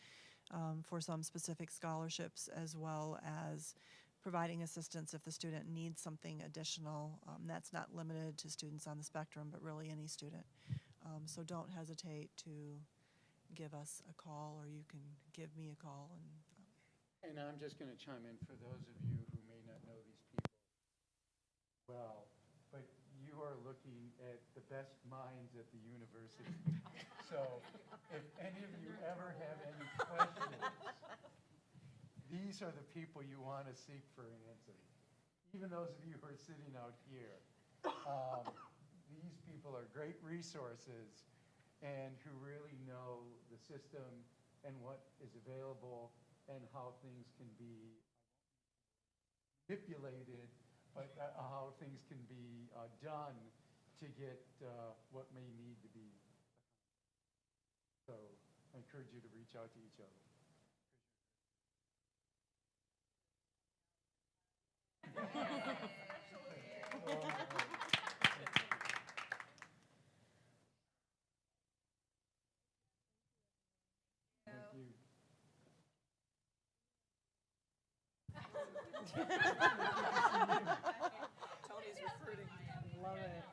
for some specific scholarships, as well as providing assistance if the student needs something additional. That's not limited to students on the spectrum, but really any student. So don't hesitate to give us a call, or you can give me a call. And I'm just going to chime in for those of you who may not know these people well, but you are looking at the best minds at the university. So if any of you ever have any questions, these are the people you want to seek for an answer. Even those of you who are sitting out here, these people are great resources and who really know the system and what is available and how things can be manipulated, but how things can be done to get what may need to be. So I encourage you to reach out to each other. Tony's recruiting. Love it.